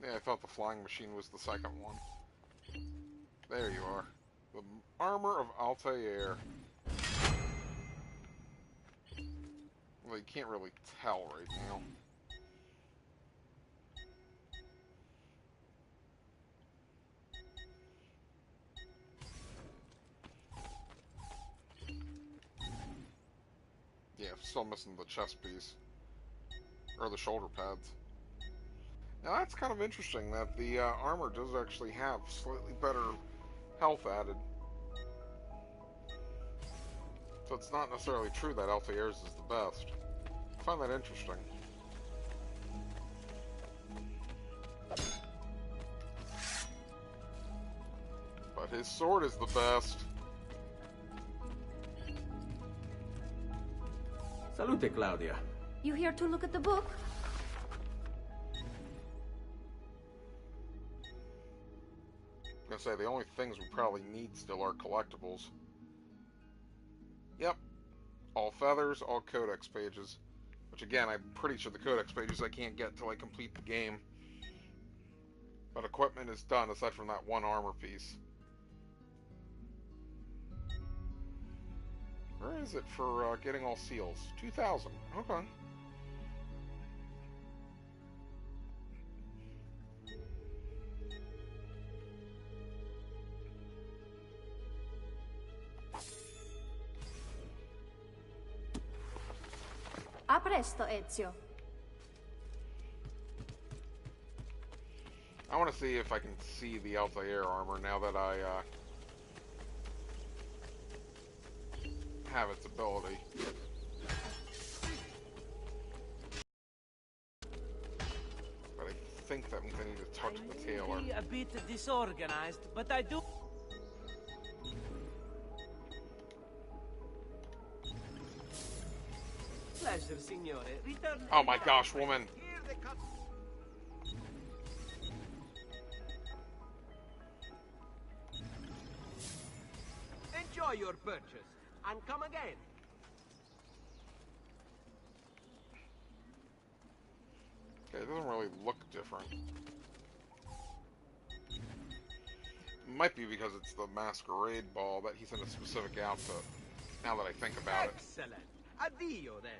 Yeah, I thought the flying machine was the second one. There you are. The armor of Altair. Well, you can't really tell right now. Yeah, still missing the chest piece. Or the shoulder pads. Now that's kind of interesting that the armor does actually have slightly better health added. So it's not necessarily true that Altair's is the best. I find that interesting. But his sword is the best. Salute, Claudia. You here to look at the book? I was gonna say, the only things we probably need still are collectibles. Yep. All feathers, all codex pages. Which again, I'm pretty sure the codex pages I can't get till I complete the game. But equipment is done, aside from that one armor piece. Where is it for getting all seals? 2,000. Okay. A presto, Ezio. I want to see if I can see the Altair armor now that I have its ability. But I think that means I need to talk to the tailor. A bit disorganized, but I do. Pleasure, signore. Return. Oh my gosh, woman! Enjoy your purchase, and come again. Okay, it doesn't really look different. Might be because it's the masquerade ball that he's in a specific outfit, now that I think about it. Excellent. Addio, then.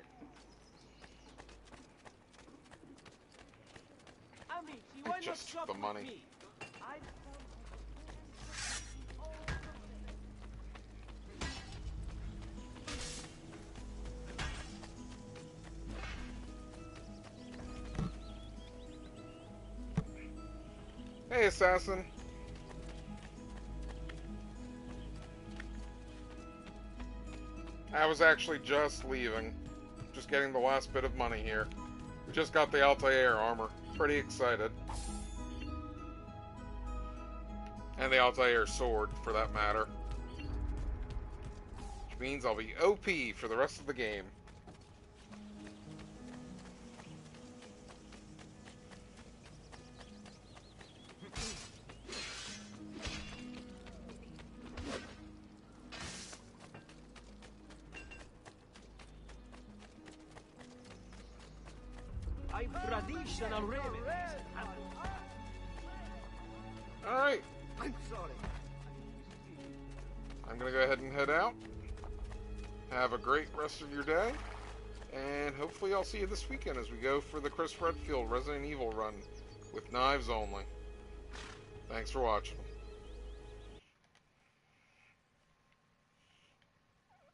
Amici, why I just not took the shop money. with me? Hey, assassin. I was actually just leaving. Just getting the last bit of money here. We just got the Altair armor. Pretty excited. And the Altair sword, for that matter. Which means I'll be OP for the rest of the game. Traditional remedies. Alright. I'm sorry. I'm going to go ahead and head out. Have a great rest of your day. And hopefully I'll see you this weekend as we go for the Chris Redfield Resident Evil run with knives only. Thanks for watching.